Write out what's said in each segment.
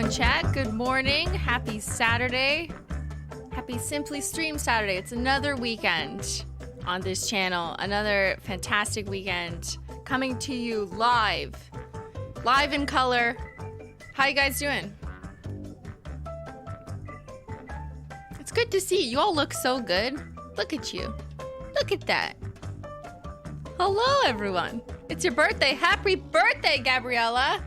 going, chat? Good morning. Happy Saturday. Happy Simply Stream Saturday. It's another weekend on this channel. Another fantastic weekend coming to you live. Live in color. How you guys doing? It's good to see you. You all look so good. Look at you. Look at that. Hello, everyone. It's your birthday. Happy birthday, Gabriella.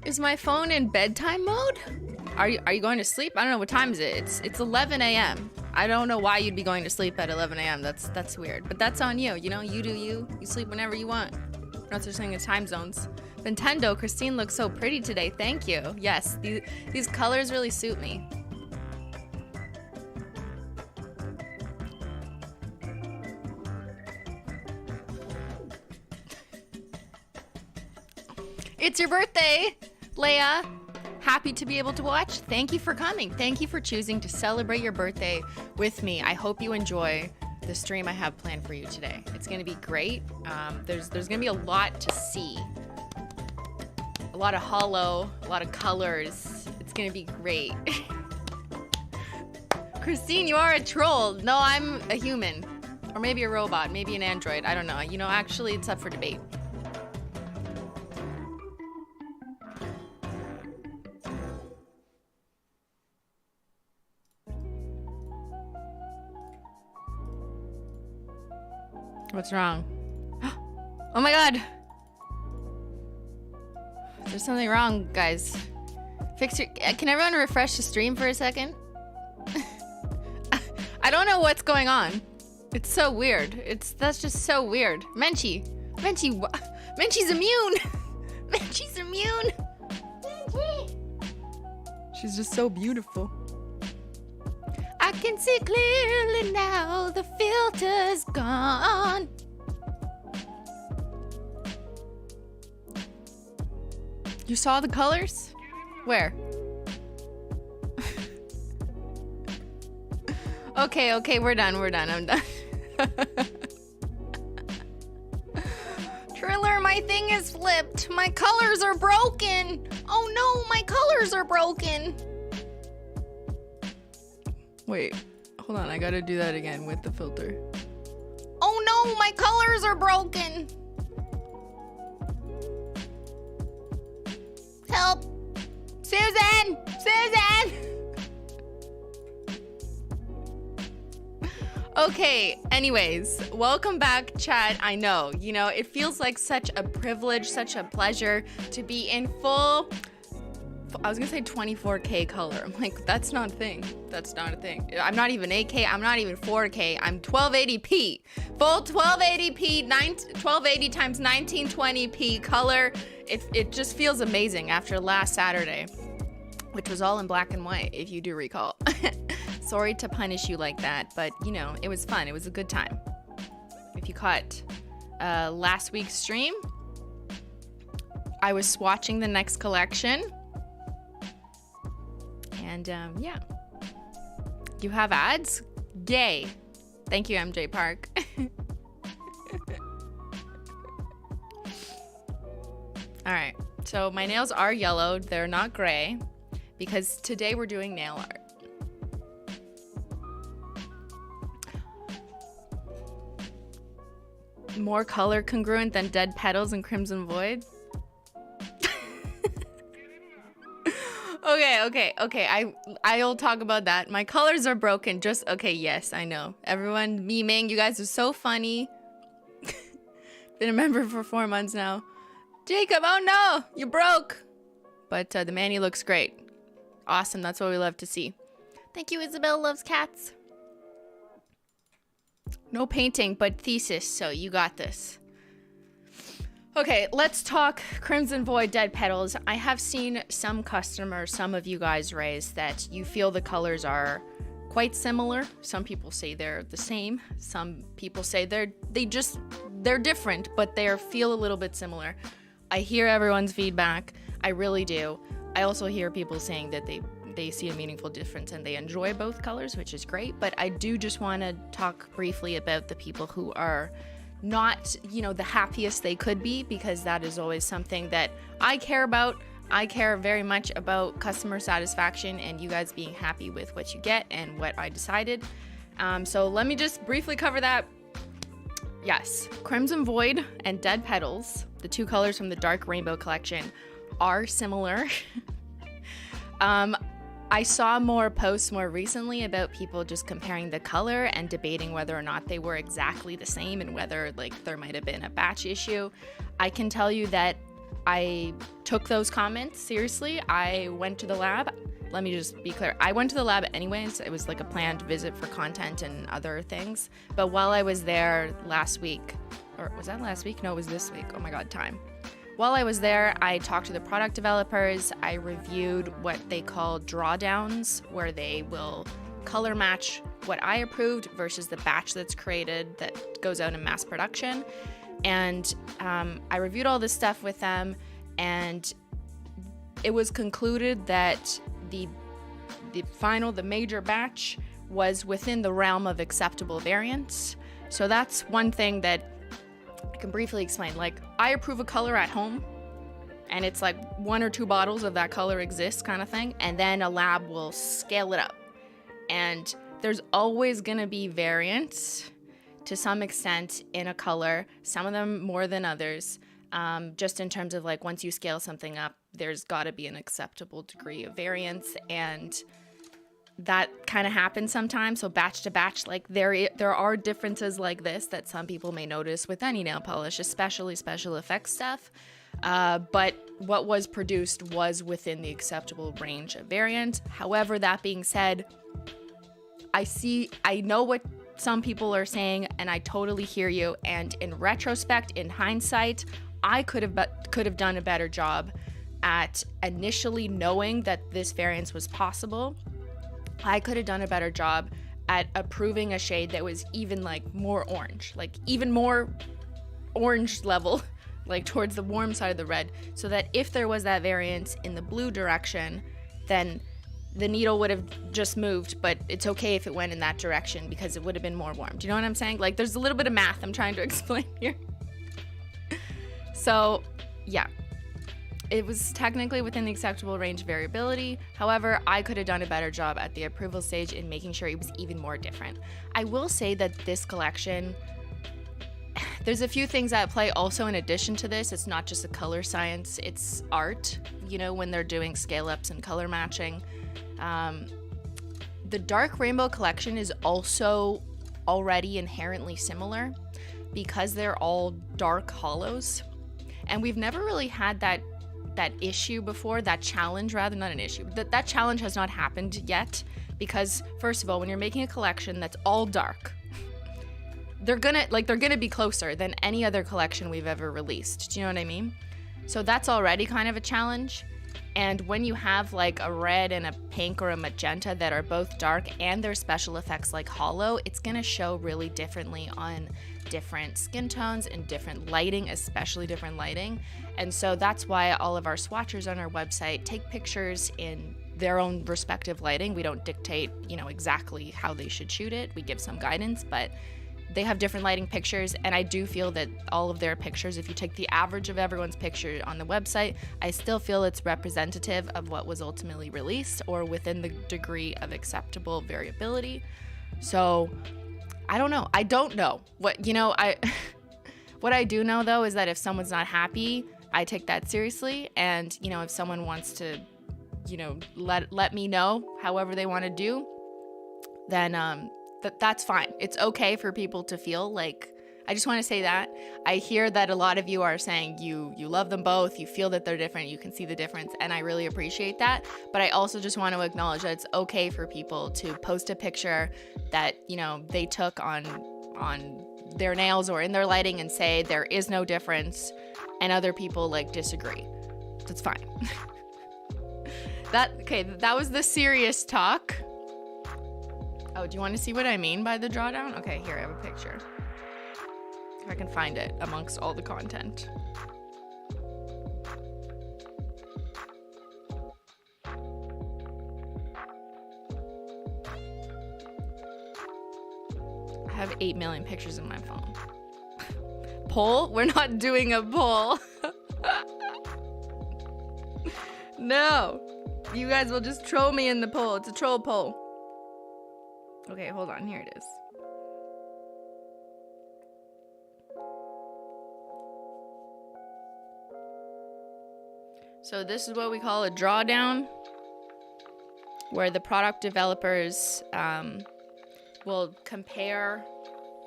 Is my phone in bedtime mode? Are you going to sleep? I don't know, what time is it? It's 11 a.m. I don't know why you'd be going to sleep at 11 a.m. That's weird, but that's on you. You know, you do you. You sleep whenever you want. Not such thing as time zones. Nintendo, Christine looks so pretty today. Thank you. Yes, these colors really suit me. It's your birthday, Leia. Happy to be able to watch. Thank you for coming. Thank you for choosing to celebrate your birthday with me. I hope you enjoy the stream I have planned for you today. It's gonna be great. There's gonna be a lot to see. A lot of holo, a lot of colors. It's gonna be great. Christine, you are a troll. No, I'm a human. Or maybe a robot, maybe an android. I don't know. You know, actually, it's up for debate. What's wrong? Oh my god! There's something wrong, guys. Fix your... Can everyone refresh the stream for a second? I don't know what's going on. It's so weird. That's just so weird. Menchie! Menchie's immune! Menchie's immune! Menchie! She's just so beautiful. I can see clearly now, the filter's gone. You saw the colors? Where? Okay, we're done, I'm done. Triller, my thing is flipped. My colors are broken. Oh no, my colors are broken. Wait, hold on, I gotta do that again with the filter. Oh no, my colors are broken! Help! Susan! Okay, anyways, welcome back, chat. I know, you know, it feels like such a privilege, such a pleasure to be in full... I was gonna say 24K color. I'm like, that's not a thing. That's not a thing. I'm not even 8K. I'm not even 4K. I'm 1280p. Full 1280p, 1280 times 1920p color. It just feels amazing after last Saturday, which was all in black and white, if you do recall. Sorry to punish you like that, but you know, it was fun. It was a good time. If you caught last week's stream, I was swatching the next collection. And yeah, you have ads? Yay. Thank you, MJ Park. All right, so my nails are yellowed. They're not gray because today we're doing nail art. More color congruent than Dead Petals and Crimson Void. Okay. I'll talk about that. My colors are broken. Just okay. Yes, I know. Everyone memeing. You guys are so funny. Been a member for 4 months now. Jacob, oh no, you broke. But the Manny looks great. Awesome. That's what we love to see. Thank you. Isabel loves cats. No painting, but thesis. So you got this. Okay, let's talk Crimson Void Dead Petals. I have seen some customers, some of you guys raise that you feel the colors are quite similar. Some people say they're the same. Some people say they're different, but they feel a little bit similar. I hear everyone's feedback. I really do. I also hear people saying that they see a meaningful difference and they enjoy both colors, which is great. But I do just want to talk briefly about the people who are not, you know, the happiest they could be, because that is always something that I care about. I care very much about customer satisfaction and you guys being happy with what you get and what I decided. So let me just briefly cover that. Yes, Crimson Void and Dead Petals, the two colors from the Dark Rainbow collection, are similar. I saw more posts more recently about people just comparing the color and debating whether or not they were exactly the same and whether like there might have been a batch issue. I can tell you that I took those comments seriously. I went to the lab. Let me just be clear. I went to the lab anyways. It was like a planned visit for content and other things. But while I was there last week, or was that last week? No, it was this week. Oh my God, time. While I was there, I talked to the product developers. I reviewed what they call drawdowns, where they will color match what I approved versus the batch that's created that goes out in mass production. And I reviewed all this stuff with them, and it was concluded that the major batch was within the realm of acceptable variants. So that's one thing that I can briefly explain. Like, I approve a color at home, and it's like 1 or 2 bottles of that color exists kind of thing, and then a lab will scale it up. And there's always gonna be variants to some extent in a color, some of them more than others, just in terms of like once you scale something up, there's gotta be an acceptable degree of variance, and that kind of happens sometimes. So batch to batch, like there are differences like this that some people may notice with any nail polish, especially special effects stuff. But what was produced was within the acceptable range of variant. However, that being said, I know what some people are saying, and I totally hear you. And in retrospect, in hindsight, I could have done a better job at initially knowing that this variance was possible. I could have done a better job at approving a shade that was even like more orange, like even more orange level, like towards the warm side of the red, so that if there was that variance in the blue direction, then the needle would have just moved, but it's okay if it went in that direction because it would have been more warm. Do you know what I'm saying? Like, there's a little bit of math I'm trying to explain here. So, yeah. It was technically within the acceptable range of variability. However, I could have done a better job at the approval stage in making sure it was even more different. I will say that this collection, there's a few things at play also in addition to this. It's not just a color science, it's art, you know, when they're doing scale ups and color matching. The Dark Rainbow collection is also already inherently similar because they're all dark holos. And we've never really had that issue before, that challenge rather, not an issue. That challenge has not happened yet because, first of all, when you're making a collection that's all dark, they're gonna be closer than any other collection we've ever released. Do you know what I mean? So that's already kind of a challenge. And when you have like a red and a pink or a magenta that are both dark and their special effects like HOLO, it's gonna show really differently on different skin tones and different lighting, especially different lighting. And so that's why all of our swatchers on our website take pictures in their own respective lighting. We don't dictate, you know, exactly how they should shoot it. We give some guidance, but they have different lighting pictures, and I do feel that all of their pictures, if you take the average of everyone's picture on the website, I still feel it's representative of what was ultimately released or within the degree of acceptable variability. So I don't know. I don't know what, you know, what I do know though is that if someone's not happy, I take that seriously. And, you know, if someone wants to, you know, let me know however they want to do, then, that's fine. It's okay for people to feel like, I just want to say that. I hear that a lot of you are saying you love them both, you feel that they're different, you can see the difference, and I really appreciate that. But I also just want to acknowledge that it's okay for people to post a picture that, you know, they took on their nails or in their lighting and say there is no difference, and other people like disagree. That's fine. That was the serious talk. Oh, do you want to see what I mean by the drawdown? Okay, here, I have a picture. If I can find it amongst all the content. I have 8 million pictures in my phone. Poll? We're not doing a poll. No. You guys will just troll me in the poll. It's a troll poll. Okay, hold on. Here it is. So this is what we call a drawdown, where the product developers will compare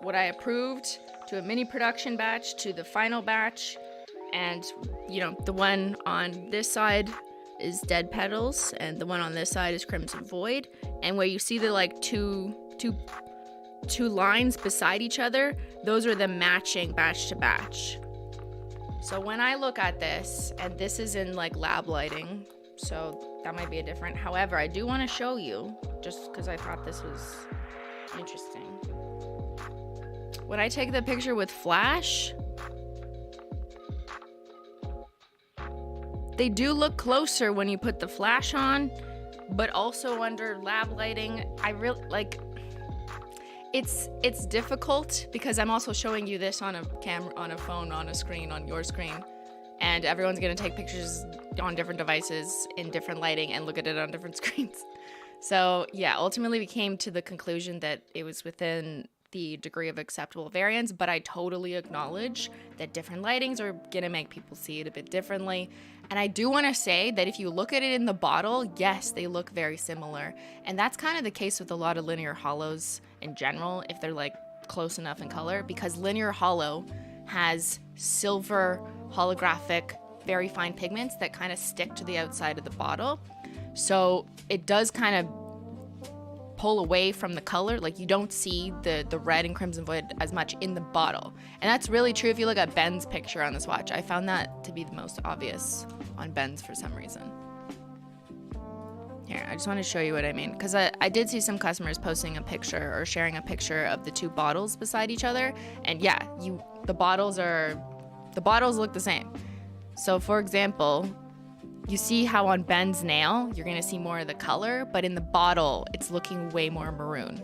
what I approved to a mini production batch to the final batch. And, you know, the one on this side is Dead Petals, and the one on this side is Crimson Void. And where you see the like two lines beside each other, those are the matching batch to batch. So when I look at this, and this is in like lab lighting, so that might be a different. However, I do want to show you, just because I thought this was interesting. When I take the picture with flash, they do look closer when you put the flash on, but also under lab lighting, I really like. It's difficult because I'm also showing you this on a camera, on a phone, on a screen, on your screen, and everyone's gonna take pictures on different devices in different lighting and look at it on different screens. So yeah, ultimately we came to the conclusion that it was within the degree of acceptable variance, but I totally acknowledge that different lightings are gonna make people see it a bit differently. And I do wanna say that if you look at it in the bottle, yes, they look very similar. And that's kind of the case with a lot of linear holos in general, if they're like close enough in color, because linear holo has silver holographic, very fine pigments that kind of stick to the outside of the bottle. So it does kind of pull away from the color. Like you don't see the red and Crimson Void as much in the bottle. And that's really true if you look at Ben's picture on this watch. I found that to be the most obvious on Ben's for some reason. Here, I just want to show you what I mean, because I did see some customers posting a picture or sharing a picture of the two bottles beside each other, and yeah, the bottles look the same. So for example, you see how on Ben's nail you're gonna see more of the color, but in the bottle it's looking way more maroon.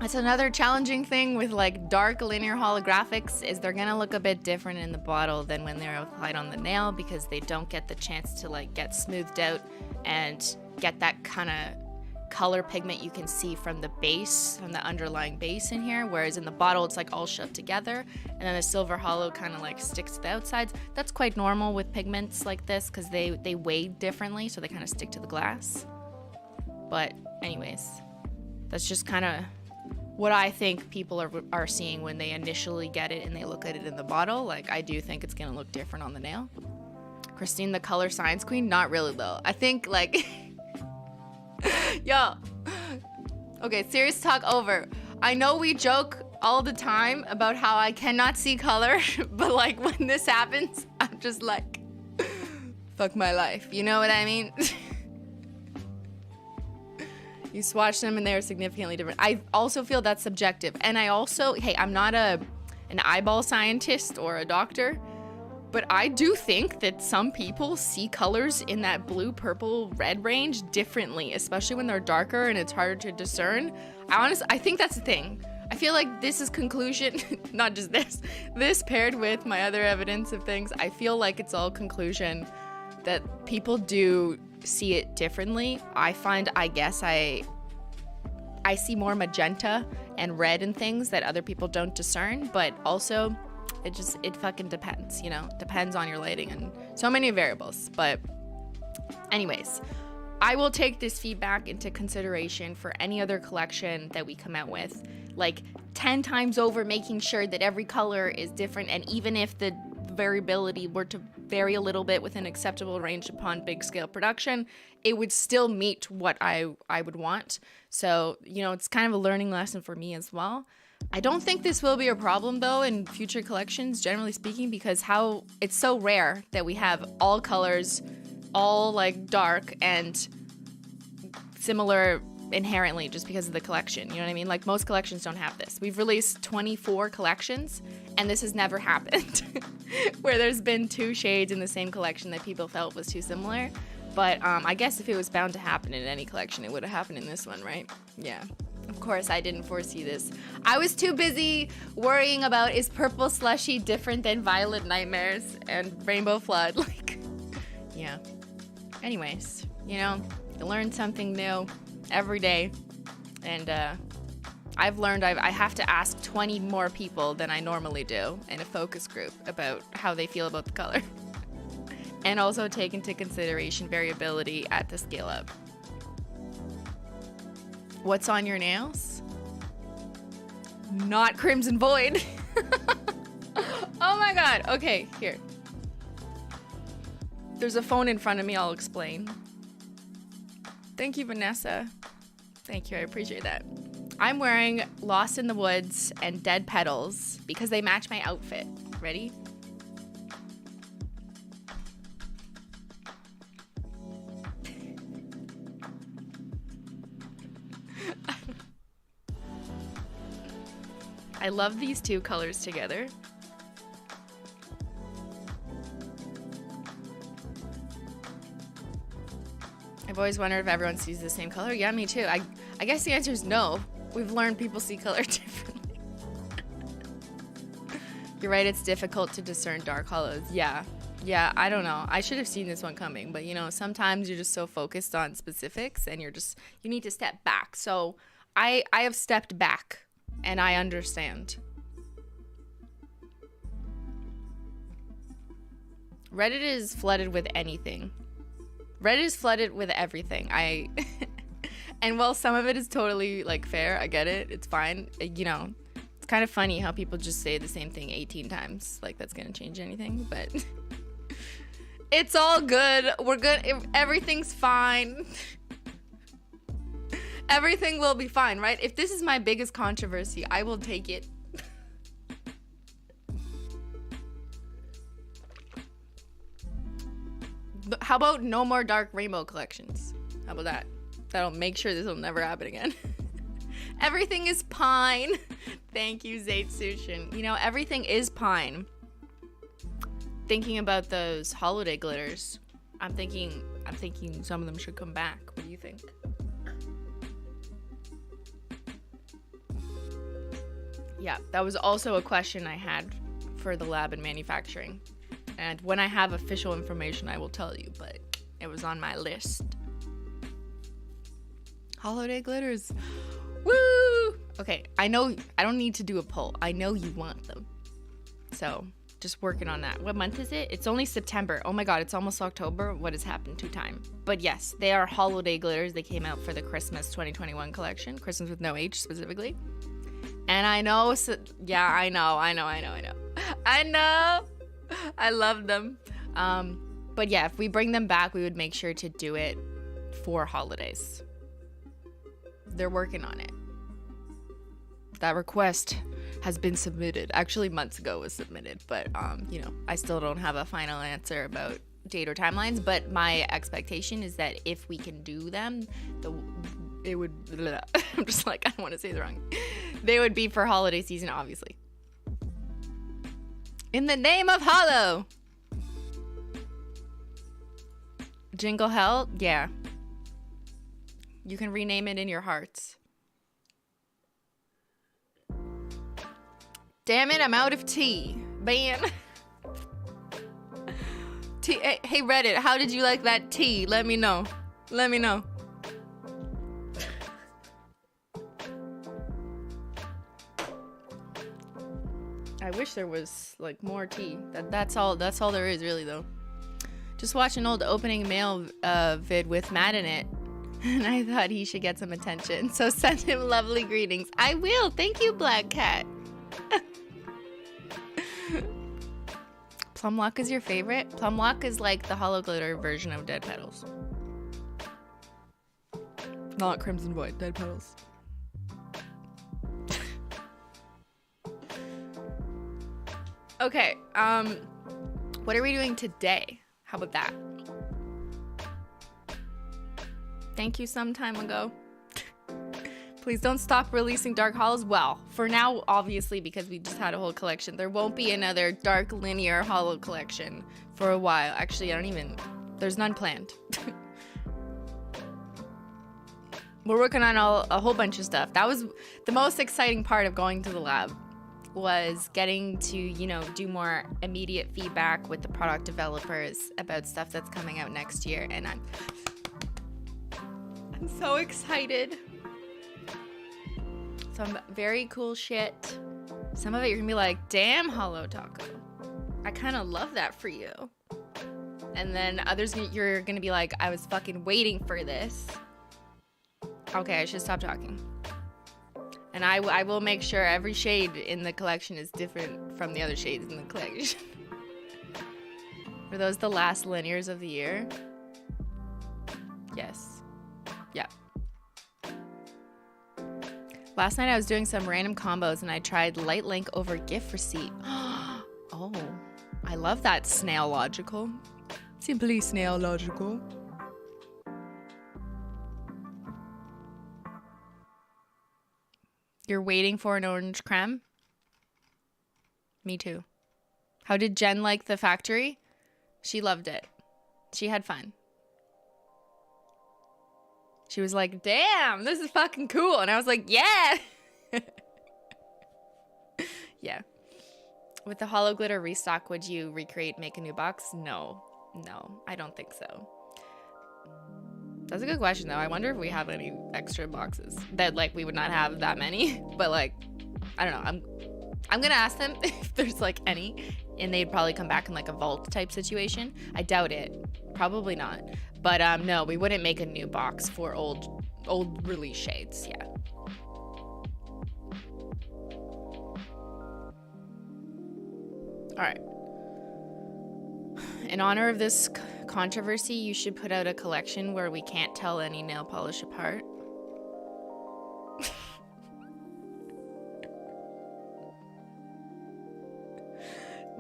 That's another challenging thing with like dark linear holographics, is they're gonna look a bit different in the bottle than when they're applied on the nail, because they don't get the chance to like get smoothed out and get that kind of color pigment you can see from the base, from the underlying base in here, whereas in the bottle it's like all shoved together, and then the silver holo kind of like sticks to the outsides. That's quite normal with pigments like this because they weigh differently, so they kind of stick to the glass. But anyways, that's just kind of what I think people are seeing when they initially get it and they look at it in the bottle. Like, I do think it's gonna look different on the nail. Christine, the color science queen? Not really though. I think like, yo, okay, serious talk over. I know we joke all the time about how I cannot see color, but like when this happens, I'm just like, fuck my life. You know what I mean? You swatch them and they're significantly different. I also feel that's subjective. And I also, hey, I'm not an eyeball scientist or a doctor, but I do think that some people see colors in that blue, purple, red range differently, especially when they're darker and it's harder to discern. I think that's the thing. I feel like this is conclusion, not just this paired with my other evidence of things. I feel like it's all conclusion that people do see it differently. I find, I guess I see more magenta and red and things that other people don't discern, but also it fucking depends, you know, depends on your lighting and so many variables. But anyways, I will take this feedback into consideration for any other collection that we come out with, like 10 times over, making sure that every color is different. And even if the variability were to vary a little bit within acceptable range upon big scale production, it would still meet what I would want. So, you know, it's kind of a learning lesson for me as well. I don't think this will be a problem though in future collections, generally speaking, because how it's so rare that we have all colors, all like dark and similar inherently just because of the collection. You know what I mean? Like most collections don't have this. We've released 24 collections and this has never happened where there's been two shades in the same collection that people felt was too similar. But I guess if it was bound to happen in any collection, it would have happened in this one, right? Yeah. Of course, I didn't foresee this. I was too busy worrying about, is Purple Slushy different than Violet Nightmares and Rainbow Flood? Like, Yeah. Anyways, you know, you learn something new every day. And I've learned I have to ask 20 more people than I normally do in a focus group about how they feel about the color. And also take into consideration variability at the scale up. What's on your nails? Not Crimson Void. Oh my god. Okay, here. There's a phone in front of me, I'll explain. Thank you, Vanessa. Thank you, I appreciate that. I'm wearing Lost in the Woods and Dead Petals because they match my outfit. Ready? I love these two colors together. I've always wondered if everyone sees the same color. Yeah, me too. I guess the answer is no. We've learned people see color differently. You're right, it's difficult to discern dark hollows. Yeah, I don't know. I should have seen this one coming, but you know, sometimes you're just so focused on specifics and you need to step back. So I have stepped back and I understand. Reddit is flooded with anything. Reddit is flooded with everything. And while some of it is totally like fair, I get it. It's fine. You know, it's kind of funny how people just say the same thing 18 times. Like that's gonna change anything, but it's all good. We're good. Everything's fine. Everything will be fine, right? If this is my biggest controversy, I will take it. How about no more dark rainbow collections? How about that? That'll make sure this will never happen again. Everything is pine. Thank you, Zayd Sushin. You know, everything is pine. Thinking about those holiday glitters, I'm thinking some of them should come back. What do you think? Yeah, that was also a question I had for the lab and manufacturing. And when I have official information, I will tell you, but it was on my list. Holiday glitters. Woo! Okay, I know I don't need to do a poll. I know you want them. So, just working on that. What month is it? It's only September. Oh my god, it's almost October. What has happened to time? But yes, they are holiday glitters. They came out for the Christmas 2021 collection. Christmas with no H specifically. And I know, yeah, I know. I love them. But yeah, if we bring them back, we would make sure to do it for holidays. They're working on it. That request has been submitted. Actually, months ago was submitted, but you know, I still don't have a final answer about date or timelines, but my expectation is that if we can do them, it would I'm just like, I don't want to say the wrong. They would be for holiday season, obviously. In the name of HOLO. Jingle Hell? Yeah. You can rename it in your hearts. Damn it, I'm out of tea. Beyyyn. Tea. Hey, Reddit, how did you like that tea? Let me know. Let me know. I wish there was like more tea. That's all there is really though. Just watched an old opening mail vid with Matt in it, and I thought he should get some attention. So send him lovely greetings. I will. Thank you, Black Cat. Plumlock is your favorite? Plumlock is like the hollow glitter version of Dead Petals. Not Crimson Void, Dead Petals. Okay, what are we doing today? How about that? Thank you some time ago. Please don't stop releasing dark hollows. Well, for now, obviously, because we just had a whole collection, there won't be another dark linear hollow collection for a while. Actually, there's none planned. We're working on a whole bunch of stuff. That was the most exciting part of going to the lab. was getting to, you know, do more immediate feedback with the product developers about stuff that's coming out next year, and I'm so excited. Some very cool shit. Some of it you're gonna be like, damn, HOLO Taco, I kind of love that for you. And then others you're gonna be like, I was fucking waiting for this. Okay, I should stop talking. And I will make sure every shade in the collection is different from the other shades in the collection. Were those the last linears of the year? Yes. Yeah. Last night I was doing some random combos and I tried light link over gift receipt. Oh, I love that snail logical. Simply snail logical. You're waiting for an orange creme? Me too. How did Jen like the factory? She loved it. She had fun. She was like, damn, this is fucking cool. And I was like, yeah. Yeah. With the HOLO glitter restock, would you recreate, make a new box? No, I don't think so. That's a good question, though. I wonder if we have any extra boxes that, like, we would not have that many. But, like, I don't know. I'm gonna ask them if there's, like, any, and they'd probably come back in, like, a vault type situation. I doubt it. Probably not. But no, we wouldn't make a new box for old release shades. Yeah. All right. In honor of this controversy, you should put out a collection where we can't tell any nail polish apart.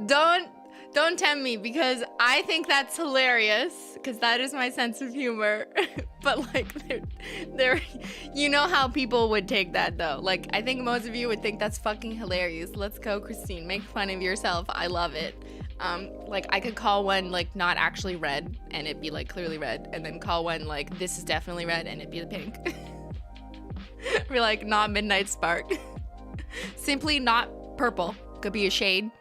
Don't tempt me, because I think that's hilarious, because that is my sense of humor. But like, there, you know how people would take that though. Like, I think most of you would think that's fucking hilarious. Let's go, Christine. Make fun of yourself. I love it. Like, I could call one like not actually red and it'd be like clearly red, and then call one like this is definitely red and it'd be the pink. Be like, not Midnight Spark. Simply not purple. Could be a shade.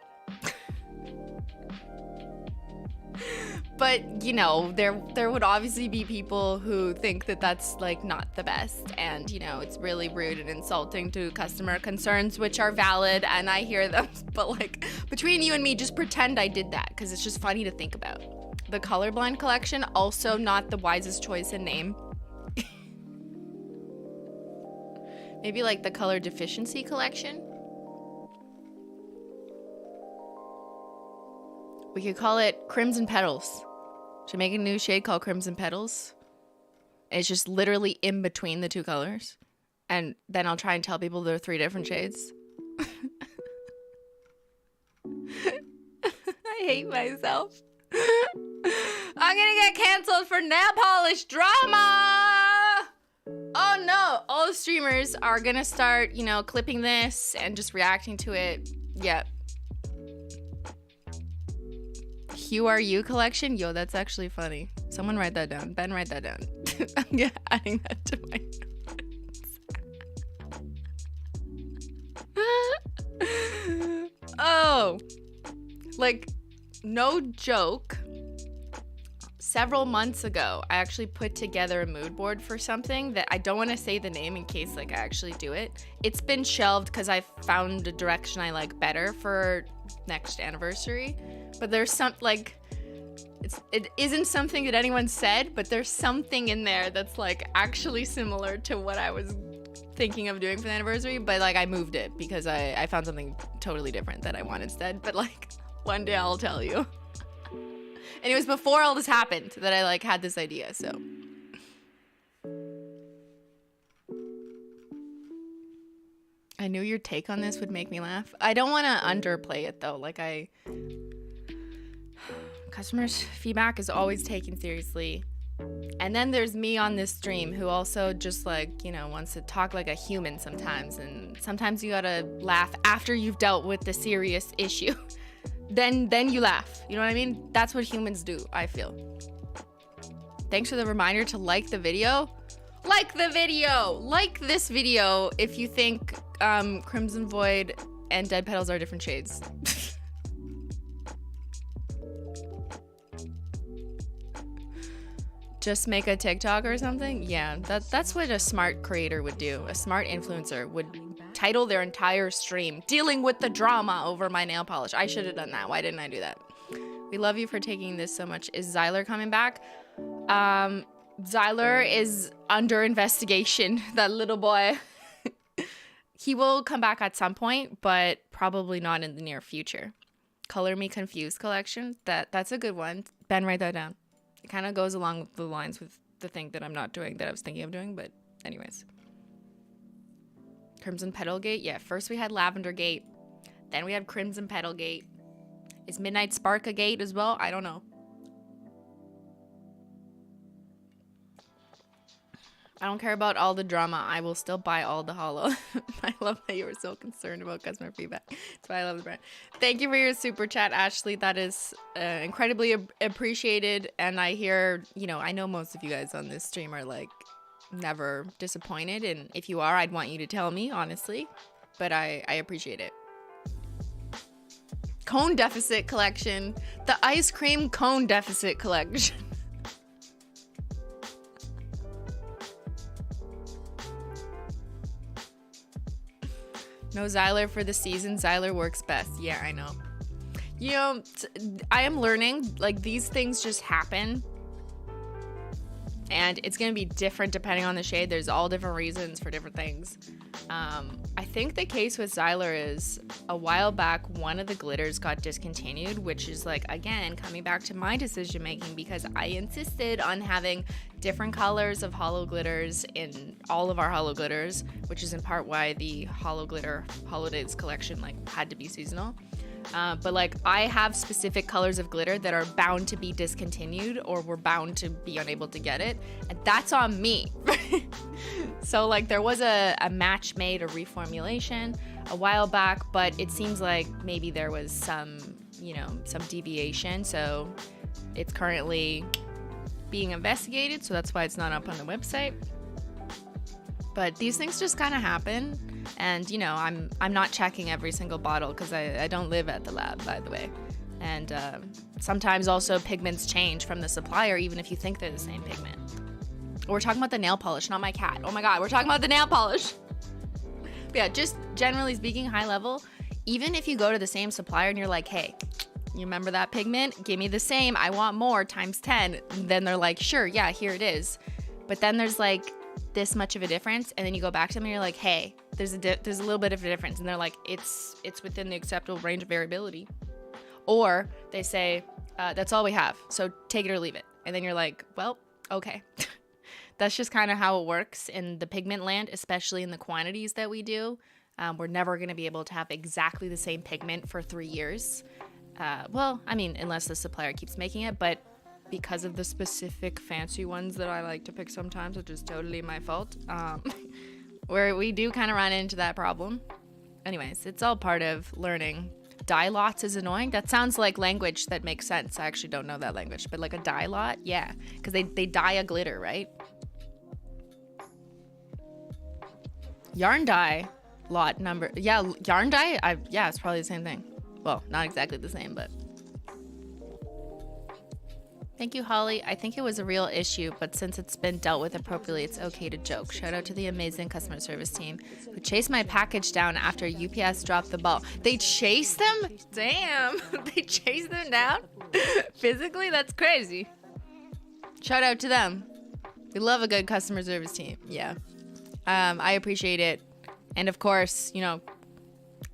But, you know, there would obviously be people who think that that's, like, not the best. And, you know, it's really rude and insulting to customer concerns, which are valid, and I hear them. But, like, between you and me, just pretend I did that, because it's just funny to think about. The Colorblind collection, also not the wisest choice in name. Maybe, like, the Color Deficiency collection? We could call it Crimson Petals. Should make a new shade called Crimson Petals. It's just literally in between the two colors. And then I'll try and tell people there are 3 different shades. I hate myself. I'm gonna get canceled for nail polish drama! Oh no, all the streamers are gonna start, you know, clipping this and just reacting to it. Yep. Who Are You collection? Yo, that's actually funny. Someone write that down. Ben, write that down. I'm adding that to my notes. Oh, like, no joke. Several months ago, I actually put together a mood board for something that I don't want to say the name in case, like, I actually do it. It's been shelved because I found a direction I like better for next anniversary. But there's some, like, it isn't something that anyone said, but there's something in there that's, like, actually similar to what I was thinking of doing for the anniversary. But, like, I moved it because I found something totally different that I want instead. But, like, one day I'll tell you. And it was before all this happened that I, like, had this idea, so. I knew your take on this would make me laugh. I don't want to underplay it, though. Like, customers' feedback is always taken seriously. And then there's me on this stream who also just, like, you know, wants to talk like a human sometimes. And sometimes you gotta laugh after you've dealt with the serious issue. Then you laugh. You know what I mean? That's what humans do, I feel. Thanks for the reminder to like the video. Like the video! Like this video if you think Crimson Void and dead petals are different shades. Just make a TikTok or something? Yeah, that's what a smart creator would do. A smart influencer would title their entire stream, "Dealing with the drama over my nail polish." I should have done that. Why didn't I do that? We love you for taking this so much. Is Zyler coming back? Zyler is under investigation, that little boy. He will come back at some point, but probably not in the near future. Color Me Confused collection. That's a good one. Ben, write that down. It kind of goes along the lines with the thing that I'm not doing that I was thinking of doing, but anyways. Crimson Petal Gate. Yeah, first we had Lavender Gate. Then we had Crimson Petal Gate. Is Midnight Spark a gate as well? I don't know. I don't care about all the drama. I will still buy all the holo. I love that you were so concerned about customer feedback. That's why I love the brand. Thank you for your super chat, Ashley. That is incredibly appreciated. And I hear, you know, I know most of you guys on this stream are like never disappointed. And if you are, I'd want you to tell me, honestly. But I appreciate it. Cone Deficit Collection. The Ice Cream Cone Deficit Collection. No Zyler for the season. Zyler works best. Yeah, I know. You know, I am learning, like, these things just happen. And it's going to be different depending on the shade. There's all different reasons for different things. I think the case with Zyler is a while back, one of the glitters got discontinued, which is like, again, coming back to my decision making because I insisted on having different colors of holo glitters in all of our holo glitters, which is in part why the holo glitter holidays collection like had to be seasonal. But like I have specific colors of glitter that are bound to be discontinued or we're bound to be unable to get it, and that's on me. So like there was a match made, a reformulation a while back, but it seems like maybe there was some, you know, some deviation, so it's currently being investigated, so that's why it's not up on the website. But these things just kind of happen. And, you know, I'm not checking every single bottle because I don't live at the lab, by the way. And sometimes also pigments change from the supplier, even if you think they're the same pigment. We're talking about the nail polish, not my cat. Oh my God, we're talking about the nail polish. But yeah, just generally speaking, high level, even if you go to the same supplier and you're like, hey, you remember that pigment? Give me the same. I want more times 10. Then they're like, sure, yeah, here it is. But then there's like this much of a difference, and then you go back to them and you're like, hey, there's a little bit of a difference, and they're like, it's within the acceptable range of variability. Or they say, that's all we have, so take it or leave it. And then you're like, well, okay. That's just kind of how it works in the pigment land, especially in the quantities that we do. We're never going to be able to have exactly the same pigment for 3 years. Well, I mean, unless the supplier keeps making it, but because of the specific fancy ones that I like to pick sometimes, which is totally my fault, where we do kind of run into that problem. Anyways, it's all part of learning. Dye lots is annoying. That sounds like language that makes sense. I actually don't know that language, but like a dye lot, yeah, because they dye a glitter, right? Yarn dye lot number, yeah, yarn dye, yeah, it's probably the same thing. Well, not exactly the same, but. Thank you, Holly. I think it was a real issue, but since it's been dealt with appropriately, it's okay to joke. Shout out to the amazing customer service team who chased my package down after UPS dropped the ball. They chased them? Damn. They chased them down? Physically? That's crazy. Shout out to them. We love a good customer service team. Yeah. I appreciate it. And of course, you know,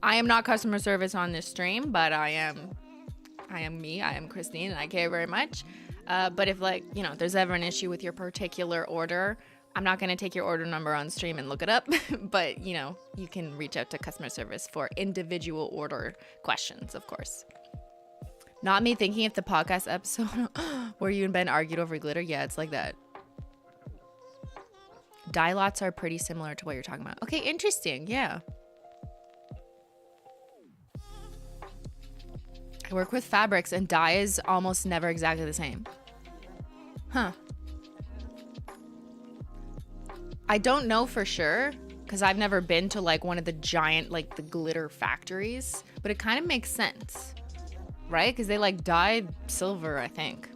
I am not customer service on this stream, but I am me. I am Christine, and I care very much. But if, like, you know, there's ever an issue with your particular order, I'm not going to take your order number on stream and look it up. But, you know, you can reach out to customer service for individual order questions, of course. Not me thinking if the podcast episode where you and Ben argued over glitter. Yeah, it's like that. Dye lots are pretty similar to what you're talking about. Okay, interesting. Yeah. I work with fabrics, and dye is almost never exactly the same. Huh. I don't know for sure, because I've never been to like one of the giant, like the glitter factories, but it kind of makes sense, right? Because they like dyed silver, I think.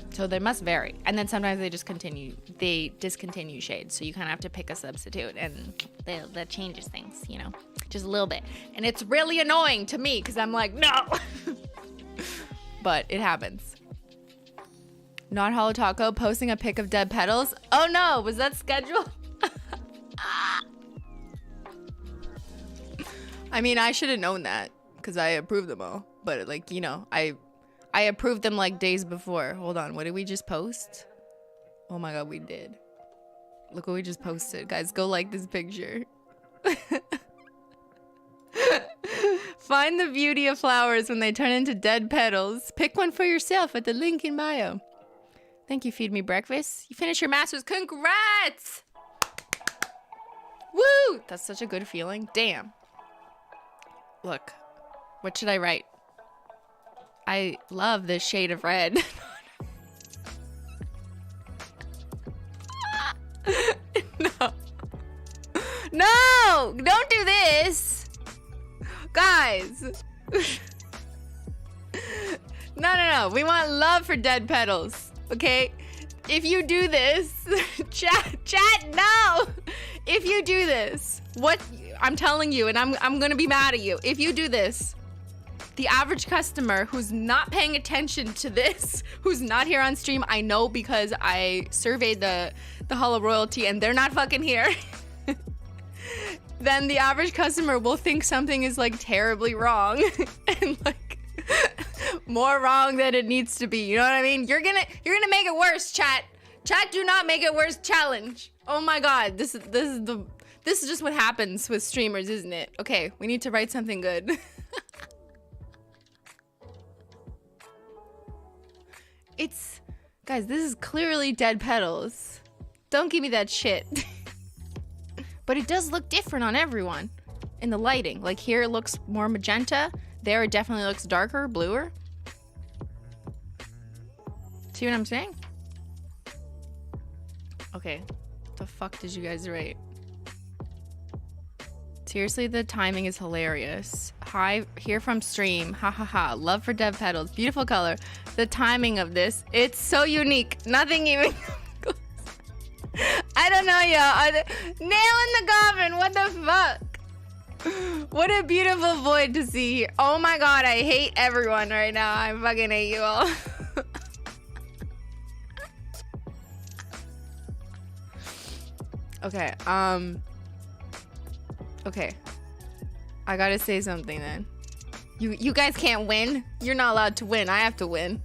So they must vary. And then sometimes they discontinue shades. So you kind of have to pick a substitute, and that changes things, you know, just a little bit. And it's really annoying to me because I'm like, no. But it happens. Not HOLO Taco posting a pic of dead petals. Oh no, was that scheduled? I mean, I should have known that because I approved them all. But like, you know, I approved them like days before. Hold on, what did we just post? Oh my god, we did. Look what we just posted. Guys, go like this picture. Find the beauty of flowers when they turn into dead petals. Pick one for yourself at the link in bio. Thank you, Feed Me Breakfast. You finished your master's. Congrats! Woo! That's such a good feeling. Damn. Look, what should I write? I love this shade of red. No. No! Don't do this! Guys! No. We want love for dead petals. Okay? If you do this, chat, no! If you do this, what I'm telling you, and I'm gonna be mad at you. If you do this, the average customer who's not paying attention to this, who's not here on stream, I know because I surveyed the HOLO royalty and they're not fucking here. Then the average customer will think something is like terribly wrong and like more wrong than it needs to be. You know what I mean? You're gonna make it worse, chat. Chat, do not make it worse challenge. Oh my god, this is just what happens with streamers, isn't it? Okay, we need to write something good. Guys, this is clearly dead petals. Don't give me that shit. But it does look different on everyone in the lighting. Like here it looks more magenta. There it definitely looks darker, bluer. See what I'm saying? Okay, the fuck did you guys write? Seriously, the timing is hilarious. Hi, here from stream. Ha ha ha. Love for dead petals. Beautiful color. The timing of this, it's so unique. Nothing even goes. I don't know, y'all. Nail in the coffin. What the fuck? What a beautiful void to see here. Oh my god, I hate everyone right now. I fucking hate you all. Okay, okay. I gotta say something then. You guys can't win. You're not allowed to win. I have to win.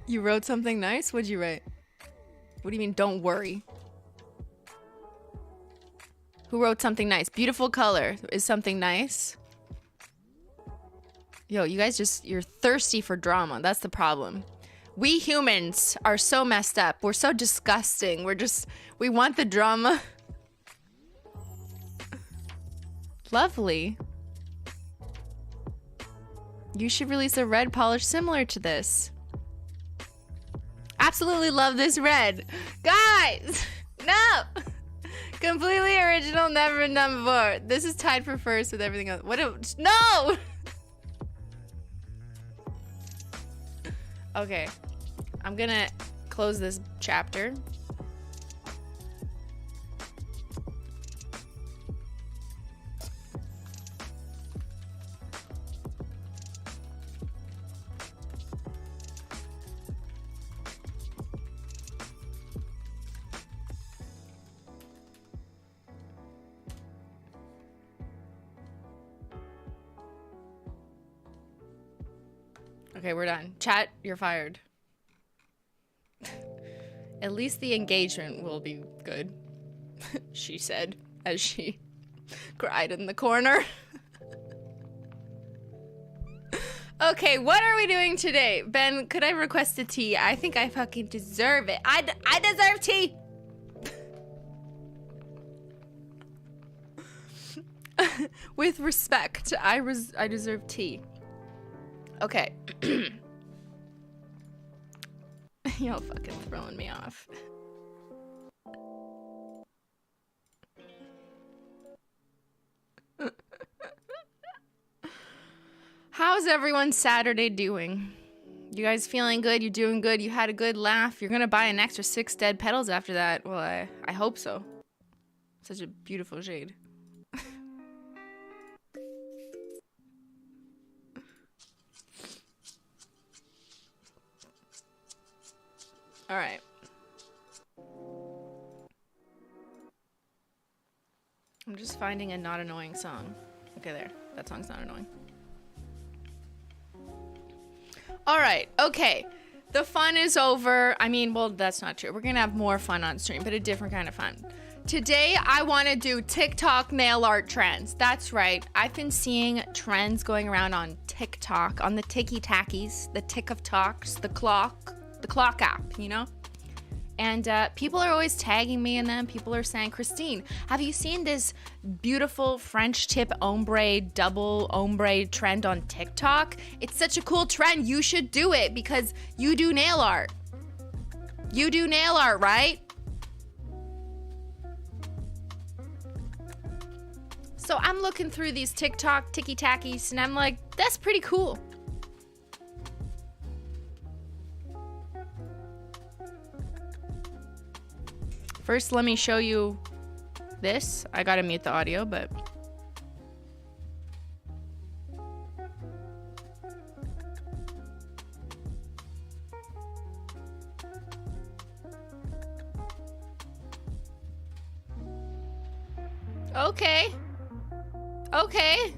You wrote something nice? What'd you write? What do you mean, don't worry? Who wrote something nice? Beautiful color is something nice. Yo, you guys you're thirsty for drama. That's the problem. We humans are so messed up. We're so disgusting. We want the drama. Lovely. You should release a red polish similar to this. Absolutely love this red. Guys, no. Completely original, never been done before. This is tied for first with everything else. No! Okay, I'm gonna close this chapter. Okay, we're done. Chat, you're fired. At least the engagement will be good, she said as she cried in the corner. Okay, what are we doing today? Ben, could I request a tea? I think I fucking deserve it. I deserve tea. With respect, I deserve tea. Okay. Y'all fucking throwing me off. How's everyone Saturday doing? You guys feeling good? You doing good? You had a good laugh? You're gonna buy an extra 6 dead petals after that. Well, I hope so. Such a beautiful shade. All right. I'm just finding a not annoying song. Okay, there. That song's not annoying. All right. Okay. The fun is over. I mean, well, that's not true. We're going to have more fun on stream, but a different kind of fun. Today, I want to do TikTok nail art trends. That's right. I've been seeing trends going around on TikTok, on the ticky-tackies, the tick of talks, the clock app, you know? And people are always tagging me in them. People are saying, Christine, have you seen this beautiful French tip ombre, double ombre trend on TikTok? It's such a cool trend. You should do it because you do nail art. You do nail art, right? So I'm looking through these TikTok ticky-tackies and I'm like, that's pretty cool. First, let me show you this. I gotta mute the audio, but... Okay. Okay.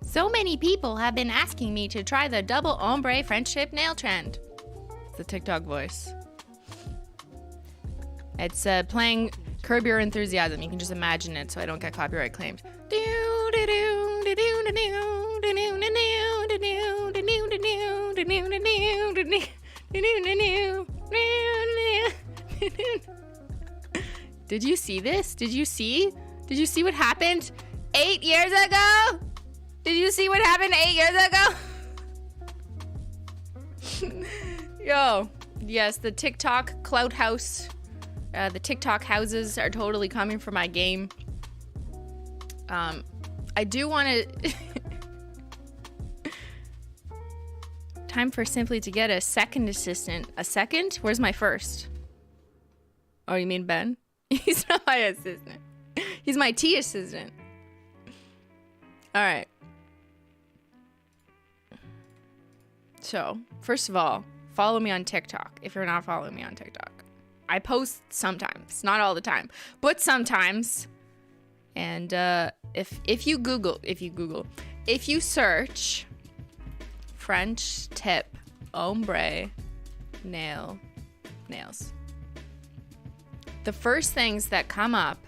So many people have been asking me to try the double ombre French tip nail trend. It's the TikTok voice. It's playing Curb Your Enthusiasm. You can just imagine it so I don't get copyright claimed. Did you see this? Did you see? Did you see what happened 8 years ago? Did you see what happened 8 years ago? Yo, yes, the TikTok clout house, the TikTok houses are totally coming for my game. I do want to... Time for Simply to get a second assistant. A second? Where's my first? Oh, you mean Ben? He's not my assistant. He's my tea assistant. All right. So, first of all, follow me on TikTok if you're not following me on TikTok. I post sometimes, not all the time, but sometimes. And if you search French tip ombre nails, the first things that come up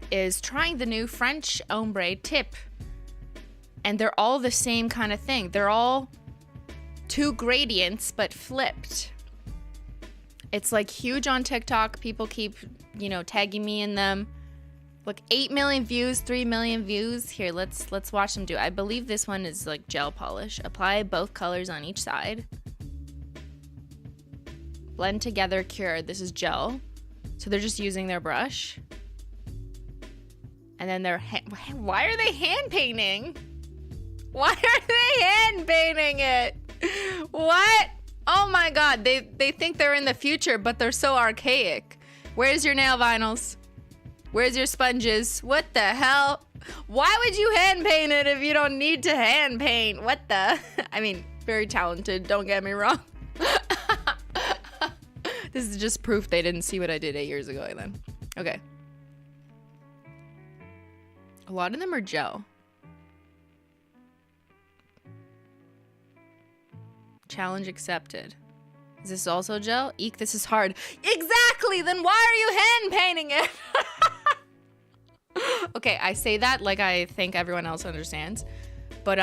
is trying the new French ombre tip. And they're all the same kind of thing. They're all 2 gradients, but flipped. It's like huge on TikTok. People keep, you know, tagging me in them. Look, 8 million views, 3 million views. Here, let's watch them do it. I believe this one is like gel polish. Apply both colors on each side. Blend together, cure. This is gel. So they're just using their brush. And then they're why are they hand painting? Why are they hand painting it? What? Oh my god, they think they're in the future, but they're so archaic. Where's your nail vinyls? Where's your sponges? What the hell? Why would you hand paint it if you don't need to hand paint? What the? I mean, very talented, don't get me wrong. This is just proof they didn't see what I did 8 years ago then. Okay. A lot of them are gel. Challenge accepted. Is this also gel? Eek, this is hard. Exactly! Then why are you hand painting it? Okay, I say that like I think everyone else understands. But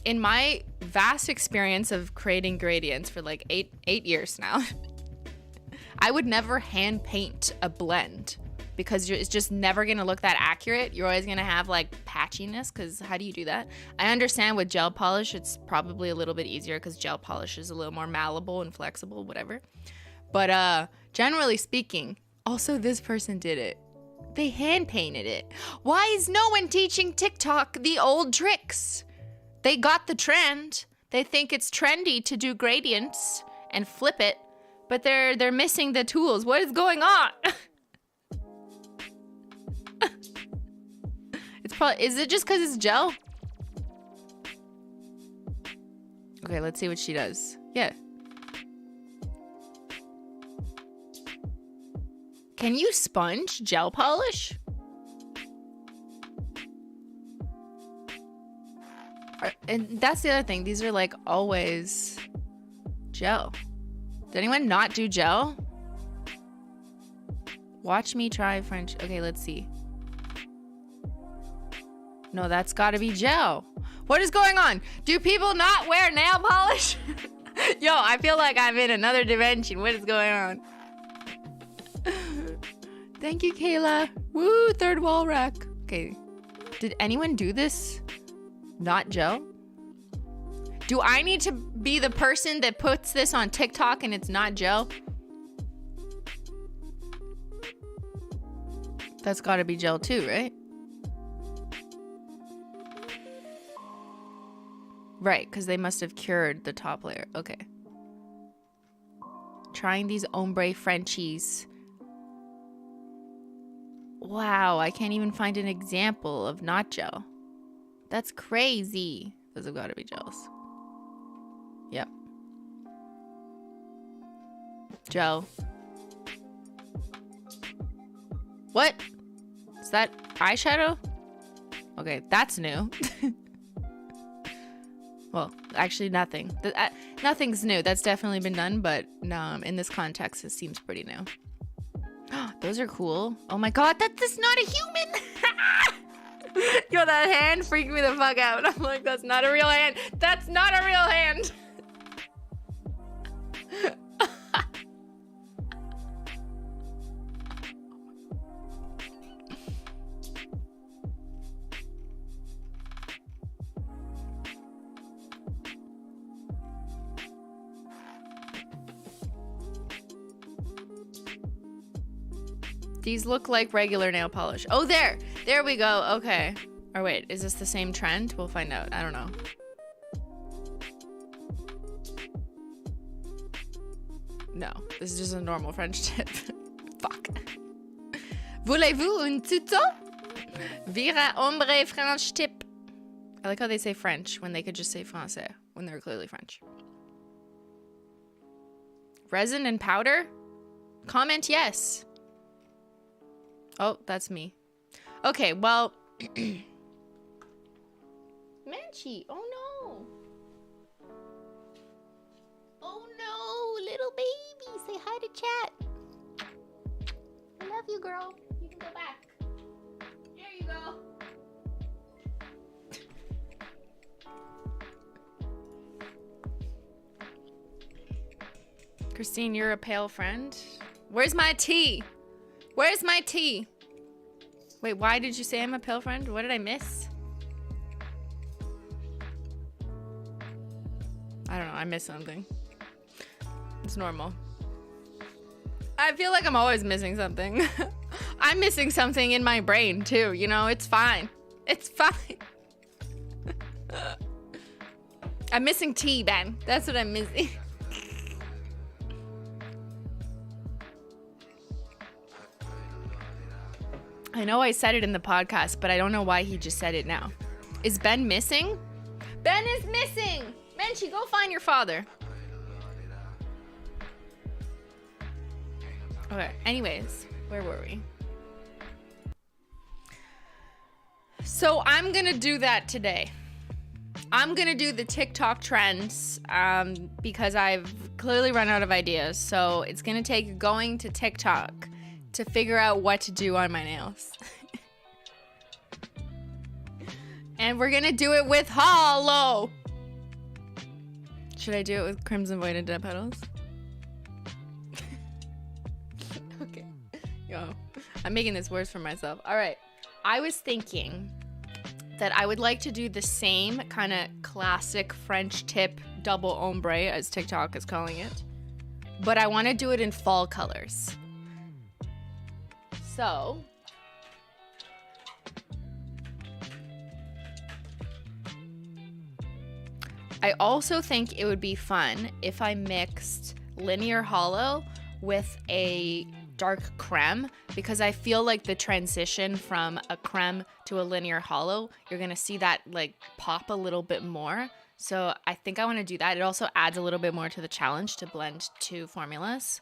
in my vast experience of creating gradients for like eight years now, I would never hand paint a blend. because it's just never gonna look that accurate. You're always gonna have like patchiness, because how do you do that? I understand with gel polish it's probably a little bit easier because gel polish is a little more malleable and flexible, whatever. But generally speaking, also this person did it. They hand painted it. Why is no one teaching TikTok the old tricks? They got the trend. They think it's trendy to do gradients and flip it, but they're missing the tools. What is going on? It's probably, is it just because it's gel? Okay, let's see what she does. Yeah. Can you sponge gel polish? And that's the other thing. These are like always gel. Did anyone not do gel? Watch me try French. Okay, let's see. No, that's gotta be gel. What is going on? Do people not wear nail polish? Yo, I feel like I'm in another dimension. What is going on? Thank you, Kayla. Woo, third wall rack. Okay. Did anyone do this? Not gel? Do I need to be the person that puts this on TikTok and it's not gel? That's gotta be gel too, right? Right, because they must have cured the top layer. Okay. Trying these ombre Frenchies. Wow, I can't even find an example of not gel. That's crazy. Those have got to be gels. Yep. Gel. What? Is that eyeshadow? Okay, that's new. Well, actually nothing. Nothing's new. That's definitely been done, but in this context, it seems pretty new. Those are cool. Oh my god, that's not a human! Yo, that hand freaked me the fuck out. I'm like, that's not a real hand. That's not a real hand! These look like regular nail polish. Oh, there we go. Okay. Or wait, is this the same trend? We'll find out. I don't know. No, this is just a normal French tip. Fuck. Voulez-vous un tuto? Vira ombre French tip. I like how they say French when they could just say français when they're clearly French. Resin and powder? Comment yes. Oh, that's me. Okay, well. Menchie, oh no. Oh no, little baby. Say hi to chat. I love you, girl. You can go back. There you go. Christine, you're a pale friend. Where's my tea? Where's my tea? Wait, why did you say I'm a pale friend? What did I miss? I don't know. I missed something. It's normal. I feel like I'm always missing something. I'm missing something in my brain too. You know, it's fine. It's fine. I'm missing tea, Ben. That's what I'm missing. I know I said it in the podcast, but I don't know why he just said it now. Is Ben missing? Ben is missing! Menchie, go find your father. Okay, anyways, where were we? So I'm gonna do that today. I'm gonna do the TikTok trends because I've clearly run out of ideas. So it's gonna take going to TikTok to figure out what to do on my nails. And we're gonna do it with HOLO. Should I do it with Crimson Void and Dead Petals? Okay. Yo, I'm making this worse for myself. All right. I was thinking that I would like to do the same kind of classic French tip double ombre, as TikTok is calling it, but I want to do it in fall colors. So I also think it would be fun if I mixed linear hollow with a dark creme, because I feel like the transition from a creme to a linear hollow, you're gonna see that like pop a little bit more. So I think I want to do that. It also adds a little bit more to the challenge to blend two formulas.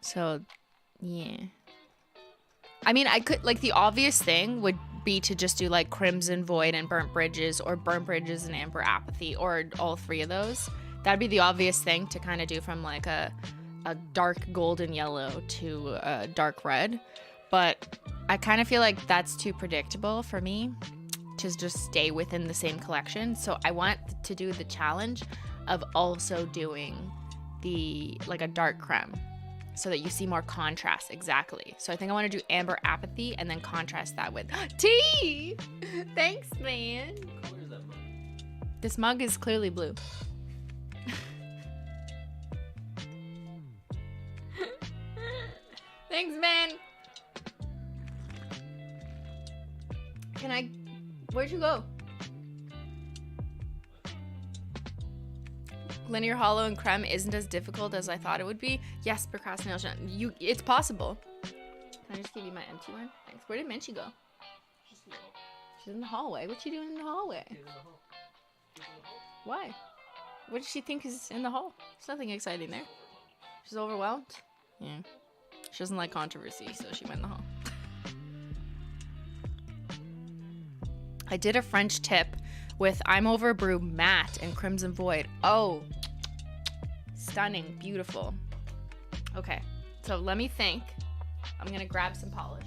So yeah, I mean, I could, like, the obvious thing would be to just do like Crimson Void and Burnt Bridges, or Burnt Bridges and Amber Apathy, or all three of those. That'd be the obvious thing to kind of do, from like a dark golden yellow to a dark red. But I kind of feel like that's too predictable for me to just stay within the same collection. So I want to do the challenge of also doing the like a dark creme, so that you see more contrast. Exactly. So I think I want to do Amber Apathy and then contrast that with tea. Thanks, man. What color is that mug? This mug is clearly blue. Thanks, man. Where'd you go? Linear hollow and creme isn't as difficult as I thought it would be. Yes, procrastination. It's possible. Can I just give you my empty one? Thanks. Where did Menchie go? She's in the hallway. What's she doing in the hallway? She's in the hall. She's in the hall. Why? What does she think is in the hall? There's nothing exciting there. She's overwhelmed? Yeah. She doesn't like controversy, so she went in the hall. I did a French tip with I'm Over Brew Matte and Crimson Void. Oh, stunning, beautiful. Okay, so let me think. I'm gonna grab some polish.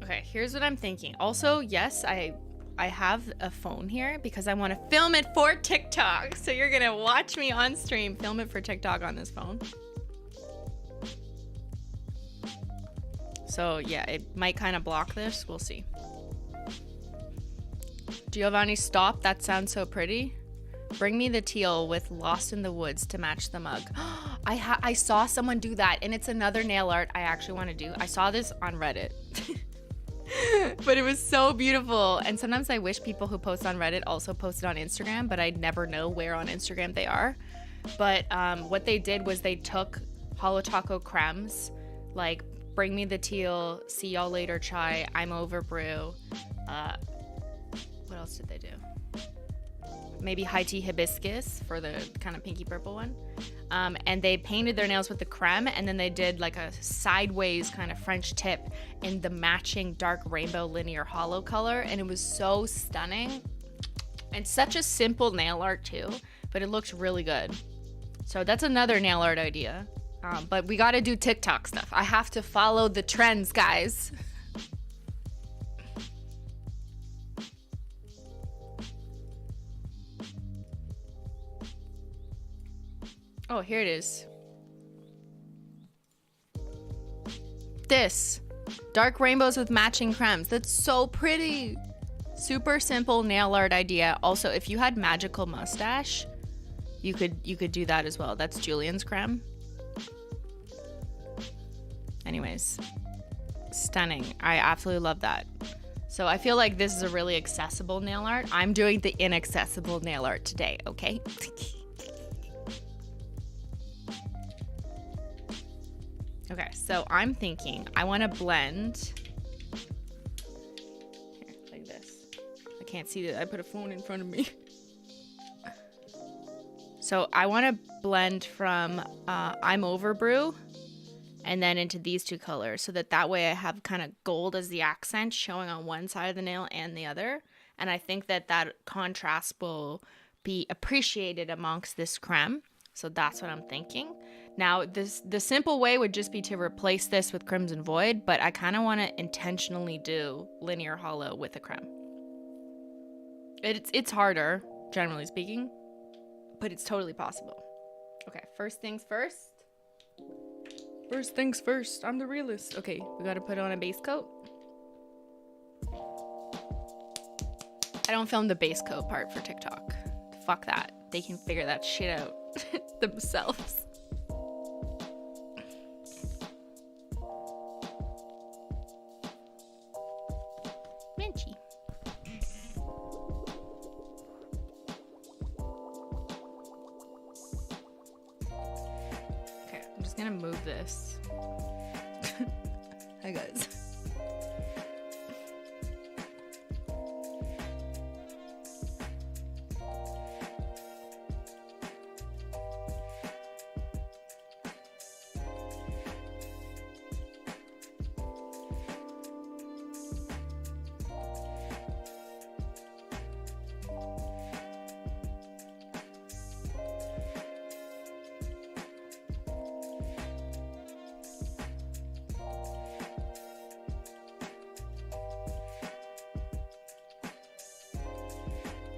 Okay, here's what I'm thinking. Also, yes, I have a phone here because I want to film it for TikTok. So you're gonna watch me on stream film it for TikTok on this phone. So yeah, it might kind of block this. We'll see. Giovanni, stop. That sounds so pretty. Bring me the teal with Lost in the Woods to match the mug. I saw someone do that, and it's another nail art I actually want to do. I saw this on Reddit. But it was so beautiful. And sometimes I wish people who post on Reddit also posted on Instagram, but I never know where on Instagram they are. But what they did was they took HOLO Taco cremes, like Bring Me the Teal, See Y'all Later Chai, I'm Over Brew. What else did they do? Maybe High Tea Hibiscus for the kind of pinky purple one. And they painted their nails with the creme, and then they did like a sideways kind of French tip in the matching dark rainbow linear hollow color, and it was so stunning. And such a simple nail art too, but it looks really good. So that's another nail art idea. But we gotta do TikTok stuff. I have to follow the trends, guys. Oh, here it is. This. Dark rainbows with matching cremes. That's so pretty. Super simple nail art idea. Also, if you had magical mustache, you could do that as well. That's Julian's creme. Anyways, stunning. I absolutely love that. So I feel like this is a really accessible nail art. I'm doing the inaccessible nail art today, okay? Okay, so I'm thinking I want to blend. Here, like this. I can't see that. I put a phone in front of me. So I want to blend from I'm Over Brew and then into these two colors, so that way I have kind of gold as the accent showing on one side of the nail and the other. And I think that contrast will be appreciated amongst this creme. So that's what I'm thinking. Now, the simple way would just be to replace this with Crimson Void, but I kind of want to intentionally do linear holo with a creme. It's harder, generally speaking, but it's totally possible. Okay, first things first. First things first. I'm the realist. Okay, we got to put on a base coat. I don't film the base coat part for TikTok. Fuck that. They can figure that shit out themselves. Menchie. Okay, I'm just gonna move this. Hi guys.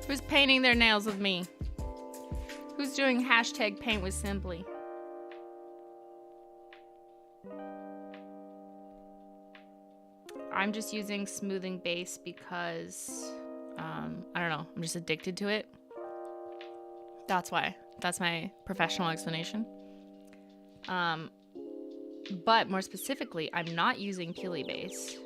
Who's painting their nails with me? Who's doing hashtag paint with Simply? I'm just using smoothing base because, I don't know, I'm just addicted to it. That's why. That's my professional explanation. But more specifically, I'm not using peely base,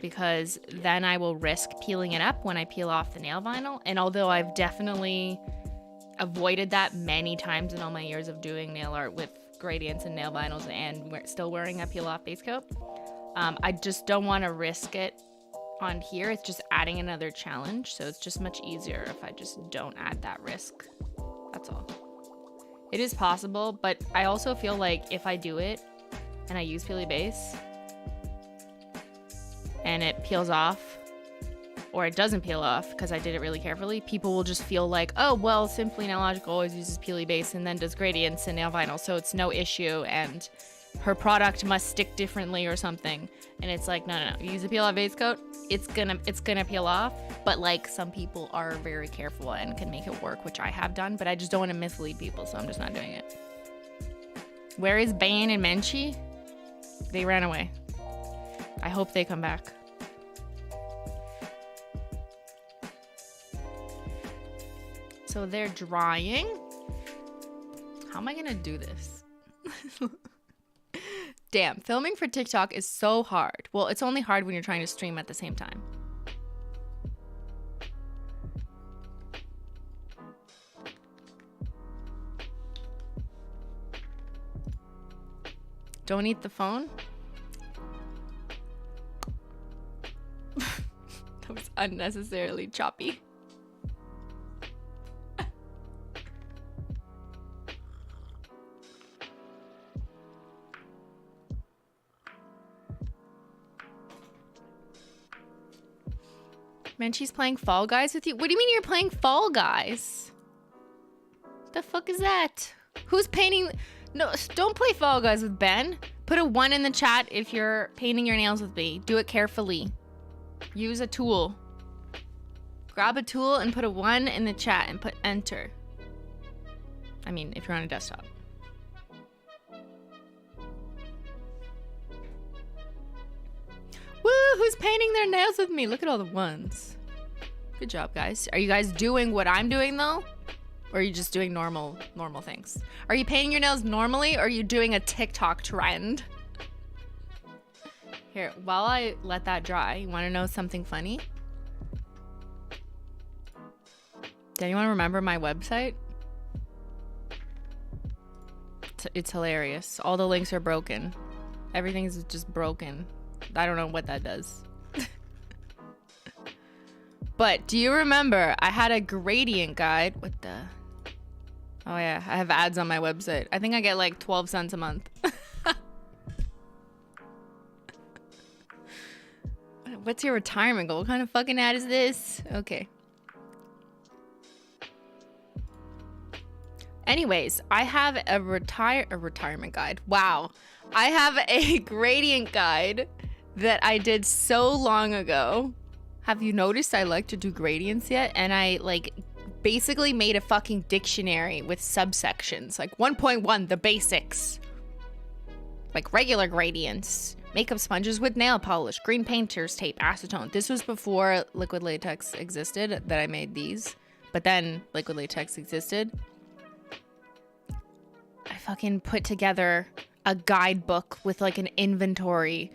because then I will risk peeling it up when I peel off the nail vinyl. And although I've definitely avoided that many times in all my years of doing nail art with gradients and nail vinyls and still wearing a peel off base coat, I just don't want to risk it on here. It's just adding another challenge. So it's just much easier if I just don't add that risk. That's all. It is possible, but I also feel like if I do it and I use peely base, and it peels off, or it doesn't peel off because I did it really carefully, people will just feel like, oh, well, Simply Nailogical always uses peely base and then does gradients and nail vinyl, so it's no issue, and her product must stick differently or something. And it's like, no. You use a peel off base coat, it's gonna peel off. But like, some people are very careful and can make it work, which I have done, but I just don't want to mislead people, so I'm just not doing it. Where is Beyyyn and Menchie? They ran away. I hope they come back. So they're drying. How am I gonna do this? Damn, filming for TikTok is so hard. Well, it's only hard when you're trying to stream at the same time. Don't eat the phone? That was unnecessarily choppy. Menchie's playing Fall Guys with you? What do you mean you're playing Fall Guys? The fuck is that? Who's painting? No, don't play Fall Guys with Ben. Put a 1 in the chat if you're painting your nails with me. Do it carefully. Use a tool. Grab a tool and put a 1 in the chat and put enter. I mean, if you're on a desktop. Woo! Who's painting their nails with me? Look at all the ones. Good job, guys. Are you guys doing what I'm doing, though? Or are you just doing normal things? Are you painting your nails normally, or are you doing a TikTok trend? Here, while I let that dry, you want to know something funny? Does anyone remember my website? It's hilarious. All the links are broken. Everything's just broken. I don't know what that does. But do you remember I had a gradient guide? What the? Oh yeah, I have ads on my website. I think I get like 12 cents a month. What's your retirement goal? What kind of fucking ad is this? Okay. Anyways, I have a retirement guide. Wow. I have a gradient guide that I did so long ago. Have you noticed I like to do gradients yet? And I like basically made a fucking dictionary with subsections. Like 1.1, the basics. Like regular gradients. Makeup sponges with nail polish, green painter's tape, acetone. This was before liquid latex existed that I made these. But then liquid latex existed. I fucking put together a guidebook with like an inventory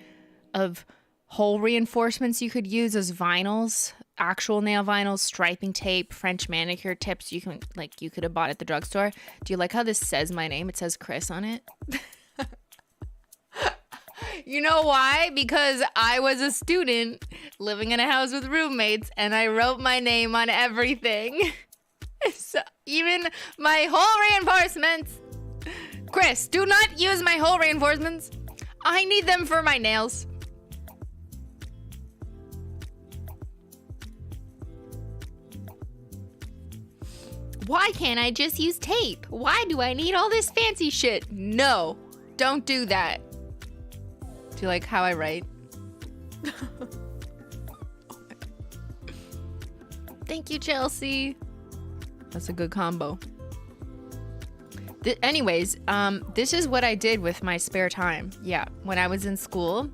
of hole reinforcements you could use as vinyls, actual nail vinyls, striping tape, French manicure tips you could have bought at the drugstore. Do you like how this says my name? It says Chris on it. You know why? Because I was a student living in a house with roommates and I wrote my name on everything. So even my hole reinforcements. Chris, do not use my hole reinforcements. I need them for my nails. Why can't I just use tape? Why do I need all this fancy shit? No, don't do that. Do you like how I write? Thank you, Chelsea. That's a good combo. Anyways, this is what I did with my spare time. Yeah, when I was in school,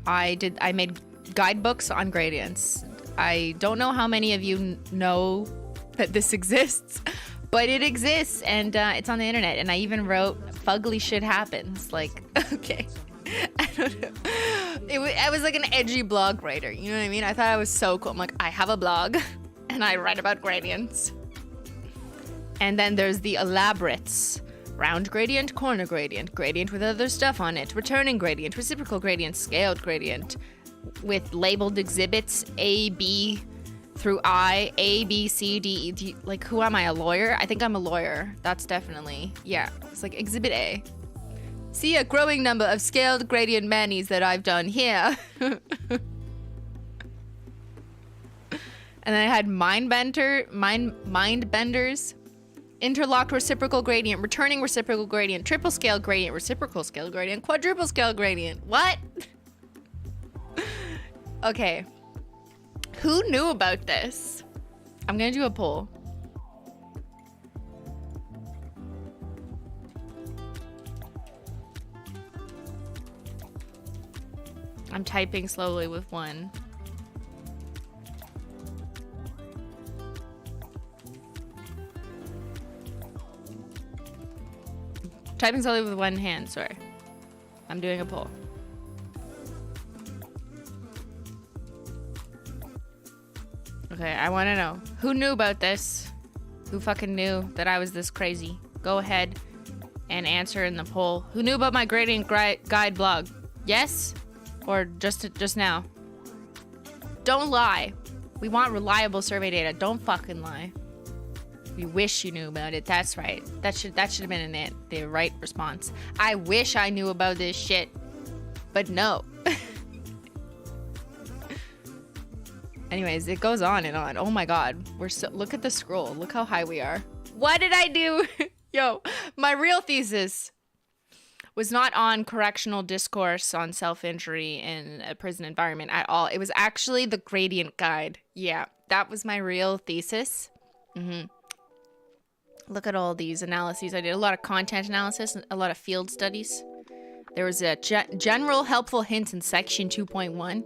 I made guidebooks on gradients. I don't know how many of you know that this exists, but it exists, and it's on the internet. And I even wrote "Fugly shit happens." Like, okay, I don't know. I was like an edgy blog writer. You know what I mean? I thought I was so cool. I'm like, I have a blog, and I write about gradients. And then there's the elaborates. Round gradient, corner gradient, gradient with other stuff on it, returning gradient, reciprocal gradient, scaled gradient, with labeled exhibits A, B through I, A, B, C, D, E. Like, who am I, a lawyer? I think I'm a lawyer. That's definitely, yeah. It's like exhibit A. See a growing number of scaled gradient manis that I've done here. And then I had mind benders. Interlocked reciprocal gradient, returning reciprocal gradient, triple scale gradient, reciprocal scale gradient, quadruple scale gradient. What? Okay. Who knew about this? I'm gonna do a poll. I'm typing slowly with one. Typing slowly with one hand, sorry. I'm doing a poll. Okay, I want to know. Who knew about this? Who fucking knew that I was this crazy? Go ahead and answer in the poll. Who knew about my gradient guide blog? Yes? Or just now? Don't lie. We want reliable survey data. Don't fucking lie. You wish you knew about it. That's right. That should have been the right response. I wish I knew about this shit, but no. Anyways, it goes on and on. Oh my god, look at the scroll. Look how high we are. What did I do? Yo, my real thesis was not on correctional discourse on self-injury in a prison environment at all. It was actually the gradient guide. Yeah, that was my real thesis. Look at all these analyses. I did a lot of content analysis, a lot of field studies. There was a general helpful hints in section 2.1.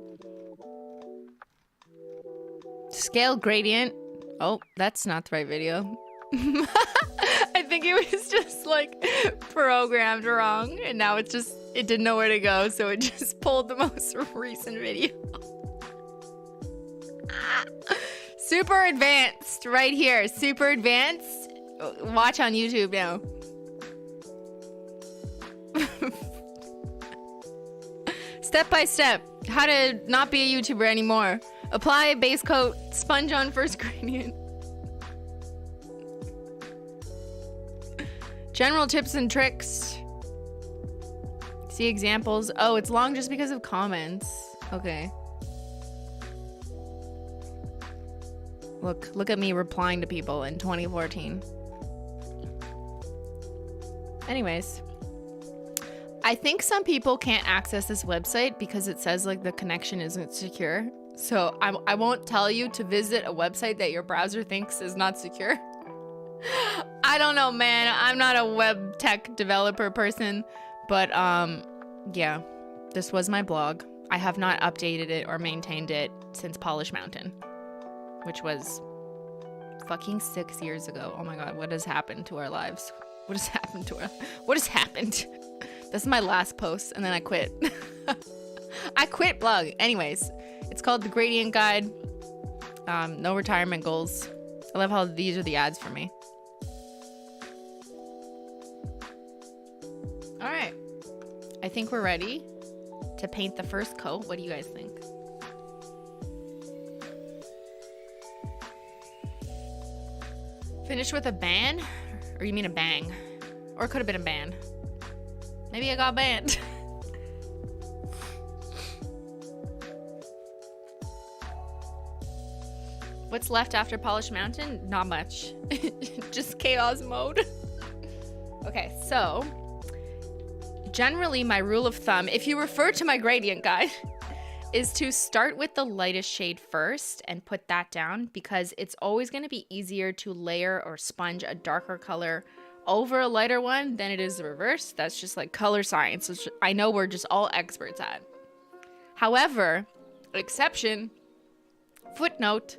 Scale gradient. Oh, that's not the right video. I think it was just like programmed wrong, and now it didn't know where to go, so it just pulled the most recent video. Super advanced right here. Super advanced. Watch on YouTube now. Step by step. How to not be a YouTuber anymore. Apply base coat. Sponge on first gradient. General tips and tricks. See examples. Oh, it's long just because of comments. Okay. Look at me replying to people in 2014. Anyways, I think some people can't access this website because it says like the connection isn't secure. So I won't tell you to visit a website that your browser thinks is not secure. I don't know, man. I'm not a web tech developer person, but yeah, this was my blog. I have not updated it or maintained it since Polish Mountain, which was fucking 6 years ago. Oh my god, what has happened to our lives? What has happened to what has happened? This is my last post and then I quit. I quit blog. Anyways, it's called The Gradient Guide. No retirement goals. I love how these are the ads for me. All right. I think we're ready to paint the first coat. What do you guys think? Finish with a ban? Or you mean a bang? Or it could have been a ban. Maybe I got banned. What's left after Polish Mountain? Not much. Just chaos mode. Okay, so generally my rule of thumb, if you refer to my gradient guide, is to start with the lightest shade first and put that down, because it's always going to be easier to layer or sponge a darker color over a lighter one than it is the reverse. That's just like color science, which I know we're just all experts at. However, exception, footnote,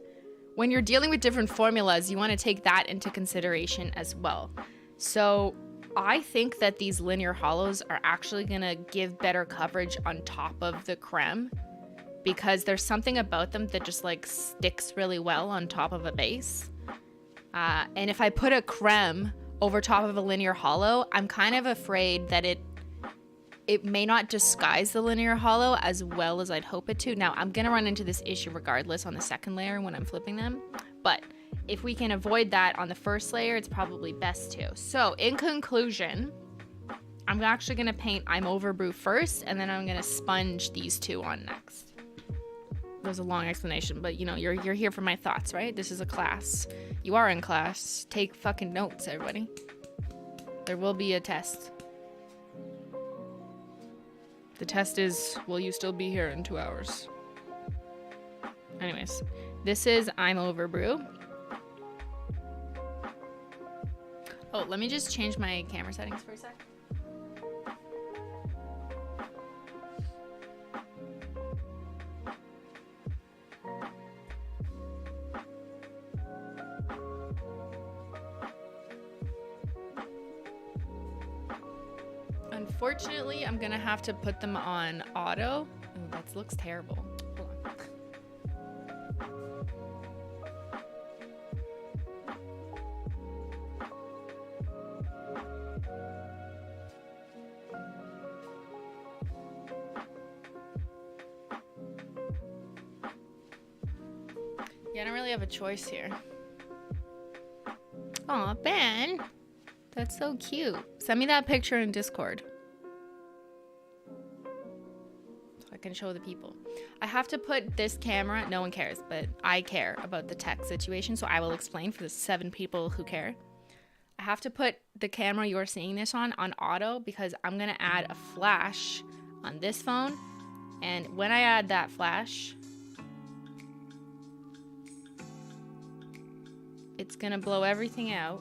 when you're dealing with different formulas, you want to take that into consideration as well. So I think that these linear holos are actually going to give better coverage on top of the creme, because there's something about them that just like sticks really well on top of a base. And if I put a creme over top of a linear holo, I'm kind of afraid that it may not disguise the linear holo as well as I'd hope it to. Now, I'm going to run into this issue regardless on the second layer when I'm flipping them. But if we can avoid that on the first layer, it's probably best to. So, in conclusion, I'm actually going to paint I'm Over Brew first, and then I'm going to sponge these two on next. That was a long explanation, but you know, you're here for my thoughts, right? This is a class. You are in class. Take fucking notes, everybody. There will be a test. The test is, will you still be here in 2 hours? Anyways, this is I'm Over Brew. Oh, let me just change my camera settings for a sec. Unfortunately, I'm gonna have to put them on auto. Ooh, that looks terrible. Hold on. Yeah, I don't really have a choice here. Aw, Ben. That's so cute. Send me that picture in Discord, so I can show the people. I have to put this camera, no one cares, but I care about the tech situation, so I will explain for the 7 people who care. I have to put the camera you're seeing this on auto, because I'm gonna add a flash on this phone, and when I add that flash, it's gonna blow everything out.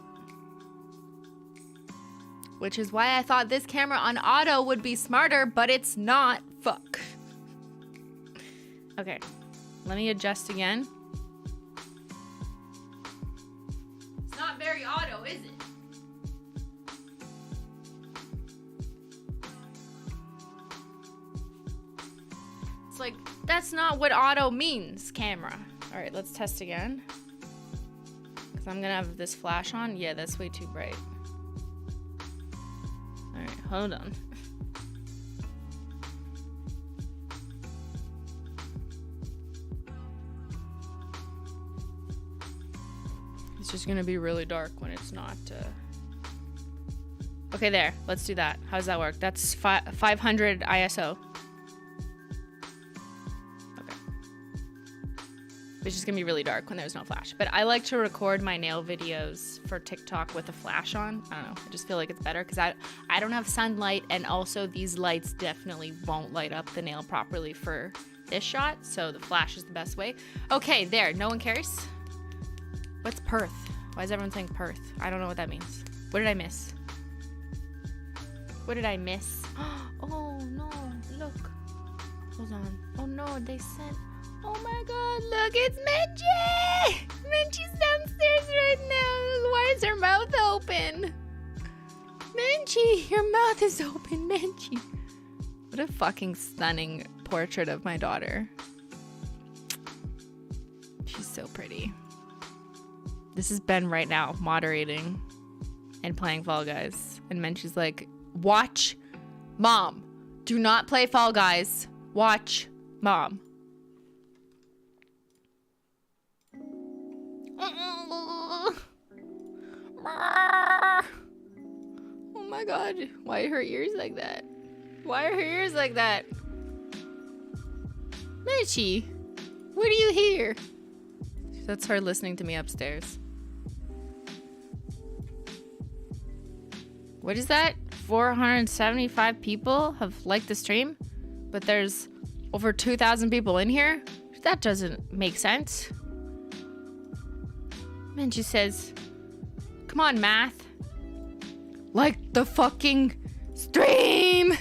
Which is why I thought this camera on auto would be smarter, but it's not. Fuck. Okay, let me adjust again. It's not very auto, is it? It's like, that's not what auto means, camera. All right, let's test again. Because I'm gonna have this flash on. Yeah, that's way too bright. Alright, hold on. It's just gonna be really dark when it's not. Okay, there. Let's do that. How does that work? That's 500 ISO. Okay. It's just gonna be really dark when there's no flash. But I like to record my nail videos for TikTok with a flash on. I don't know. I just feel like it's better because I don't have sunlight, and also these lights definitely won't light up the nail properly for this shot. So the flash is the best way. Okay, there. No one cares. What's Perth? Why is everyone saying Perth? I don't know what that means. What did I miss? What did I miss? Oh no, look. Hold on. Oh no, they sent. Oh my god, look, it's Menchie! Menchie's downstairs right now. Why is her mouth open? Menchie, your mouth is open, Menchie. What a fucking stunning portrait of my daughter. She's so pretty. This is Ben right now, moderating and playing Fall Guys. And Menchie's like, watch, Mom. Do not play Fall Guys. Watch, Mom. Oh my god, why are her ears like that? Why are her ears like that? Menchie, what do you hear? That's her listening to me upstairs. What is that? 475 people have liked the stream, but there's over 2,000 people in here? That doesn't make sense. Menchie says, come on, math. Like the fucking stream.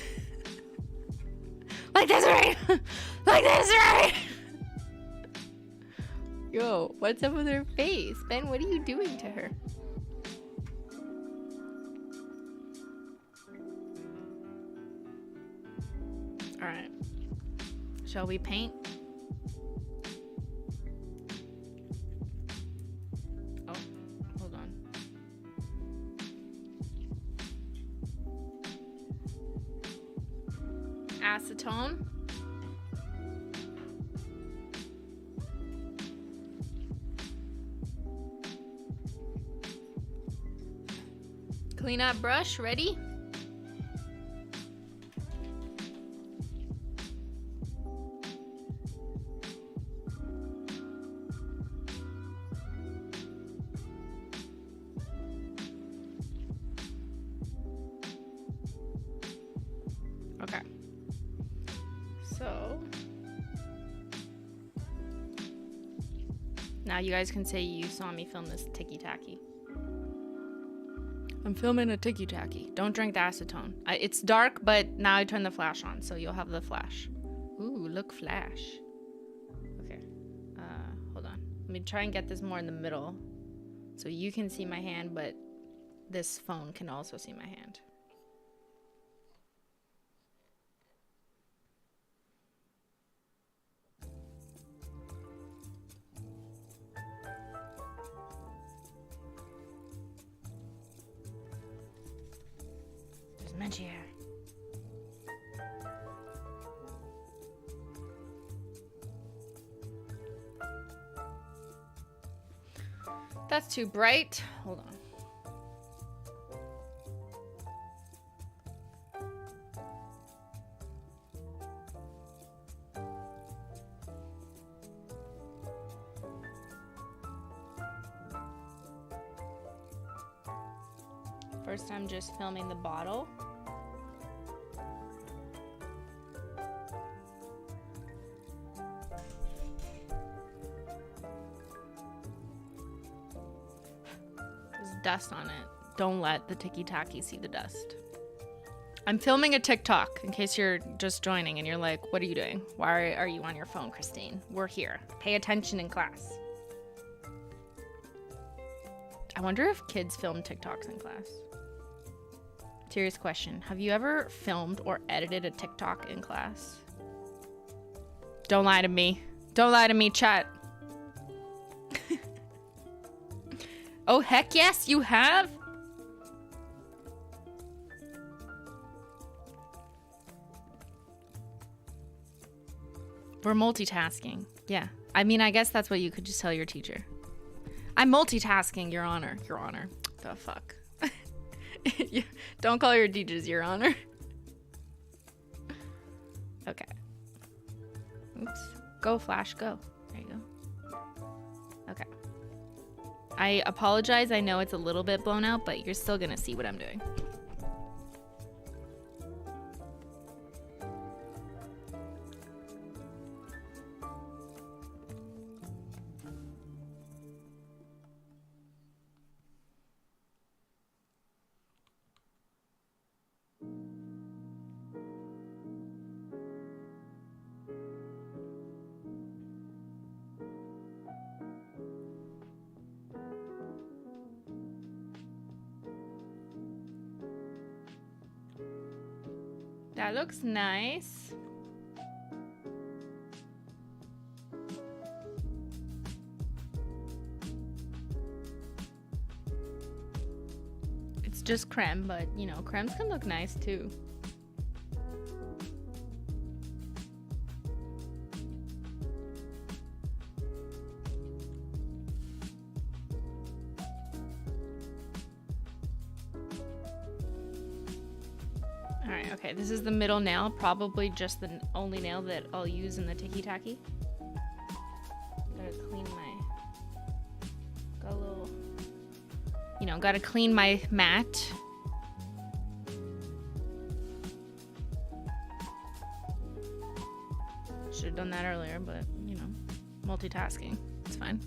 Like this, right? Like this, right? Yo, what's up with her face? Ben, what are you doing to her? All right. Shall we paint? Oh, hold on. Acetone. Clean up brush, ready? Okay. So now you guys can say you saw me film this ticky-tacky. I'm filming a ticky-tacky. Don't drink the acetone. It's dark, but now I turn the flash on, so you'll have the flash. Ooh, look, flash. Okay. Hold on. Let me try and get this more in the middle, so you can see my hand, but this phone can also see my hand. Menchie here. That's too bright. Hold on. First, I'm just filming the bottle. Dust on it. Don't let the ticky-tacky see the dust. I'm filming a TikTok in case you're just joining and you're like, what are you doing? Why are you on your phone, Christine? We're here. Pay attention in class. I wonder if kids film TikToks in class. Serious question. Have you ever filmed or edited a TikTok in class? Don't lie to me. Don't lie to me, chat. Oh, heck yes, you have? We're multitasking. Yeah. I mean, I guess that's what you could just tell your teacher. I'm multitasking, Your Honor. Your Honor. The fuck? Don't call your teachers Your Honor. Okay. Oops. Go, Flash, go. There you go. I apologize. I know it's a little bit blown out, but you're still gonna see what I'm doing. That looks nice. It's just creme, but you know, cremes can look nice too. Alright, okay, this is the middle nail, probably just the only nail that I'll use in the ticky-tacky. Gotta clean got a little, you know, gotta clean my mat. Should have done that earlier, but, you know, multitasking, it's fine.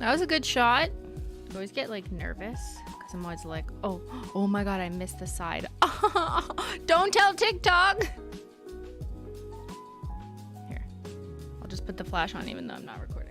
That was a good shot. I always get like nervous because I'm always like, oh my god, I missed the side. Don't tell TikTok. Here, I'll just put the flash on even though I'm not recording.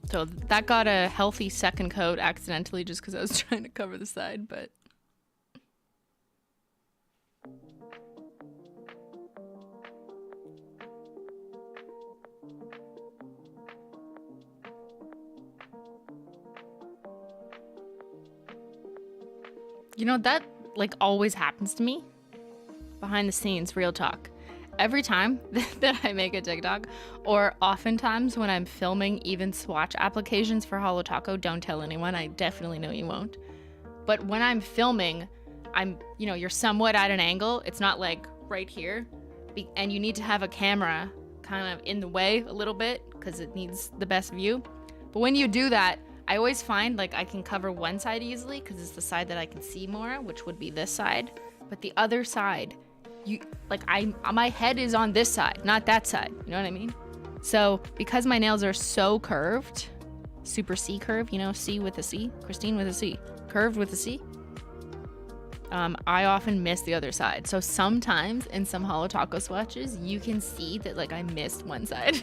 So that got a healthy second coat accidentally just because I was trying to cover the side, but... You know, that like always happens to me. Behind the scenes, real talk. Every time that I make a TikTok, or oftentimes when I'm filming even swatch applications for HOLO Taco, don't tell anyone, I definitely know you won't. But when I'm filming, you know, you're somewhat at an angle. It's not like right here. And you need to have a camera kind of in the way a little bit because it needs the best view. But when you do that, I always find like I can cover one side easily because it's the side that I can see more, which would be this side. But the other side, my head is on this side, not that side. You know what I mean? So because my nails are so curved, super C curve, you know, C with a C, Christine with a C, curved with a C, I often miss the other side. So sometimes in some HOLO Taco swatches, you can see that like I missed one side.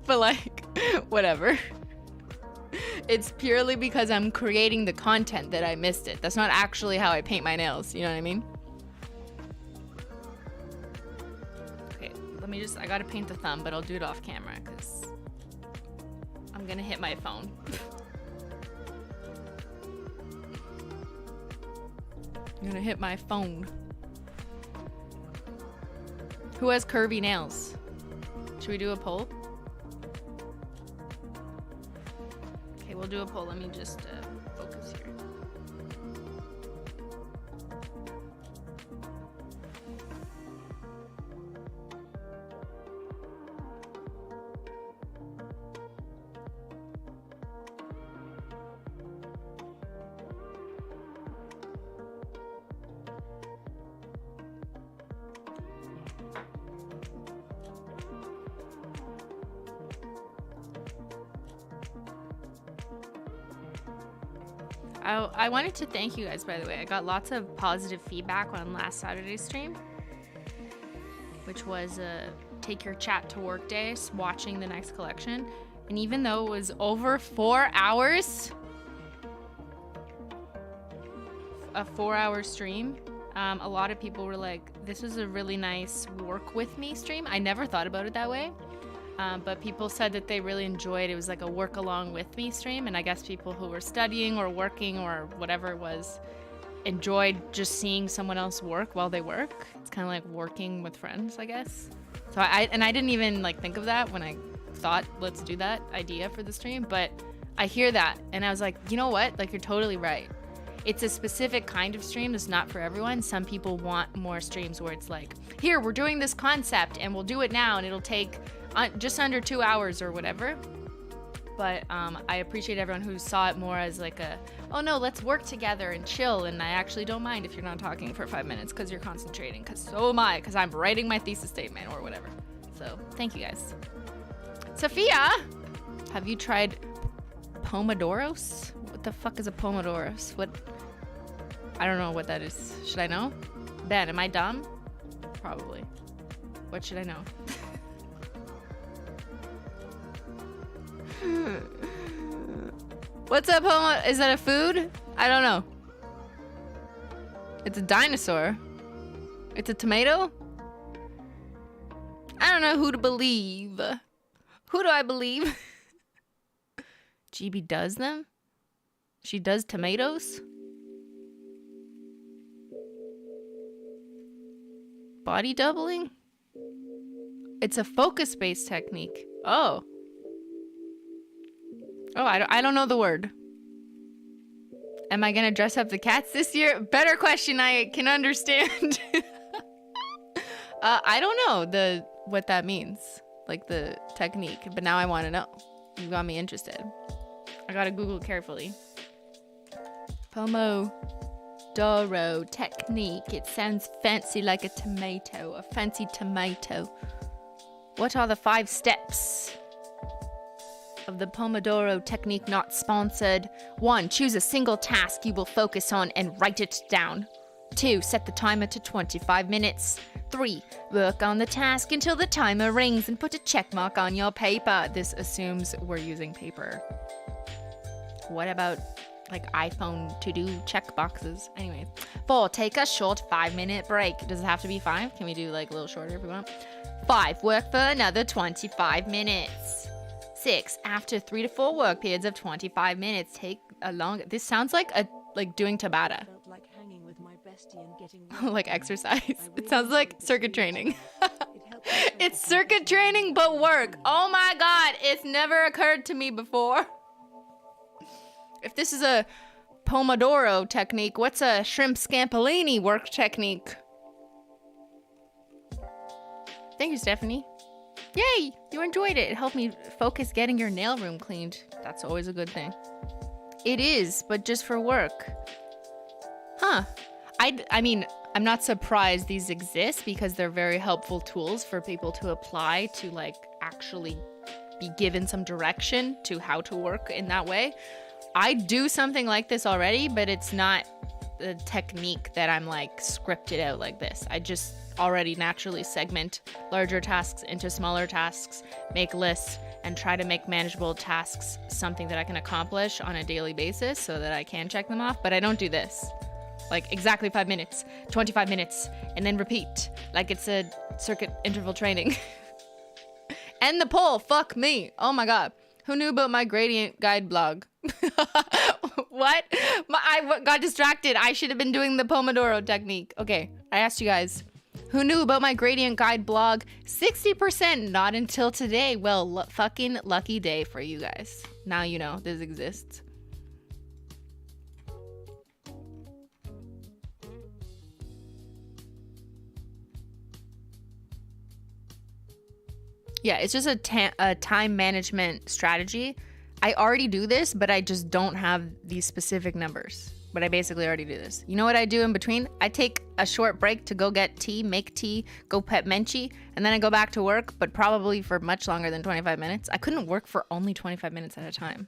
But like, whatever. It's purely because I'm creating the content that I missed it. That's not actually how I paint my nails. You know what I mean? Okay, I gotta paint the thumb, but I'll do it off camera because I'm gonna hit my phone. I'm gonna hit my phone. Who has curvy nails? Should we do a poll? Okay, we'll do a poll. Let me just focus here. I wanted to thank you guys, by the way. I got lots of positive feedback on last Saturday's stream, which was take your chat to work day, watching the next collection. And even though it was over 4 hours, a 4-hour stream, a lot of people were like, this was a really nice work with me stream. I never thought about it that way. But people said that they really enjoyed it. It was like a work along with me stream. And I guess people who were studying or working or whatever it was enjoyed just seeing someone else work while they work. It's kind of like working with friends, I guess. So I didn't even like think of that when I thought, let's do that idea for the stream. But I hear that and I was like, you know what? Like, you're totally right. It's a specific kind of stream that's not for everyone. Some people want more streams where it's like, here, we're doing this concept and we'll do it now and it'll take just under 2 hours or whatever. But I appreciate everyone who saw it more as like a, oh no, let's work together and chill. And I actually don't mind if you're not talking for 5 minutes because you're concentrating, because so am I, because I'm writing my thesis statement or whatever. So thank you guys. Sophia, have you tried Pomodoros? What the fuck is a Pomodoros? What? I don't know what that is. Should I know? Ben, am I dumb? Probably. What should I know? What's up, Homo? Is that a food? I don't know. It's a dinosaur. It's a tomato? I don't know who to believe. Who do I believe? GB does them? She does tomatoes? Body doubling? It's a focus-based technique. Oh. Oh, I don't know the word. Am I gonna dress up the cats this year? Better question I can understand. I don't know what that means. Like the technique, but now I want to know. You got me interested. I gotta Google carefully. Pomodoro technique. It sounds fancy like a tomato, a fancy tomato. What are the 5 steps of the Pomodoro technique? Not sponsored. 1. Choose a single task you will focus on and write it down. 2. Set the timer to 25 minutes. 3. Work on the task until the timer rings and put a check mark on your paper. This assumes we're using paper. What about like iPhone to-do check boxes? Anyway. 4. Take a short 5-minute break. Does it have to be 5? Can we do like a little shorter if we want? 5. Work for another 25 minutes. 6. After 3 to 4 work periods of 25 minutes, take a longer. This sounds like doing Tabata. Like exercise. It sounds like circuit training. It's circuit training but work. Oh my god, it's never occurred to me before. If this is a Pomodoro technique, what's a shrimp scampolini work technique? Thank you, Stephanie. Yay, you enjoyed it. It helped me focus getting your nail room cleaned. That's always a good thing. It is, but just for work. Huh. I mean, I'm not surprised these exist because they're very helpful tools for people to apply to like actually be given some direction to how to work in that way. I do something like this already, but it's not the technique that I'm like scripted out like this. I just already naturally segment larger tasks into smaller tasks, make lists, and try to make manageable tasks something that I can accomplish on a daily basis so that I can check them off. But I don't do this. Like exactly 5 minutes, 25 minutes, and then repeat. Like it's a circuit interval training. End the poll. Fuck me. Oh my god. Who knew about my gradient guide blog? What? I got distracted. I should have been doing the Pomodoro technique. Okay, I asked you guys. Who knew about my gradient guide blog? 60% not until today. Well, fucking lucky day for you guys. Now you know this exists. Yeah, it's just a time management strategy. I already do this, but I just don't have these specific numbers. But I basically already do this. You know what I do in between? I take a short break to go get tea, make tea, go pet Menchie, and then I go back to work, but probably for much longer than 25 minutes. I couldn't work for only 25 minutes at a time.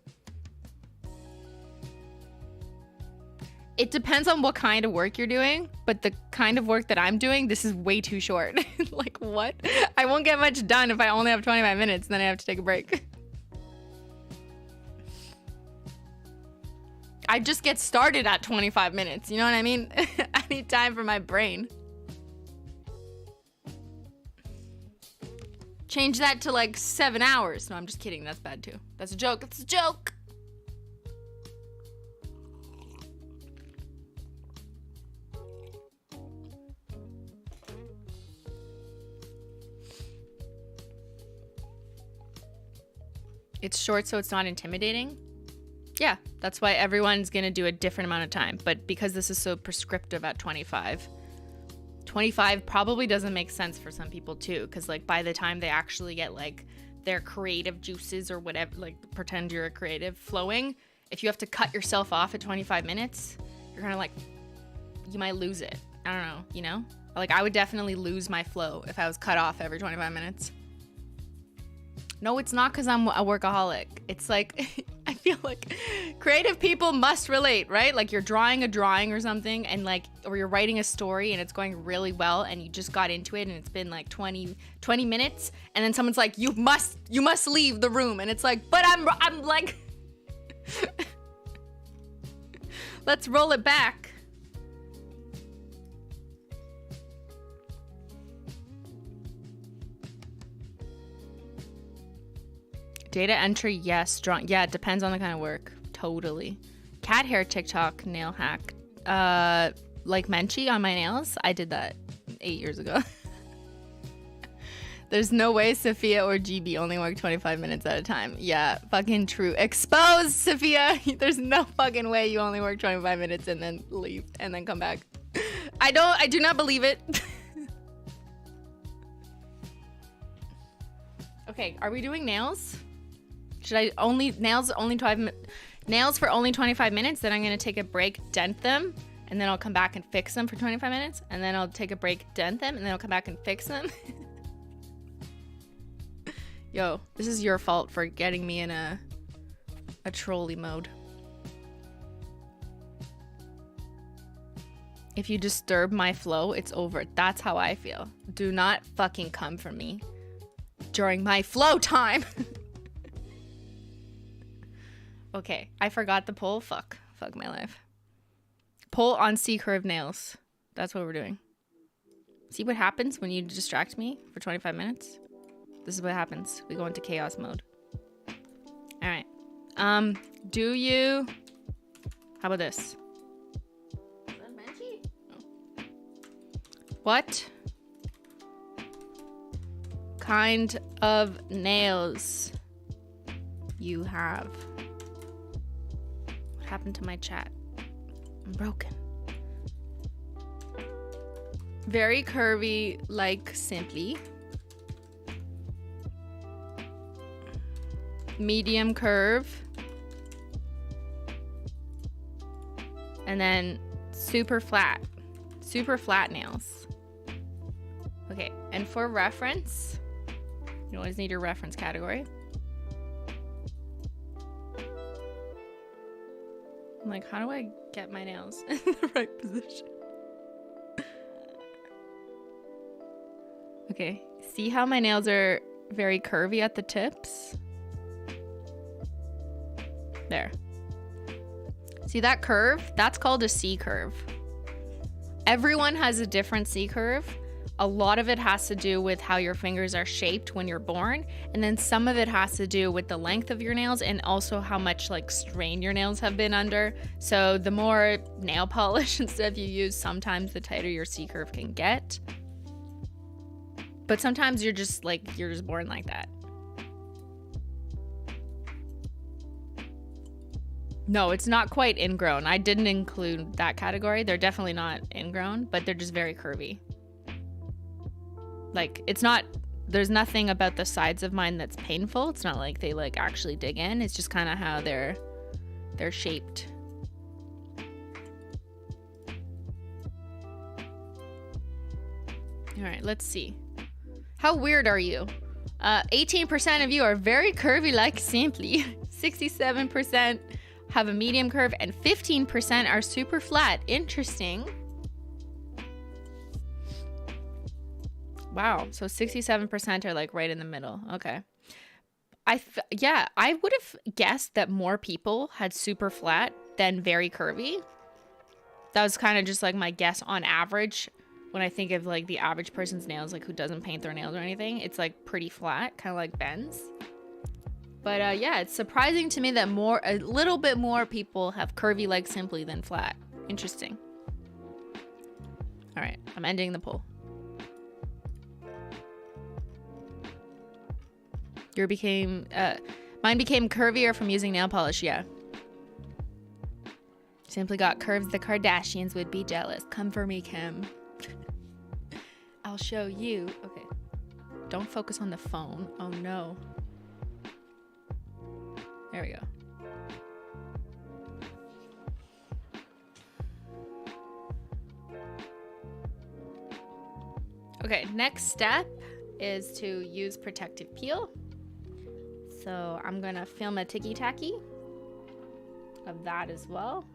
It depends on what kind of work you're doing, but the kind of work that I'm doing, this is way too short. Like, what? I won't get much done if I only have 25 minutes, then I have to take a break. I just get started at 25 minutes. You know what I mean? I need time for my brain. Change that to like 7 hours. No, I'm just kidding. That's bad too. That's a joke. It's a joke. It's short, so it's not intimidating. Yeah, that's why everyone's gonna do a different amount of time. But because this is so prescriptive at 25 probably doesn't make sense for some people too. Because like by the time they actually get like their creative juices or whatever, like pretend you're a creative flowing, if you have to cut yourself off at 25 minutes, you're gonna like, you might lose it. I don't know, you know? Like I would definitely lose my flow if I was cut off every 25 minutes. No, it's not because I'm a workaholic. It's like, I feel like creative people must relate, right? Like you're drawing a drawing or something and like, or you're writing a story and it's going really well and you just got into it and it's been like 20 minutes and then someone's like, you must leave the room. And it's like, but I'm like, let's roll it back. Data entry, yes. Drawing, yeah, it depends on the kind of work. Totally. Cat hair TikTok nail hack. Like Menchie on my nails. I did that 8 years ago. There's no way Sophia or GB only work 25 minutes at a time. Yeah, fucking true. Expose, Sophia. There's no fucking way you only work 25 minutes and then leave and then come back. I do not believe it. Okay, are we doing nails? Should I nails for only 25 minutes, then I'm gonna take a break, dent them, and then I'll come back and fix them for 25 minutes, and then I'll take a break, dent them, and then I'll come back and fix them. Yo, this is your fault for getting me in a trolley mode. If you disturb my flow, it's over. That's how I feel. Do not fucking come for me during my flow time. Okay, I forgot the poll. Fuck my life. Poll on C-curve nails. That's what we're doing. See what happens when you distract me for 25 minutes? This is what happens. We go into chaos mode. All right. Do you... How about this? Is that Menchie? Oh. What kind of nails you have? What happened to my chat? I'm broken. Very curvy, like Simply. Medium curve. And then super flat nails. Okay, and for reference, you always need your reference category. I'm like, how do I get my nails in the right position? Okay, see how my nails are very curvy at the tips? There. See that curve? That's called a C curve. Everyone has a different C curve. A lot of it has to do with how your fingers are shaped when you're born, and then some of it has to do with the length of your nails and also how much like strain your nails have been under. So the more nail polish and stuff you use, sometimes the tighter your C curve can get. But sometimes you're just born like that. No, it's not quite ingrown. I didn't include that category. They're definitely not ingrown, but they're just very curvy. Like, it's not, there's nothing about the sides of mine that's painful. It's not like they like actually dig in. It's just kind of how they're shaped. All right, let's see. How weird are you? 18% of you are very curvy like Simply. 67% have a medium curve and 15% are super flat. Interesting. Wow, so 67% are like right in the middle. Okay. I would have guessed that more people had super flat than very curvy. That was kind of just like my guess on average. When I think of like the average person's nails, like who doesn't paint their nails or anything, it's like pretty flat, kind of like Ben's. But yeah, it's surprising to me that a little bit more people have curvy like Simply than flat. Interesting. All right, I'm ending the poll. Mine became curvier from using nail polish, yeah. Simply got curves the Kardashians would be jealous. Come for me, Kim. I'll show you. Okay. Don't focus on the phone. Oh no. There we go. Okay, next step is to use protective peel. So I'm gonna film a ticky-tacky of that as well.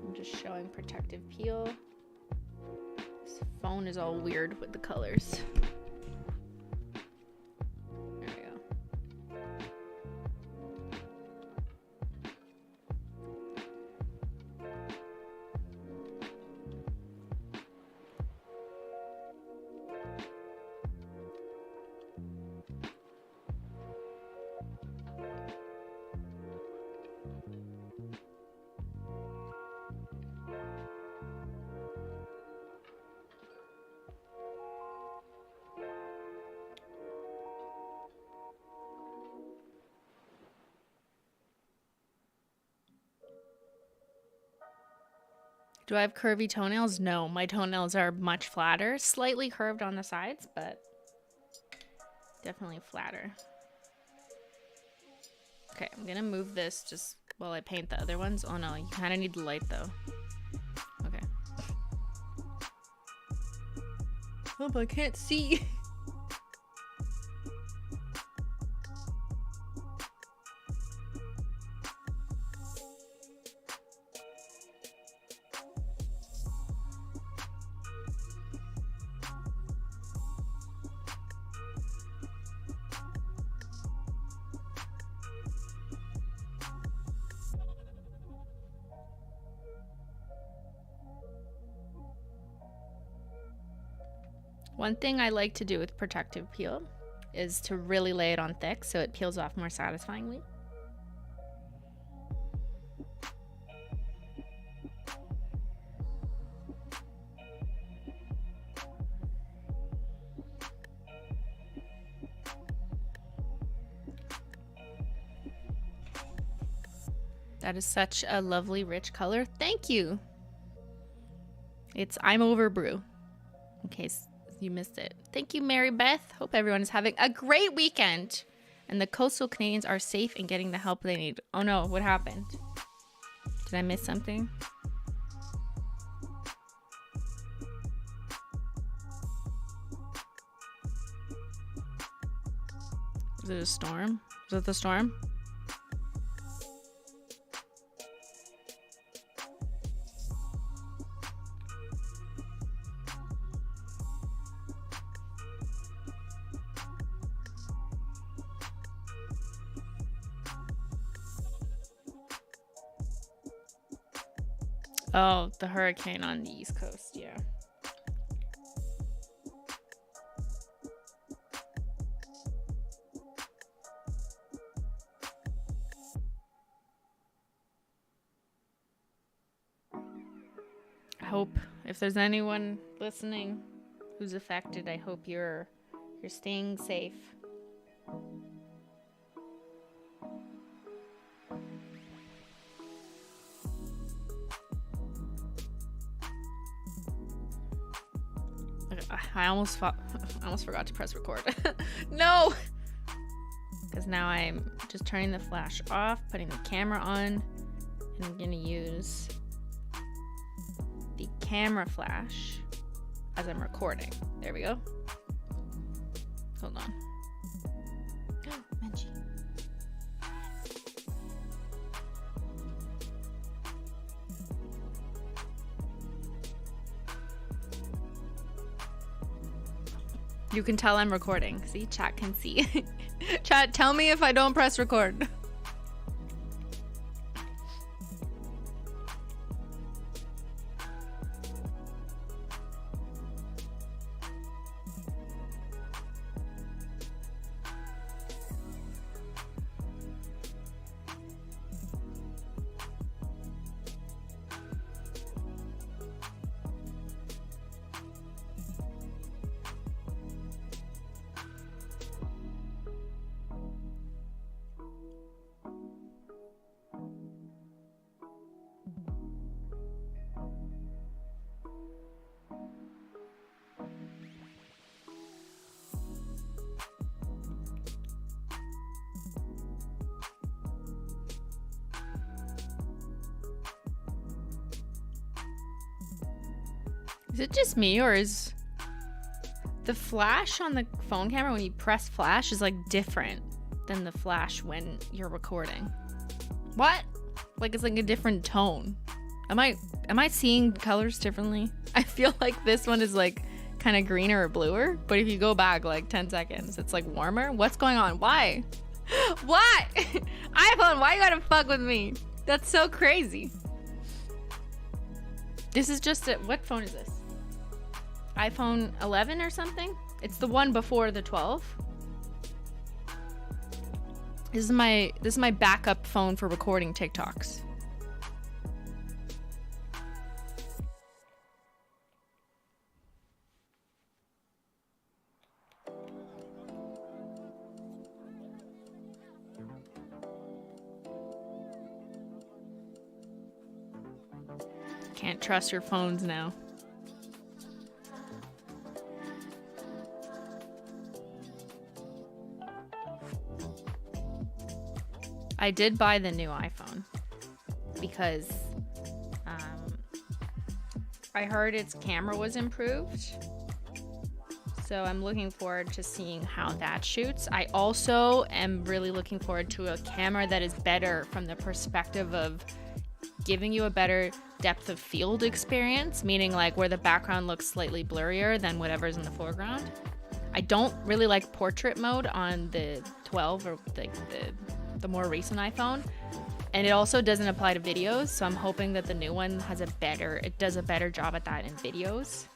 I'm just showing protective peel. This phone is all weird with the colors. There we go. Do I have curvy toenails? No, my toenails are much flatter. Slightly curved on the sides, but definitely flatter. Okay, I'm gonna move this just while I paint the other ones. Oh no, you kind of need the light though. Okay. Oh, but I can't see. One thing I like to do with protective peel is to really lay it on thick so it peels off more satisfyingly. That is such a lovely rich color. Thank you. It's I'm Over Brew, in case you missed it. Thank you, Mary Beth. Hope everyone is having a great weekend and the coastal Canadians are safe and getting the help they need. Oh no, what happened? Did I miss something? Is it a storm? Is it the storm? Oh, the hurricane on the East Coast, yeah. I hope if there's anyone listening who's affected, I hope you're staying safe. I almost forgot to press record. No! Because now I'm just turning the flash off, putting the camera on, and I'm gonna use the camera flash as I'm recording. There we go. Hold on. Menchie. You can tell I'm recording. See, chat can see. Chat, tell me if I don't press record. Is it just me, or is the flash on the phone camera when you press flash is like different than the flash when you're recording? What? Like it's like a different tone. Am I seeing colors differently? I feel like this one is like kind of greener or bluer, but if you go back like 10 seconds, it's like warmer. What's going on? Why? What? iPhone, why you gotta fuck with me? That's so crazy. This is just a, what phone is this? iPhone 11 or something? It's the one before the 12. This is my backup phone for recording TikToks. Can't trust your phones now. I did buy the new iPhone because I heard its camera was improved. So I'm looking forward to seeing how that shoots. I also am really looking forward to a camera that is better from the perspective of giving you a better depth of field experience, meaning like where the background looks slightly blurrier than whatever's in the foreground. I don't really like portrait mode on the 12 or the more recent iPhone, and it also doesn't apply to videos, so I'm hoping that the new one does a better job at that in videos.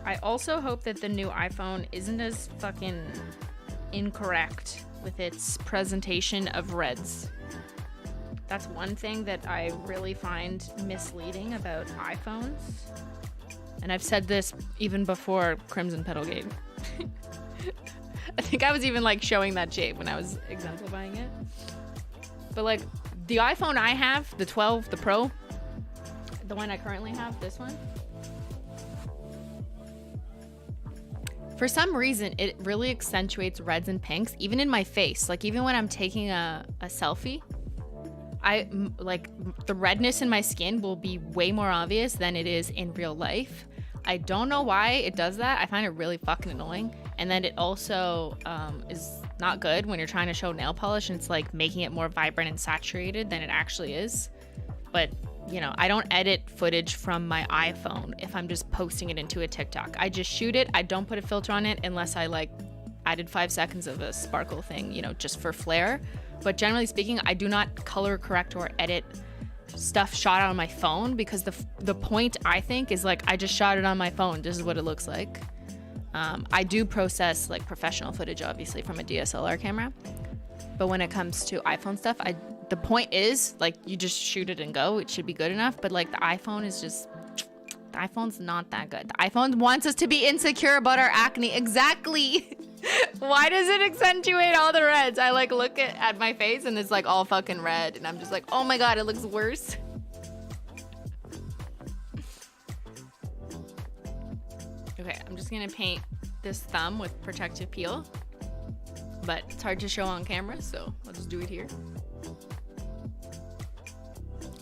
I also hope that the new iPhone isn't as fucking incorrect with its presentation of reds. That's one thing that I really find misleading about iPhones. And I've said this even before Crimson Petalgate. I think I was even like showing that shape when I was exemplifying it. But like the iPhone I have, the 12, the Pro, the one I currently have, this one. For some reason, it really accentuates reds and pinks, even in my face. Like even when I'm taking a selfie, the redness in my skin will be way more obvious than it is in real life. I don't know why it does that. I find it really fucking annoying. And then it also is not good when you're trying to show nail polish and it's like making it more vibrant and saturated than it actually is. But you know, I don't edit footage from my iPhone if I'm just posting it into a TikTok. I just shoot it. I don't put a filter on it unless I like added 5 seconds of a sparkle thing, you know, just for flair. But generally speaking, I do not color correct or edit stuff shot out on my phone, because the point I think is like I just shot it on my phone. This is what it looks like. I do process like professional footage, obviously, from a DSLR camera. But when it comes to iPhone stuff, the point is like you just shoot it and go. It should be good enough. But like the iPhone is just, the iPhone's not that good. The iPhone wants us to be insecure about our acne. Exactly. Why does it accentuate all the reds? I like look at my face and it's like all fucking red and I'm just like, oh my god, it looks worse. Okay, I'm just gonna paint this thumb with protective peel, but it's hard to show on camera, so I'll just do it here.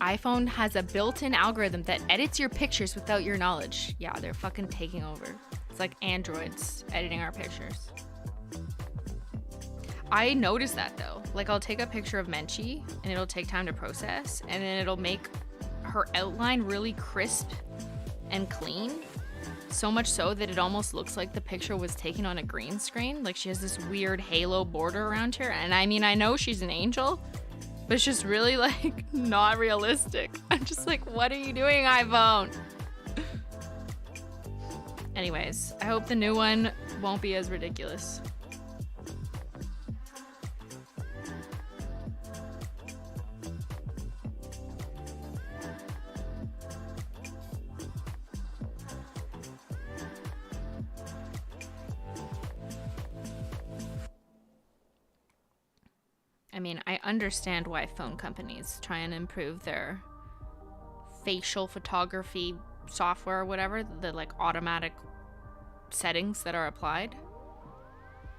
iPhone has a built-in algorithm that edits your pictures without your knowledge. Yeah, they're fucking taking over. It's like androids editing our pictures. I noticed that though. Like I'll take a picture of Menchie and it'll take time to process, and then it'll make her outline really crisp and clean. So much so that it almost looks like the picture was taken on a green screen. Like she has this weird halo border around her. And I mean, I know she's an angel, but it's just really like not realistic. I'm just like, what are you doing, iPhone? Anyways, I hope the new one won't be as ridiculous. I mean, I understand why phone companies try and improve their facial photography software or whatever, the like automatic settings that are applied,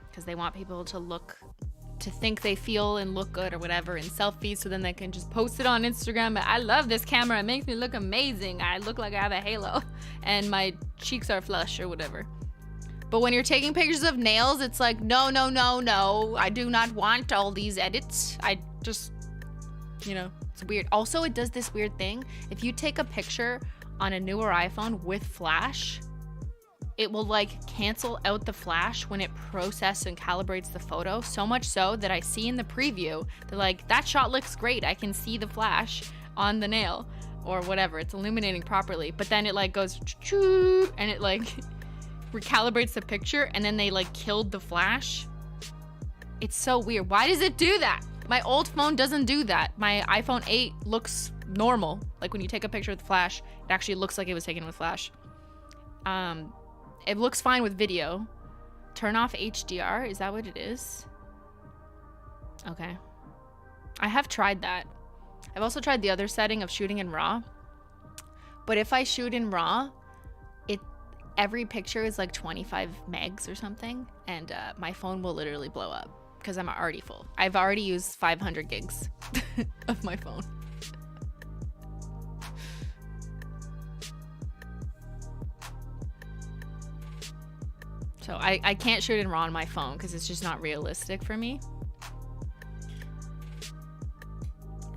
because they want people to think they feel and look good or whatever in selfies, so then they can just post it on Instagram. But I love this camera, it makes me look amazing, I look like I have a halo and my cheeks are flush or whatever. But when you're taking pictures of nails, it's like, no, no, no, no. I do not want all these edits. I just, you know, it's weird. Also, it does this weird thing. If you take a picture on a newer iPhone with flash, it will like cancel out the flash when it processes and calibrates the photo. So much so that I see in the preview, they're like, that shot looks great. I can see the flash on the nail or whatever. It's illuminating properly. But then it like goes, and it like recalibrates the picture, and then they like killed the flash. It's so weird. Why does it do that? My old phone doesn't do that. My iPhone 8 looks normal. Like when you take a picture with flash, it actually looks like it was taken with flash. It looks fine with video. Turn off HDR, is that what it is? Okay. I have tried that. I've also tried the other setting of shooting in RAW. But if I shoot in RAW, every picture is like 25 megs or something, and my phone will literally blow up because I'm already full. I've already used 500 gigs of my phone. So I can't shoot in RAW on my phone because it's just not realistic for me.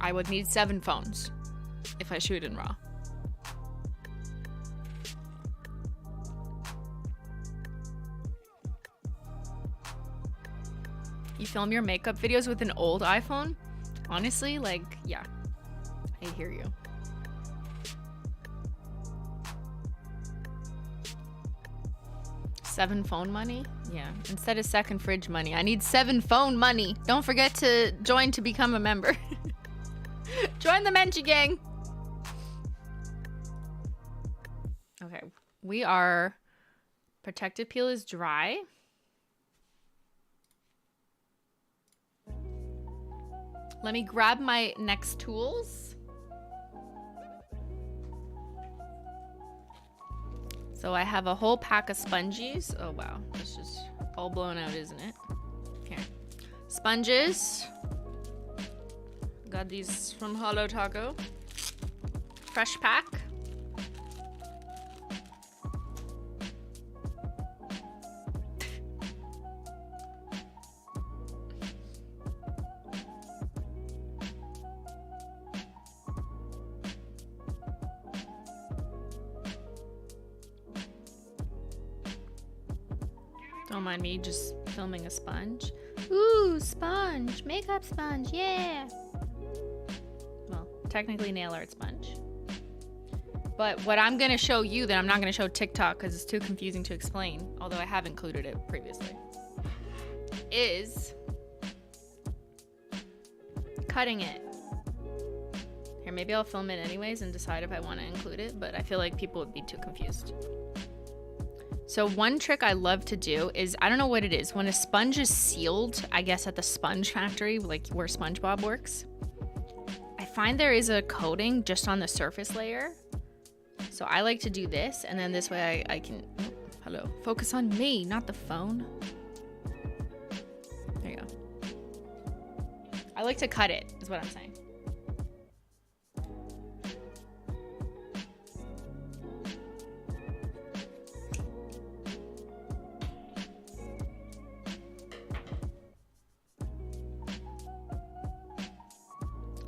I would need 7 phones if I shoot in RAW. You film your makeup videos with an old iPhone? Honestly, like, yeah, I hear you. $7 phone money? Yeah, instead of second fridge money, I need 7 phone money. Don't forget to join to become a member. Join the Menchie gang. Okay, we are, protective peel is dry. Let me grab my next tools. So I have a whole pack of sponges. Oh wow, this is all blown out, isn't it? Here, sponges. Got these from HOLO Taco. Fresh pack. Don't mind me just filming a sponge. Ooh, sponge, makeup sponge, yeah. Well, technically nail art sponge. But what I'm gonna show you that I'm not gonna show TikTok because it's too confusing to explain, although I have included it previously, is cutting it. Here, maybe I'll film it anyways and decide if I want to include it, but I feel like people would be too confused. So one trick I love to do is, I don't know what it is, when a sponge is sealed, I guess at the sponge factory, like where SpongeBob works, I find there is a coating just on the surface layer. So I like to do this, and then this way I can, oh, hello, focus on me, not the phone. There you go. I like to cut it, is what I'm saying.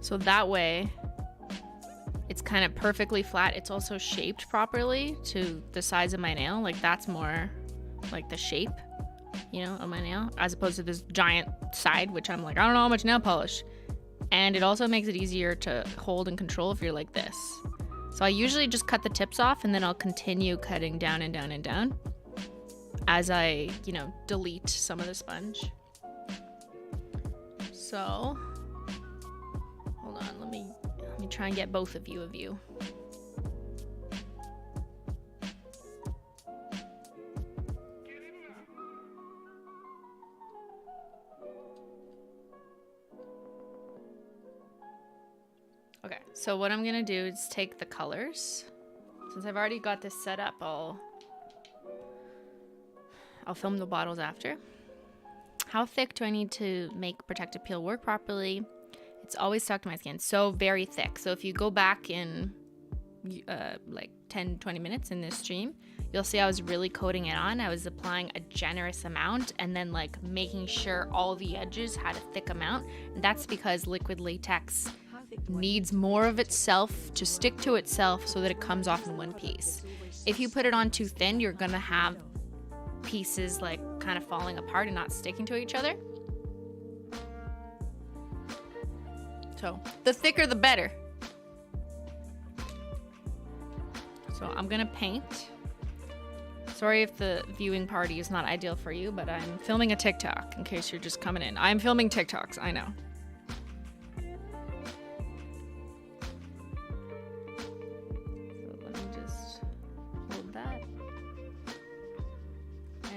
So that way, it's kind of perfectly flat. It's also shaped properly to the size of my nail. Like that's more like the shape, you know, of my nail, as opposed to this giant side, which I'm like, I don't know how much nail polish. And it also makes it easier to hold and control if you're like this. So I usually just cut the tips off and then I'll continue cutting down and down and down as I, you know, delete some of the sponge. So, hold on, let me try and get both of you a view. Okay, so what I'm gonna do is take the colors. Since I've already got this set up, I'll film the bottles after. How thick do I need to make protective peel work properly? It's always stuck to my skin, so very thick. So if you go back in like 10-20 minutes in this stream, you'll see I was really coating it on. I was applying a generous amount and then like making sure all the edges had a thick amount. And that's because liquid latex needs more of itself to stick to itself so that it comes off in one piece. If you put it on too thin, you're gonna have pieces like kind of falling apart and not sticking to each other. So the thicker the better. So I'm gonna paint. Sorry if the viewing party is not ideal for you, but I'm filming a TikTok in case you're just coming in. I'm filming TikToks, I know.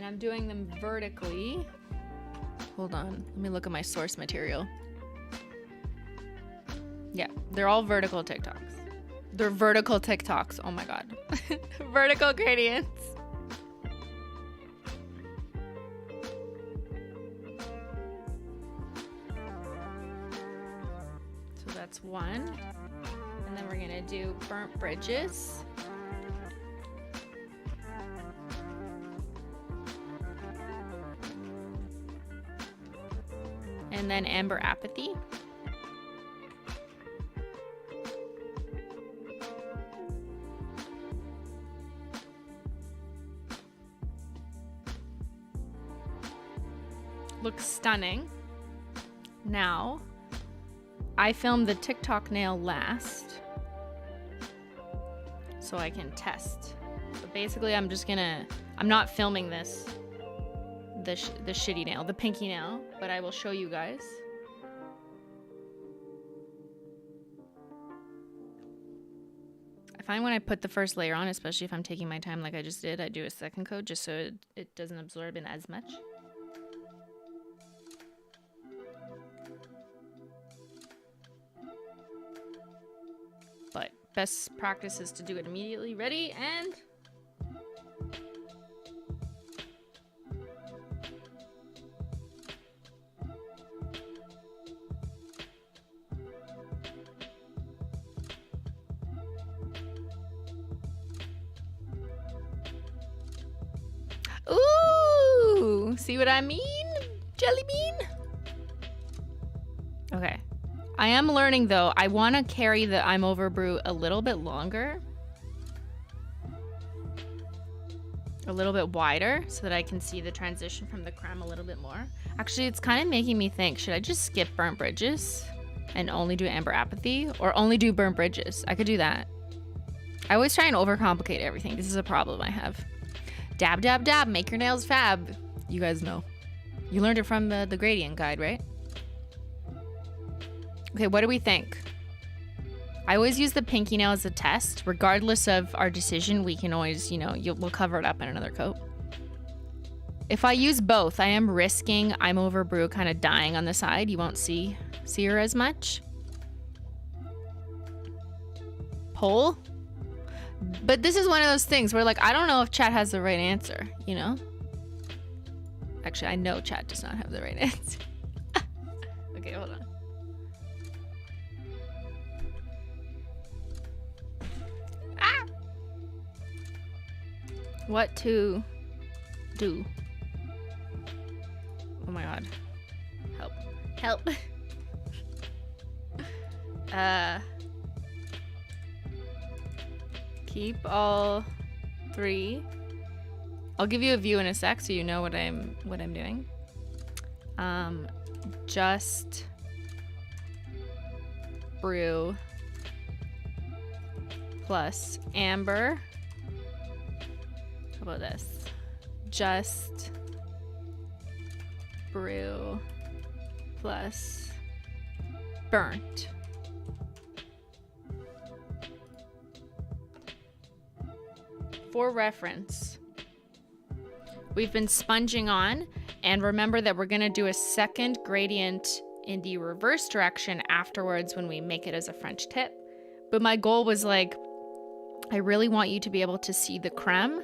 I'm doing them vertically. Hold on, let me look at my source material. Yeah, they're all vertical TikToks. They're vertical TikToks, oh my god. Vertical gradients. So that's one. And then we're gonna do burnt bridges. And then amber apathy. Looks stunning. Now, I filmed the TikTok nail last so I can test. But basically I'm not filming this. The shitty nail, the pinky nail, but I will show you guys. I find when I put the first layer on, especially if I'm taking my time like I just did, I do a second coat just so it doesn't absorb in as much. But best practice is to do it immediately. Ready and... Ooh, see what I mean? Jelly bean? Okay. I am learning though. I want to carry the I'm Over brew a little bit longer. A little bit wider so that I can see the transition from the creme a little bit more. Actually, it's kind of making me think, should I just skip burnt bridges and only do amber apathy or only do burnt bridges? I could do that. I always try and overcomplicate everything. This is a problem I have. Dab, dab, dab, make your nails fab. You guys know. You learned it from the gradient guide, right? Okay, what do we think? I always use the pinky nail as a test. Regardless of our decision, we can always, you know, we'll cover it up in another coat. If I use both, I am risking I'm Over brew kind of dying on the side. You won't see her as much. Poll. But this is one of those things where, like, I don't know if chat has the right answer, you know? Actually, I know chat does not have the right answer. Okay, hold on. Ah! What to do? Oh my god. Help. Help. Keep all 3. I'll give you a view in a sec so you know what I'm doing. Just brew plus amber. How about this? Just brew plus burnt. For reference, we've been sponging on, and remember that we're gonna do a second gradient in the reverse direction afterwards when we make it as a French tip. But my goal was like, I really want you to be able to see the creme.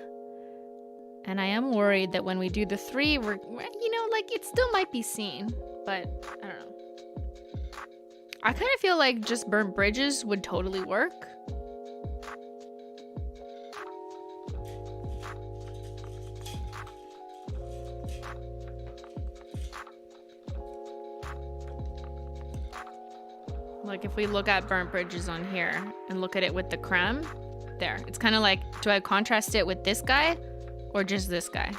And I am worried that when we do the 3, we're, you know, like it still might be seen, but I don't know. I kind of feel like just burnt bridges would totally work. Like if we look at burnt bridges on here and look at it with the creme, there. It's kind of like, do I contrast it with this guy or just this guy?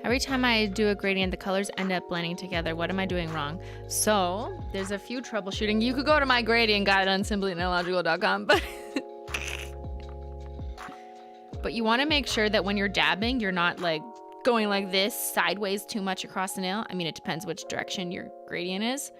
Every time I do a gradient, the colors end up blending together. What am I doing wrong? So there's a few troubleshooting. You could go to my gradient guide on simplyanalogical.com, but you want to make sure that when you're dabbing, you're not like going like this sideways too much across the nail. I mean, it depends which direction your gradient is,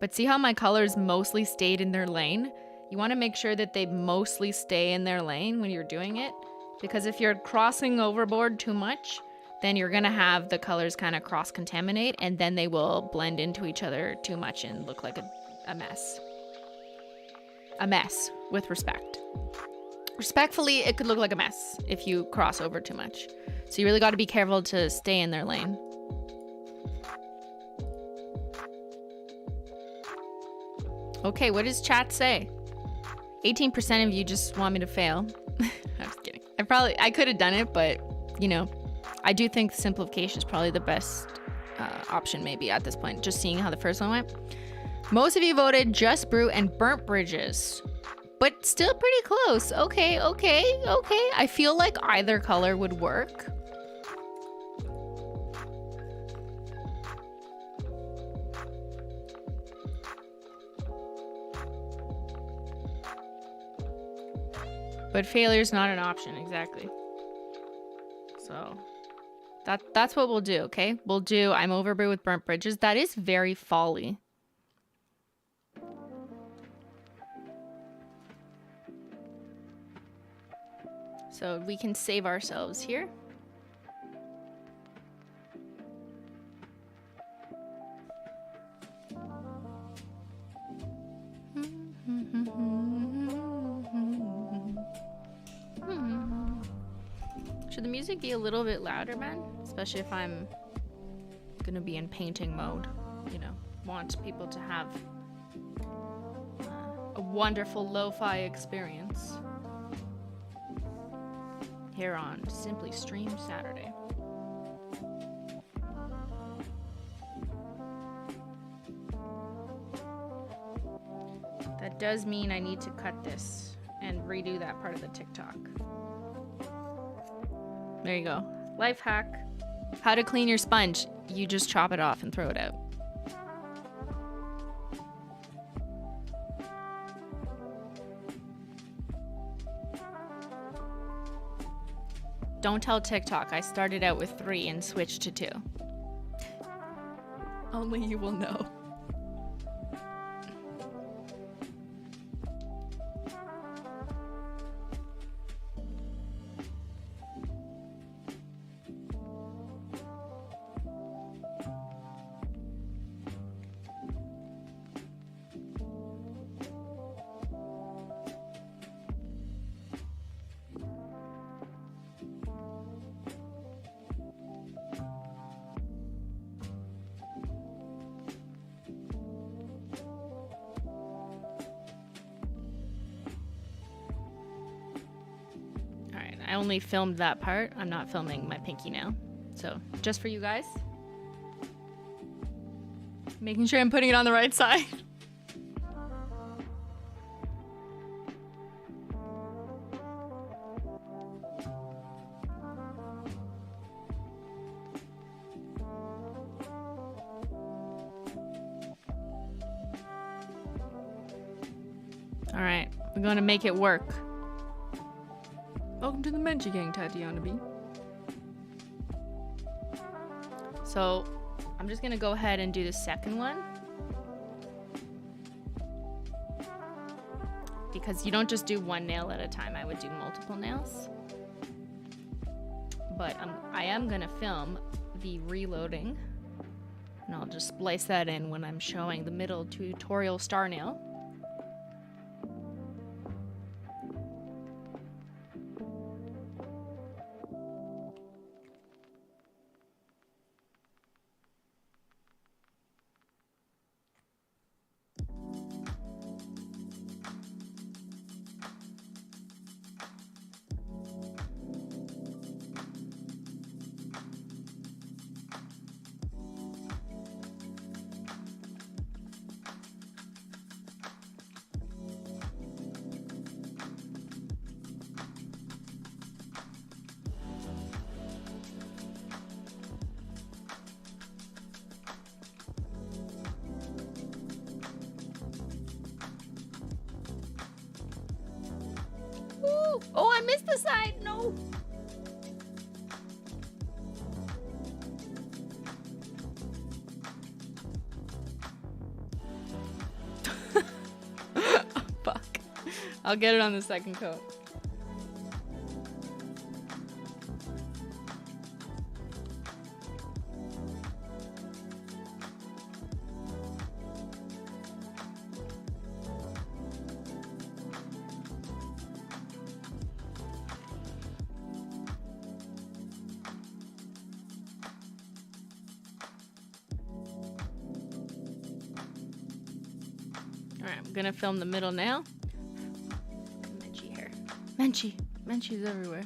but see how my colors mostly stayed in their lane? You want to make sure that they mostly stay in their lane when you're doing it, because if you're crossing overboard too much, then you're gonna have the colors kind of cross-contaminate, and then they will blend into each other too much and look like a mess. A mess, with respect. Respectfully, it could look like a mess if you cross over too much. So you really got to be careful to stay in their lane. Okay, what does chat say? 18% of you just want me to fail. I'm just kidding. I could have done it, but you know, I do think simplification is probably the best option maybe at this point, just seeing how the first one went. Most of you voted just brew and burnt bridges, but still pretty close. Okay. I feel like either color would work. But failure's not an option, exactly. So that's what we'll do, okay? We'll do I'm overbrew with burnt bridges. That is very folly. So we can save ourselves here. Should the music be a little bit louder, man? Especially if I'm gonna be in painting mode, you know, want people to have a wonderful lo-fi experience here on Simply Stream Saturday. That does mean I need to cut this and redo that part of the TikTok. There you go. Life hack. How to clean your sponge. You just chop it off and throw it out. Don't tell TikTok. I started out with 3 and switched to 2. Only you will know. I only filmed that part. I'm not filming my pinky nail. So just for you guys. Making sure I'm putting it on the right side. All right, we're gonna make it work. Welcome to the Menchie gang, Tatiana B. So I'm just gonna go ahead and do the second one. Because you don't just do one nail at a time. I would do multiple nails. But I am gonna film the reloading. And I'll just splice that in when I'm showing the middle tutorial star nail. Ooh. Oh, I missed the side. No. Fuck. I'll get it on the second coat. Alright, I'm gonna film the middle now. Menchie hair. Menchie. Menchie's everywhere.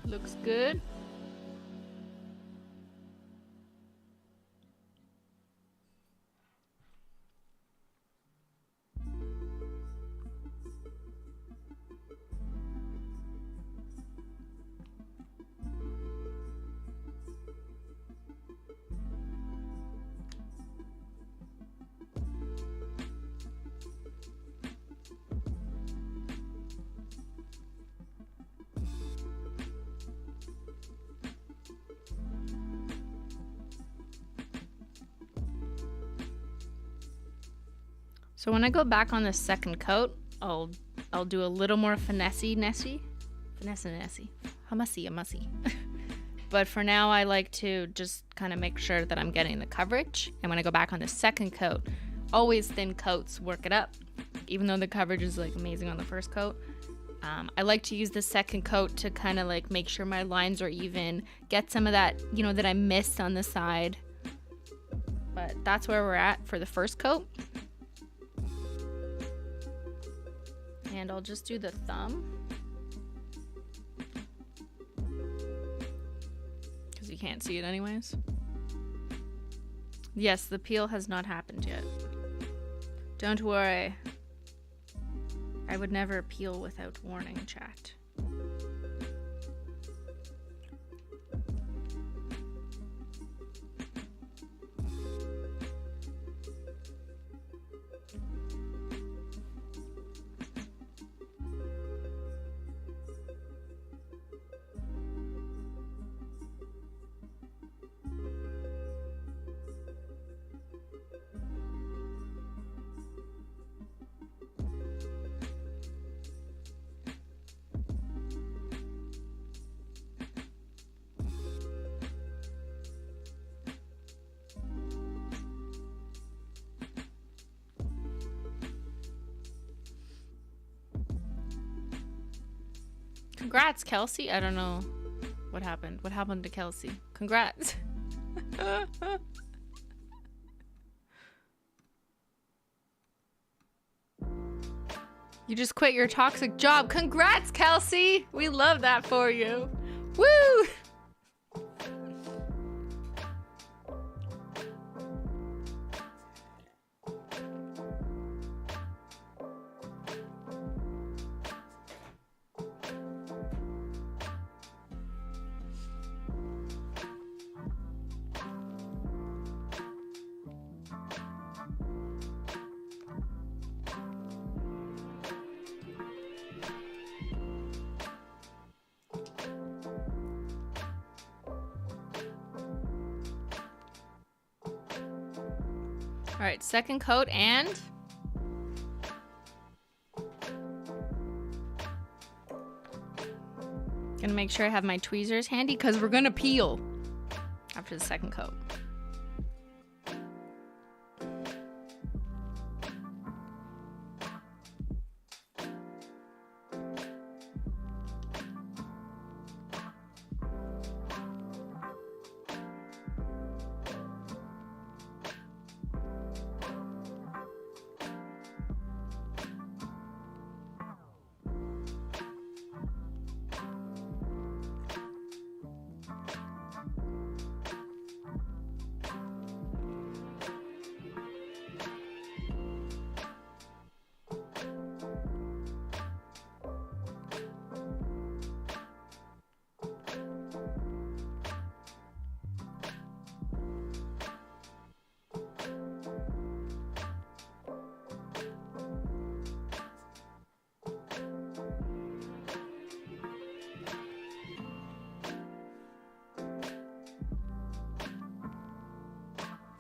Looks good. So when I go back on the second coat, I'll do a little more finesse-y. Humusy. But for now, I like to just kind of make sure that I'm getting the coverage. And when I go back on the second coat, always thin coats work it up. Even though the coverage is like amazing on the first coat, I like to use the second coat to kind of like make sure my lines are even, get some of that, you know, that I missed on the side. But that's where we're at for the first coat. And I'll just do the thumb. Because you can't see it anyways. Yes, the peel has not happened yet. Don't worry. I would never peel without warning, chat. Congrats, Kelsey. I don't know what happened. What happened to Kelsey? Congrats. You just quit your toxic job. Congrats, Kelsey. We love that for you. Woo! All right, second coat and gonna make sure I have my tweezers handy because we're gonna peel after the second coat.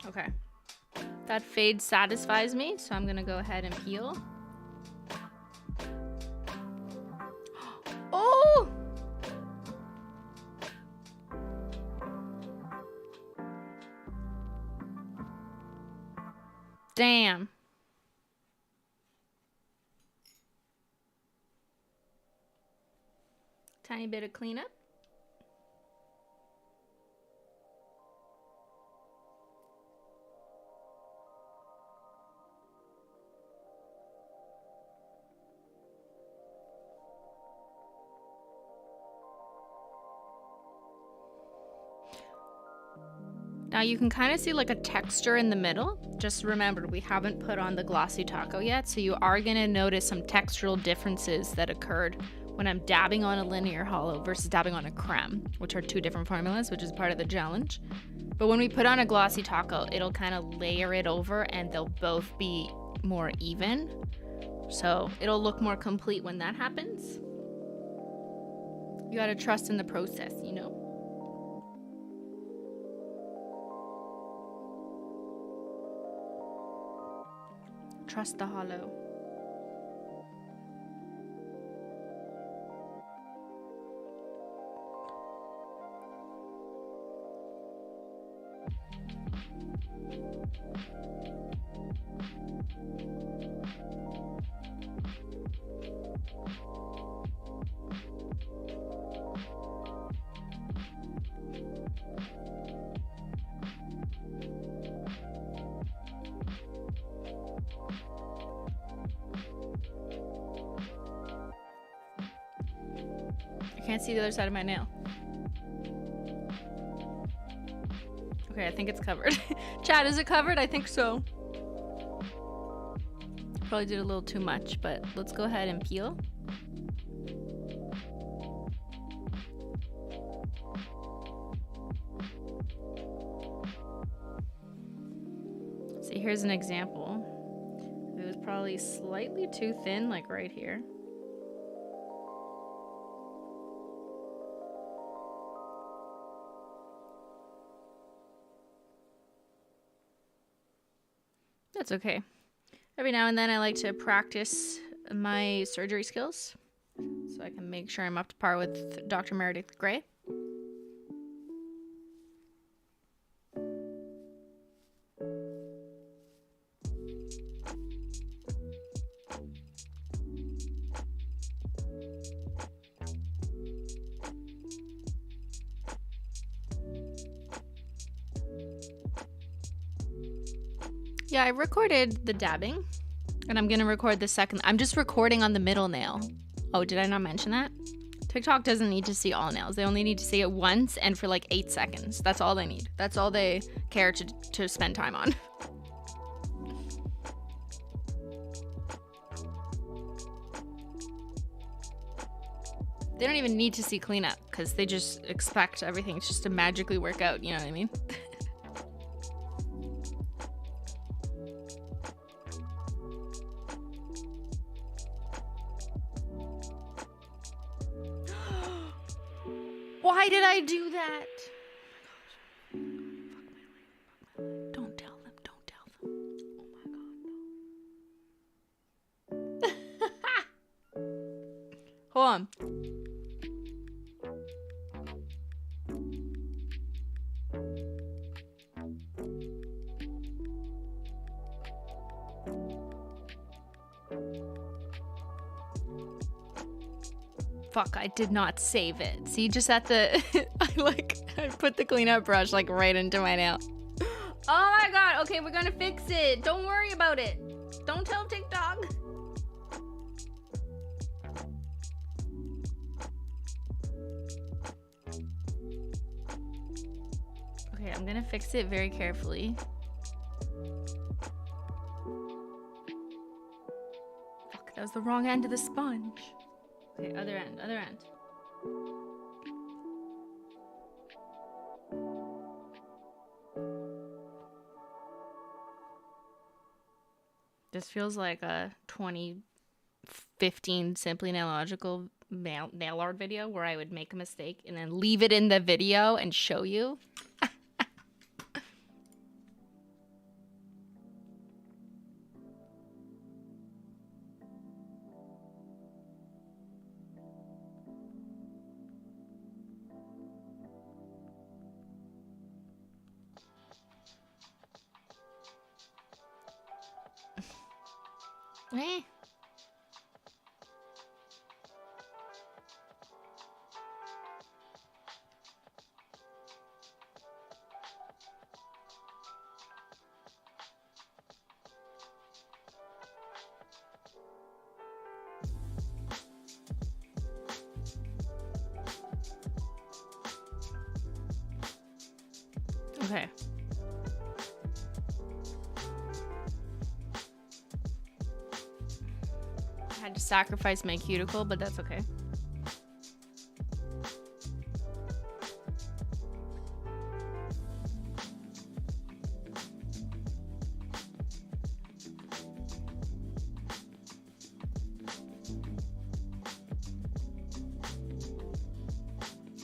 Okay, that fade satisfies me, so I'm gonna go ahead and peel. Oh! Damn. Tiny bit of cleanup. Now you can kind of see like a texture in the middle. Just remember, we haven't put on the Glossy Taco yet, so you are gonna notice some textural differences that occurred when I'm dabbing on a linear hollow versus dabbing on a creme, which are two different formulas, which is part of the challenge. But when we put on a Glossy Taco, it'll kind of layer it over and they'll both be more even. So it'll look more complete when that happens. You gotta trust in the process, you know? Trust the hollow. I can't see the other side of my nail. Okay, I think it's covered. Chad, is it covered? I think so. Probably did a little too much, but let's go ahead and peel. See, here's an example. It was probably slightly too thin, like right here. That's okay. Every now and then I like to practice my surgery skills so I can make sure I'm up to par with Dr. Meredith Grey. Yeah, I recorded the dabbing. And I'm gonna record the second. I'm just recording on the middle nail. Oh, did I not mention that? TikTok doesn't need to see all nails. They only need to see it once and for like 8 seconds. That's all they need. That's all they care to spend time on. They don't even need to see cleanup because they just expect everything just to magically work out. You know what I mean? Why did I do that? Oh my gosh. Don't tell them. Don't tell them. Oh my god, no. Hold on. Fuck, I did not save it. See, just at the, I put the cleanup brush like right into my nail. Oh my god, okay, we're gonna fix it. Don't worry about it. Don't tell TikTok. Okay, I'm gonna fix it very carefully. Fuck, that was the wrong end of the sponge. Okay, other end, other end. This feels like a 2015 Simply Nailogical nail art video where I would make a mistake and then leave it in the video and show you. Eh. Okay. I had to sacrifice my cuticle, but that's okay.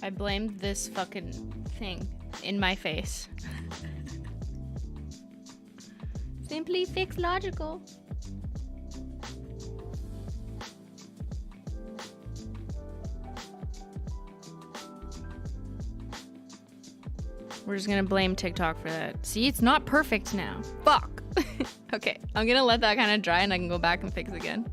I blamed this fucking thing in my face. Simply fix logical. We're just gonna blame TikTok for that. See, it's not perfect now. Fuck. Okay, I'm gonna let that kind of dry and I can go back and fix again.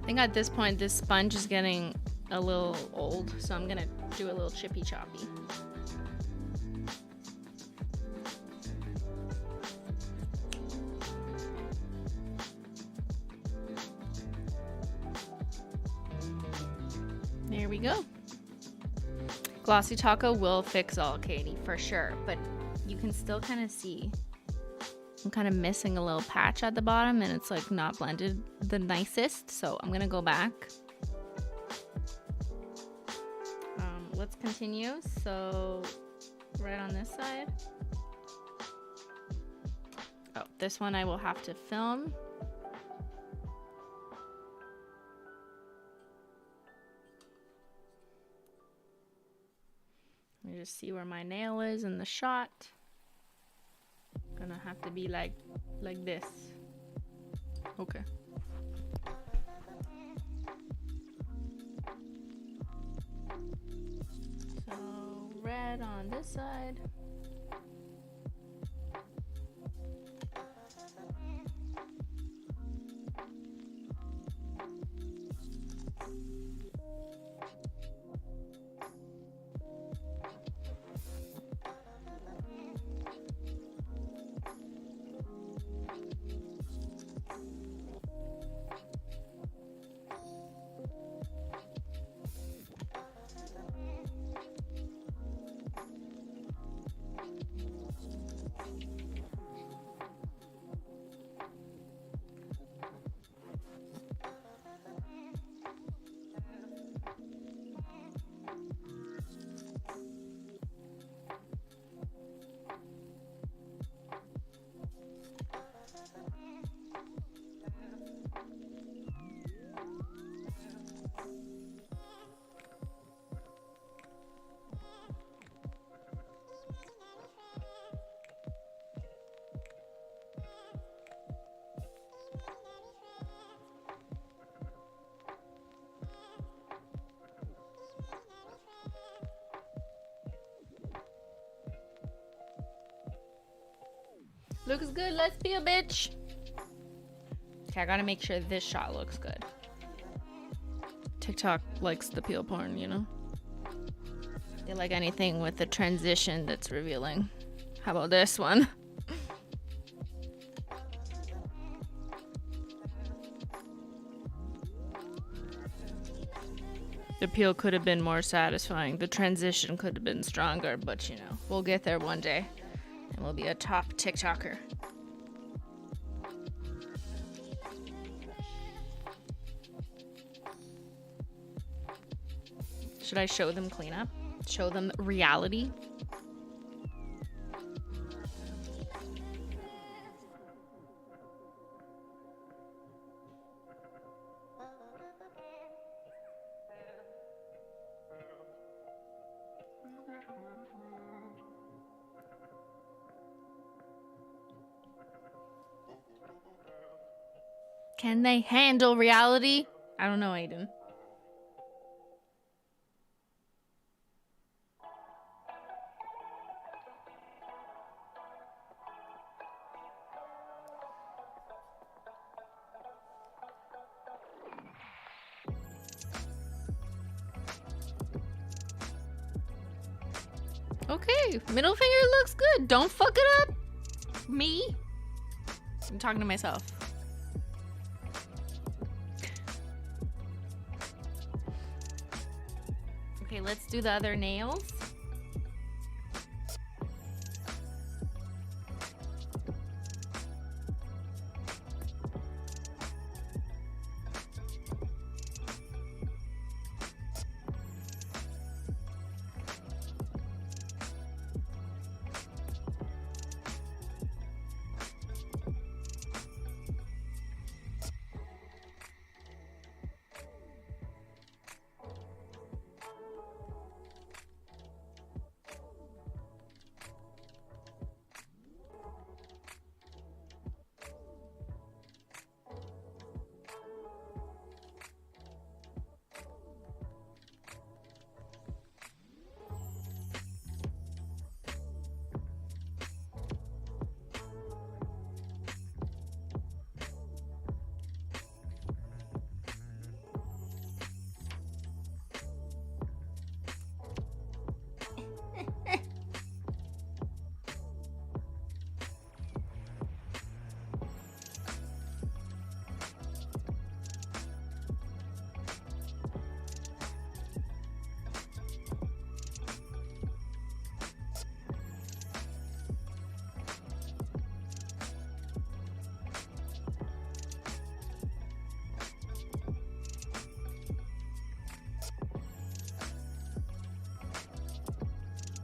I think at this point, this sponge is getting a little old, so I'm gonna do a little chippy choppy. There we go. Glossy Taco will fix all, Katie, for sure, but you can still kind of see I'm kind of missing a little patch at the bottom and it's like not blended the nicest, so I'm gonna go back. Let's continue. So right on this side. Oh, this one I will have to film. Let me just see where my nail is in the shot. Gonna have to be like this. Okay. So red on this side. Looks good. Let's peel, bitch. Okay, I gotta make sure this shot looks good. TikTok likes the peel porn, you know? They like anything with the transition that's revealing. How about this one? The peel could have been more satisfying. The transition could have been stronger, but you know, we'll get there one day. And we'll be a top TikToker. Should I show them cleanup? Show them reality? Can they handle reality? I don't know, Aiden. Okay, middle finger looks good. Don't fuck it up. Me? I'm talking to myself. Okay, let's do the other nails.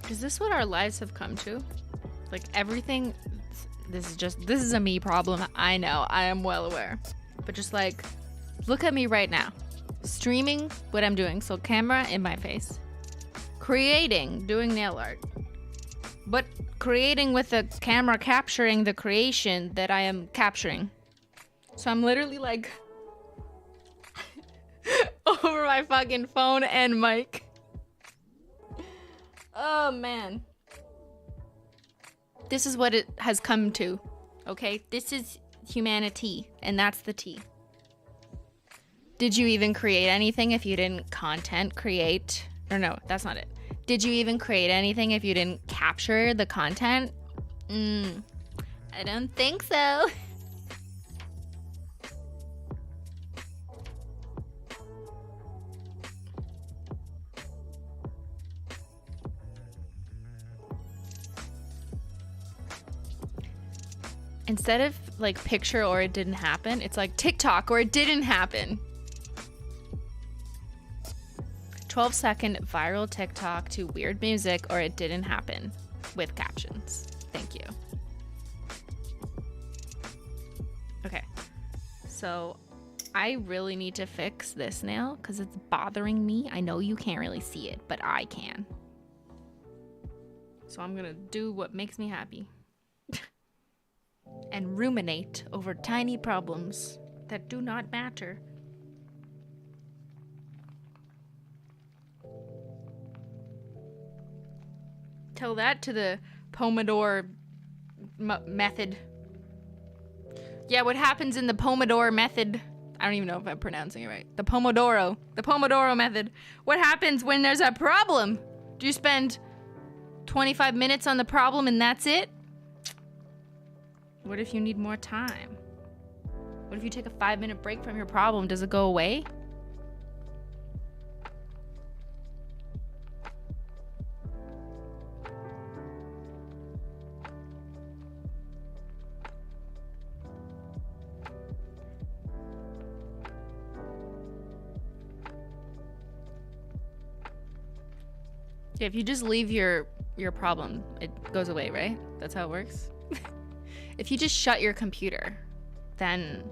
Is this what our lives have come to? Like everything, this is a me problem. I know, I am well aware. But just like, look at me right now. Streaming what I'm doing, so camera in my face. Creating, doing nail art. But creating with the camera capturing the creation that I am capturing. So I'm literally like, over my fucking phone and mic. Oh man. This is what it has come to. Okay? This is humanity, and that's the T. Did you even create anything if you didn't content create? Or no, that's not it. Did you even create anything if you didn't capture the content? I don't think so. Instead of like picture or it didn't happen, it's like TikTok or it didn't happen. 12-second viral TikTok to weird music or it didn't happen with captions. Thank you. Okay. So I really need to fix this nail because it's bothering me. I know you can't really see it, but I can. So I'm gonna do what makes me happy. And ruminate over tiny problems that do not matter. Tell that to the Pomodoro method Yeah, what happens in the Pomodoro method? I don't even know if I'm pronouncing it right. The Pomodoro method. What happens when there's a problem? Do you spend 25 minutes on the problem and that's it? What if you need more time? What if you take a 5-minute break from your problem? Does it go away? Yeah, if you just leave your problem, it goes away, right? That's how it works. If you just shut your computer, then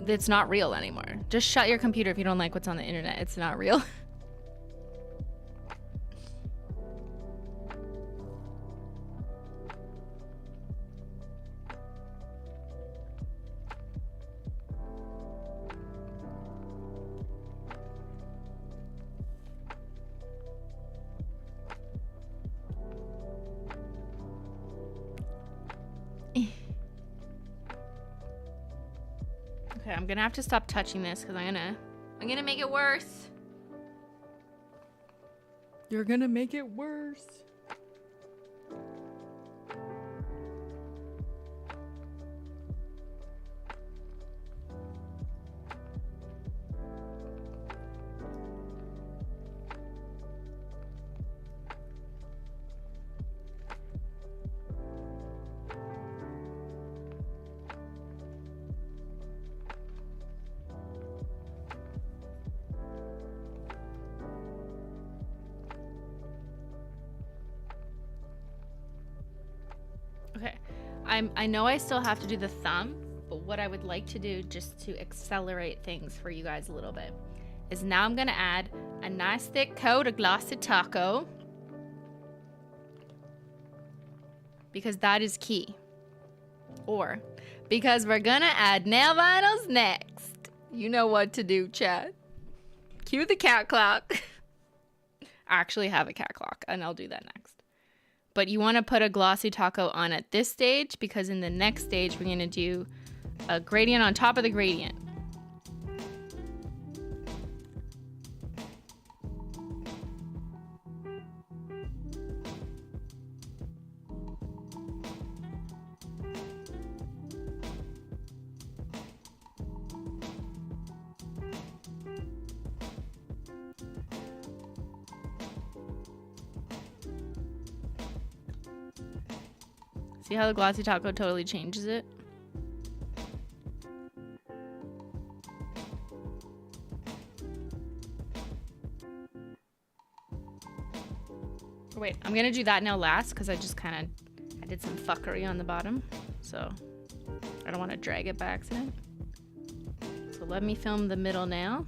it's not real anymore. Just shut your computer if you don't like what's on the internet. It's not real. Okay, I'm gonna have to stop touching this because I'm gonna make it worse. You're gonna make it worse. Okay, I know I still have to do the thumb, but what I would like to do just to accelerate things for you guys a little bit is now I'm gonna add a nice thick coat of Glossy Taco because that is key. Or because we're gonna add nail vinyls next. You know what to do, chat. Cue the cat clock. I actually have a cat clock and I'll do that next. But you want to put a Glossy Taco on at this stage because in the next stage we're going to do a gradient on top of the gradient. See how the Glossy Taco totally changes it? Wait, I'm gonna do that nail last because I did some fuckery on the bottom. So I don't want to drag it by accident. So let me film the middle nail.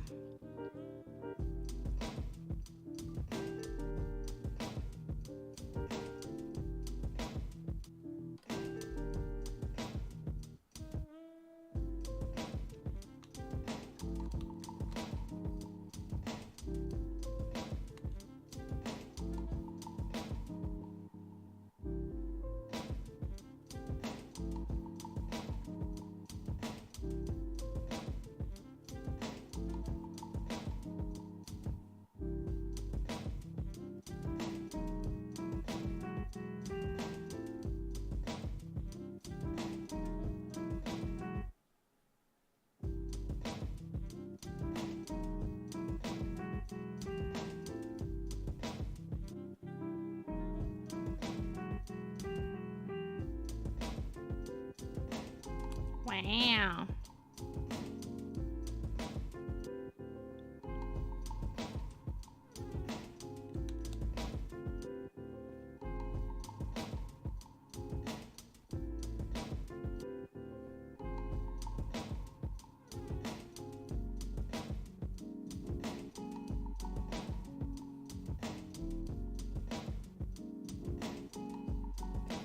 Wow.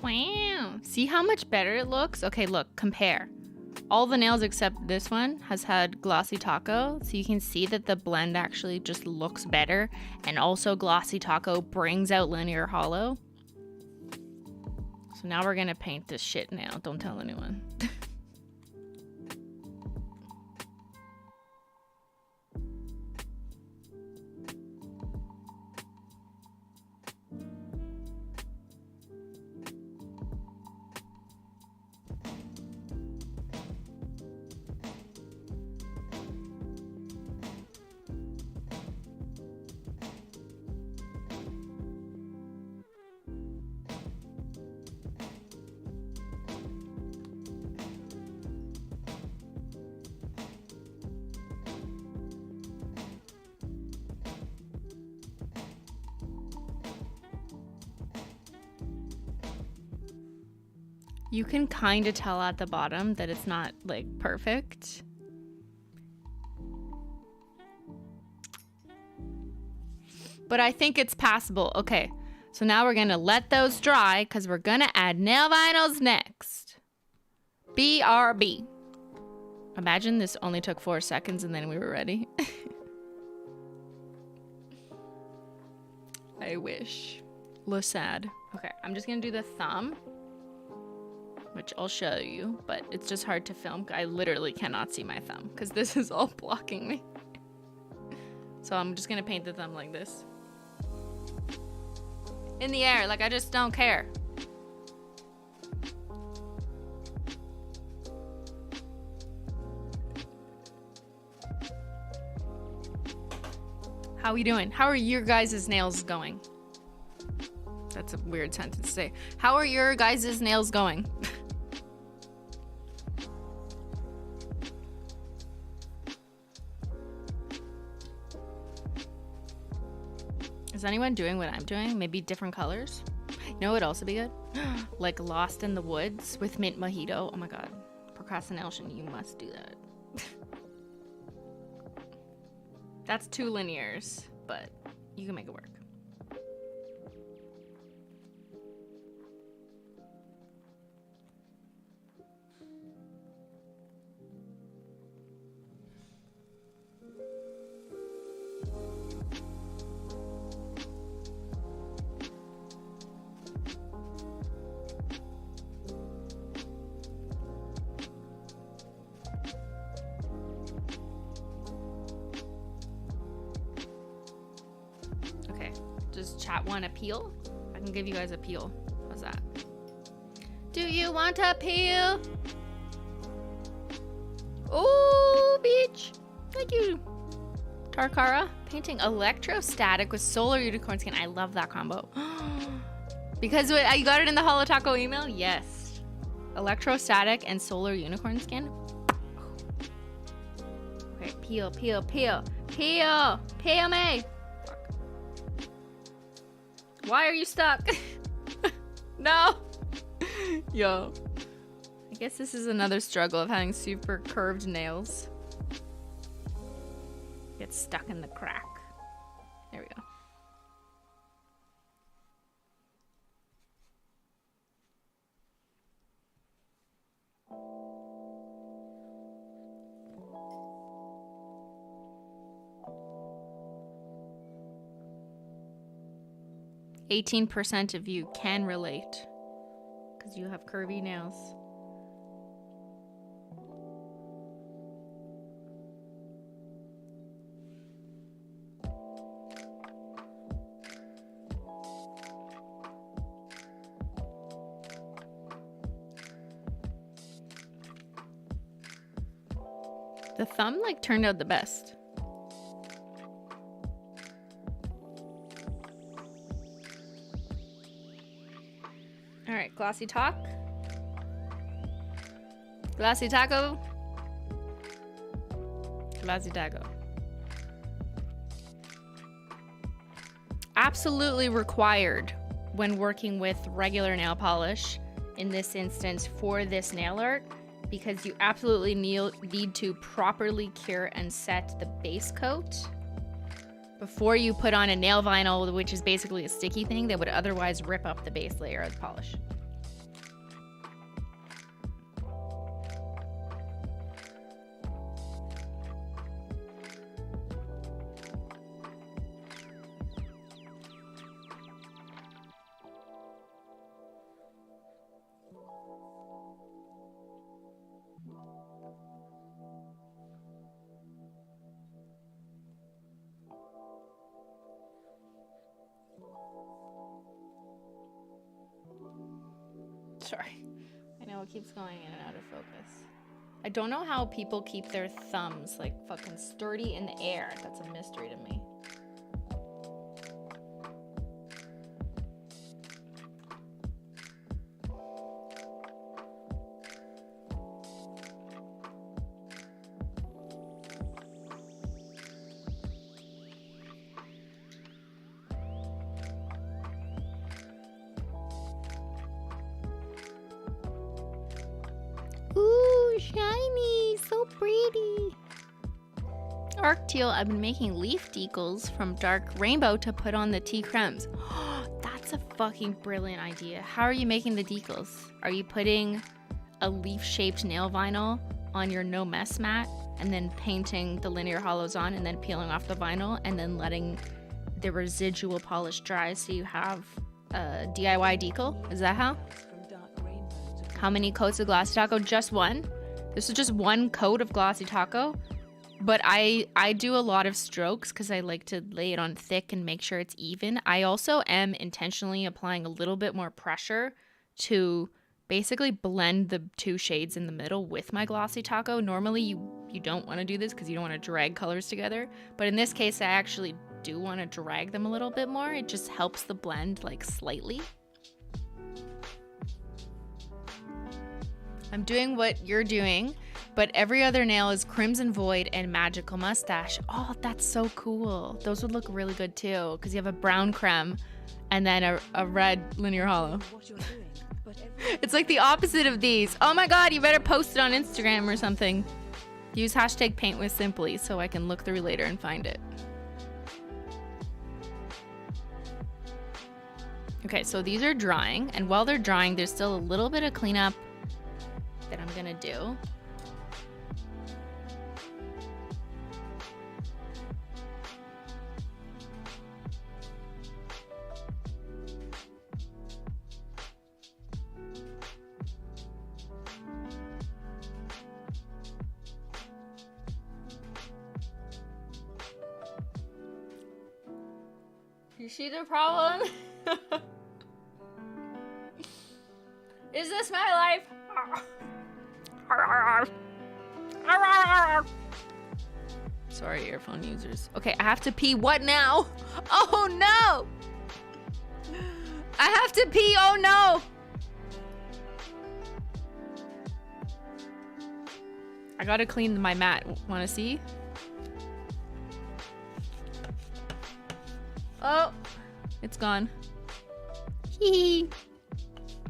Wow. See how much better it looks? Okay, look, compare. All the nails except this one has had Glossy Taco, so you can see that the blend actually just looks better, and also Glossy Taco brings out linear hollow. So now we're gonna paint this shit nail. Don't tell anyone. You can kind of tell at the bottom that it's not like perfect. But I think it's passable. Okay, so now we're gonna let those dry because we're gonna add nail vinyls next. BRB. Imagine this only took 4 seconds and then we were ready. I wish. Look sad. Okay, I'm just gonna do the thumb, which I'll show you, but it's just hard to film. I literally cannot see my thumb because this is all blocking me. So I'm just gonna paint the thumb like this. In the air, like I just don't care. How are we doing? How are your guys' nails going? That's a weird sentence to say. How are your guys' nails going? Is anyone doing what I'm doing? Maybe different colors? You know what would also be good? Like Lost in the Woods with mint mojito. Oh my god. Procrastination, you must do that. That's 2 linears, but you can make it work. Does chat want a peel? I can give you guys a peel. How's that? Do you want a peel? Oh, beach. Thank you. Tarkara. Painting electrostatic with solar unicorn skin. I love that combo. Because you got it in the HOLO Taco email? Yes. Electrostatic and solar unicorn skin. Okay, peel, peel, peel. Peel. Peel me. Why are you stuck? No. Yo. I guess this is another struggle of having super curved nails. Get stuck in the crack. There we go. %, of you can relate because you have curvy nails. The thumb like turned out the best. All right, Glossy Taco. Glossy Taco. Glossy Taco. Absolutely required when working with regular nail polish, in this instance for this nail art, because you absolutely need to properly cure and set the base coat before you put on a nail vinyl, which is basically a sticky thing that would otherwise rip up the base layer of the polish. Sorry. I know it keeps going in and out of focus. I don't know how people keep their thumbs like fucking sturdy in the air. That's a mystery to me. Ooh, shiny, so pretty. Arc teal, I've been making leaf decals from dark rainbow to put on the tea cremes. That's a fucking brilliant idea. How are you making the decals? Are you putting a leaf-shaped nail vinyl on your no mess mat and then painting the linear hollows on and then peeling off the vinyl and then letting the residual polish dry so you have a DIY decal? Is that how? How many coats of Glossy Taco? Just one. This is just one coat of Glossy Taco. But I do a lot of strokes because I like to lay it on thick and make sure it's even. I also am intentionally applying a little bit more pressure to basically blend the two shades in the middle with my Glossy Taco. Normally you don't want to do this because you don't want to drag colors together. But in this case, I actually do want to drag them a little bit more. It just helps the blend like slightly. I'm doing what you're doing, but every other nail is Crimson Void and Magical Mustache. Oh, that's so cool. Those would look really good too, because you have a brown creme and then a red linear hollow. It's like the opposite of these. Oh my God, you better post it on Instagram or something. Use hashtag paint with Simply so I can look through later and find it. Okay, so these are drying, and while they're drying, there's still a little bit of cleanup that I'm gonna do. You see the problem? Is this my life? Sorry, earphone users. Okay, I have to pee. What now? Oh no! I have to pee. Oh no! I gotta clean my mat. Wanna see? Oh, it's gone. Hee.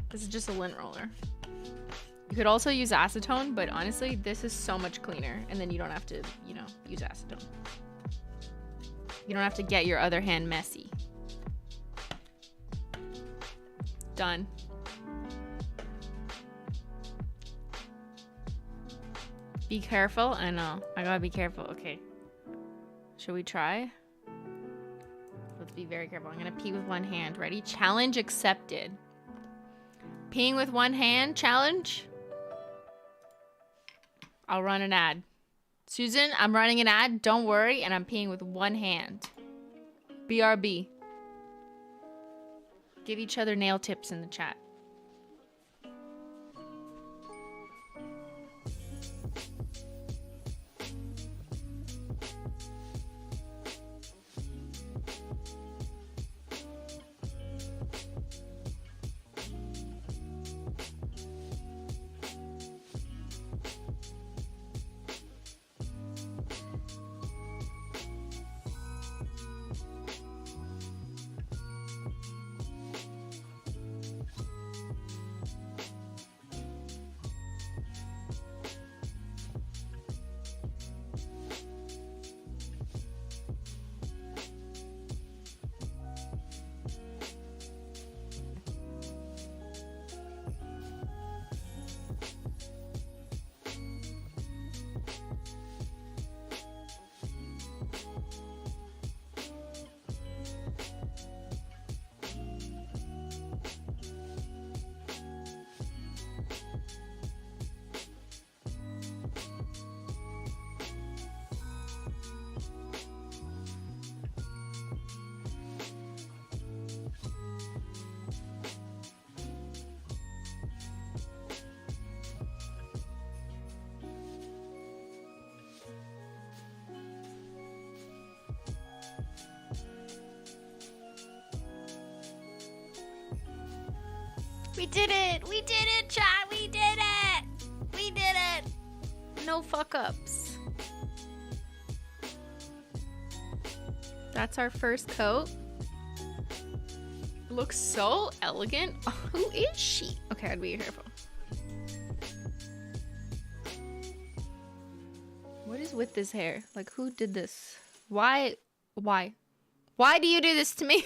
This is just a lint roller. You could also use acetone, but honestly, this is so much cleaner. And then you don't have to, you know, use acetone. You don't have to get your other hand messy. Done. Be careful. I know. I gotta be careful. Okay. Should we try? Let's be very careful. I'm gonna pee with one hand. Ready? Challenge accepted. Peeing with one hand challenge. I'll run an ad. Susan, I'm running an ad. Don't worry. And I'm peeing with one hand. BRB. Give each other nail tips in the chat. We did it! We did it, chat! We did it! We did it! No fuck ups. That's our first coat. Looks so elegant. Oh, who is she? Okay, I'd be careful. What is with this hair? Like, who did this? Why? Why? Why do you do this to me?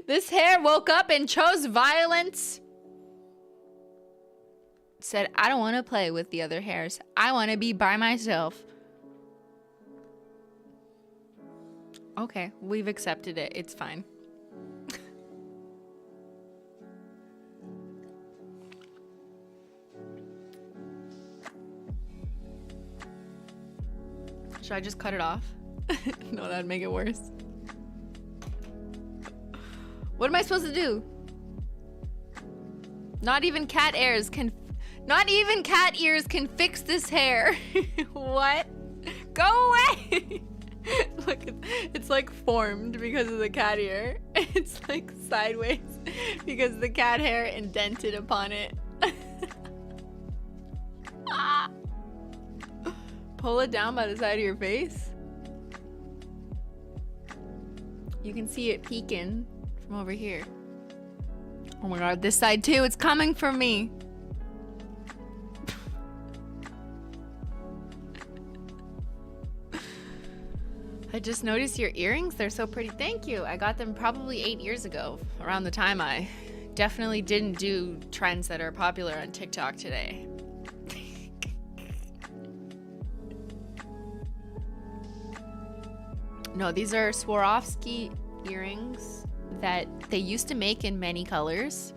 This hair woke up and chose violence. Said, I don't want to play with the other hairs. I want to be by myself. Okay, we've accepted it. It's fine. Should I just cut it off? No, that'd make it worse. What am I supposed to do? Not even cat ears can fix this hair. What? Go away. Look, it's like formed because of the cat ear. It's like sideways because the cat hair indented upon it. Ah. Pull it down by the side of your face. You can see it peeking from over here. Oh my god, this side too, it's coming for me. I just noticed your earrings, they're so pretty. Thank you. I got them probably 8 years ago, around the time I definitely didn't do trends that are popular on TikTok today. No, these are Swarovski earrings that they used to make in many colors.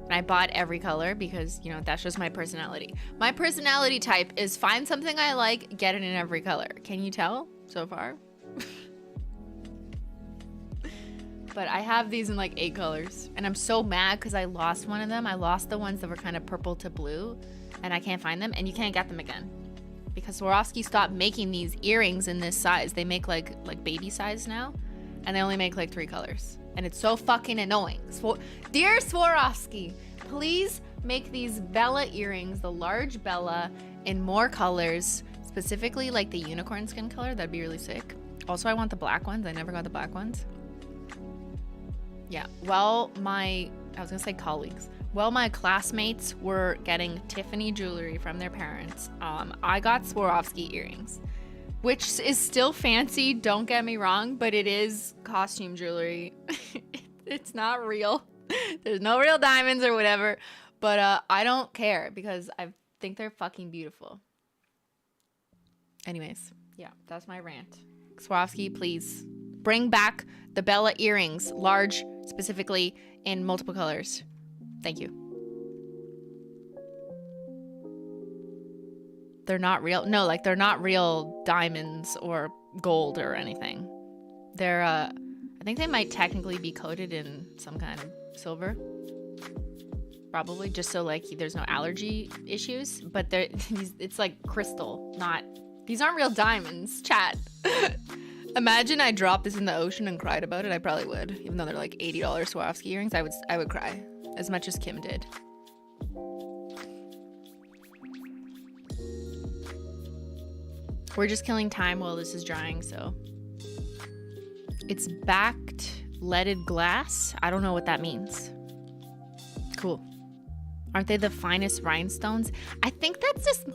And I bought every color because, you know, that's just my personality. My personality type is find something I like, get it in every color. Can you tell so far? But I have these in like 8 colors. And I'm so mad because I lost one of them. I lost the ones that were kind of purple to blue. And I can't find them. And you can't get them again. Because Swarovski stopped making these earrings in this size. They make like baby size now. And they only make like 3 colors. And it's so fucking annoying. Dear Swarovski, please make these Bella earrings, the large Bella, in more colors. Specifically like the unicorn skin color. That'd be really sick. Also, I want the black ones. I never got the black ones. Yeah, well, I was gonna say colleagues. Well, my classmates were getting Tiffany jewelry from their parents. I got Swarovski earrings, which is still fancy, don't get me wrong, but it is costume jewelry. It's not real. There's no real diamonds or whatever, but I don't care because I think they're fucking beautiful. Anyways, yeah, that's my rant. Swarovski, please bring back the Bella earrings, large specifically in multiple colors. Thank you. They're not real. No, like they're not real diamonds or gold or anything. They're, I think they might technically be coated in some kind of silver. Probably just so like there's no allergy issues, but they're, it's like crystal, not, these aren't real diamonds, chat. Imagine I dropped this in the ocean and cried about it. I probably would, even though they're like $80 Swarovski earrings. I would cry as much as Kim did. We're just killing time while this is drying, so. It's backed leaded glass. I don't know what that means. Cool. Aren't they the finest rhinestones? I think that's just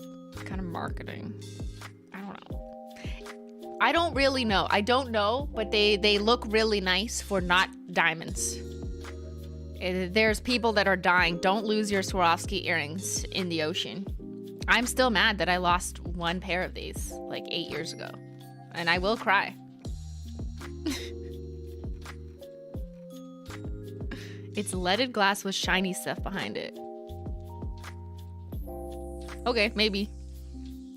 kind of marketing. I don't know. I don't really know. I don't know, but they look really nice for not diamonds. There's people that are dying. Don't lose your Swarovski earrings in the ocean. I'm still mad that I lost one pair of these like 8 years ago. And I will cry. It's leaded glass with shiny stuff behind it. Okay, maybe.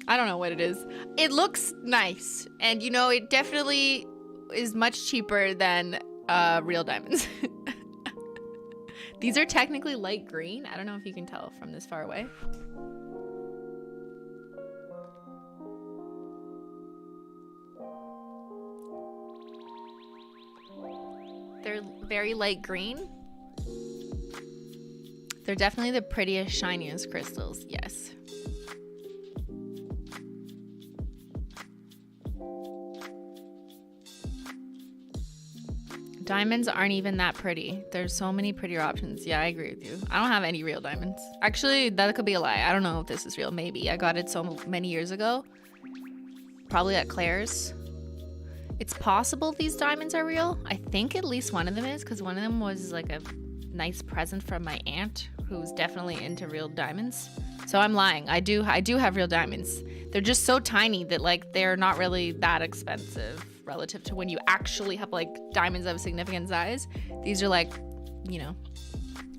I don't know what it is. It looks nice. And you know, it definitely is much cheaper than real diamonds. These are technically light green. I don't know if you can tell from this far away. They're very light green. They're definitely the prettiest, shiniest crystals. Yes. Diamonds aren't even that pretty. There's so many prettier options. Yeah, I agree with you. I don't have any real diamonds. Actually, that could be a lie. I don't know if this is real. Maybe. I got it so many years ago. Probably at Claire's. It's possible these diamonds are real. I think at least one of them is, because one of them was like a nice present from my aunt, who's definitely into real diamonds. So I'm lying. I do have real diamonds. They're just so tiny that like they're not really that expensive relative to when you actually have like diamonds of a significant size. These are like, you know,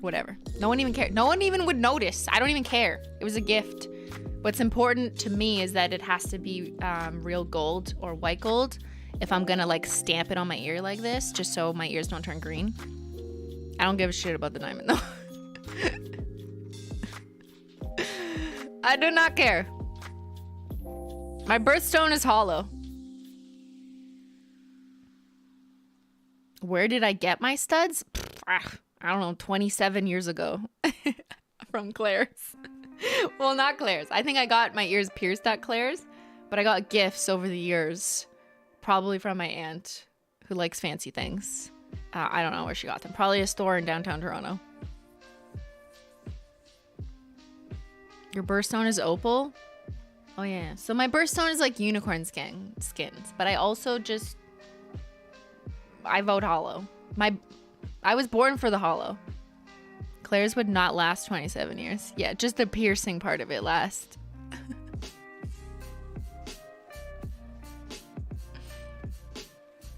whatever. No one even cared. No one even would notice. I don't even care. It was a gift. What's important to me is that it has to be real gold or white gold if I'm gonna like stamp it on my ear like this, just so my ears don't turn green. I don't give a shit about the diamond though. I do not care. My birthstone is hollow. Where did I get my studs? I don't know, 27 years ago from Claire's. Well, not Claire's. I think I got my ears pierced at Claire's, but I got gifts over the years, probably from my aunt who likes fancy things. I don't know where she got them. Probably a store in downtown Toronto. Your birthstone is opal? Oh yeah. So my birthstone is like unicorn skins, but I also just I vote hollow. I was born for the hollow. Claire's would not last 27 years. Yeah, just the piercing part of it lasts.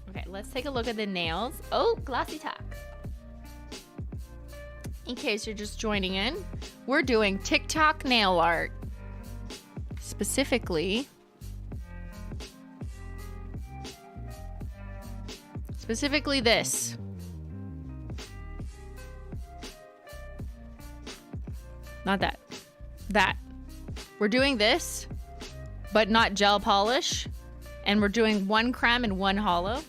Okay, let's take a look at the nails. Oh, Glossy Taco. In case you're just joining in, we're doing TikTok nail art. Specifically this. Not that. That. We're doing this, but not gel polish. And we're doing one creme and one hollow.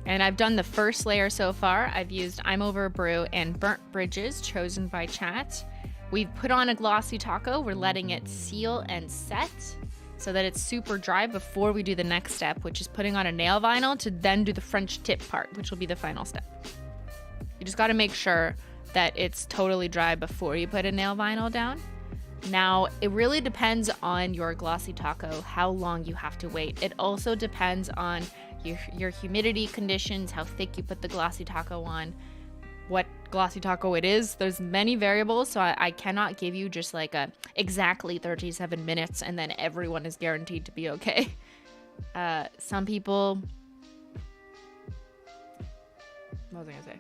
And I've done the first layer so far. I've used I'm Over Brew and Burnt Bridges, chosen by chat. We've put on a Glossy Taco. We're letting it seal and set so that it's super dry before we do the next step, which is putting on a nail vinyl to then do the French tip part, which will be the final step. You just got to make sure that it's totally dry before you put a nail vinyl down. Now, it really depends on your Glossy Taco, how long you have to wait. It also depends on your humidity conditions, how thick you put the Glossy Taco on, what Glossy Taco it is. There's many variables, so I cannot give you just like a exactly 37 minutes and then everyone is guaranteed to be okay. Some people... What was I gonna say?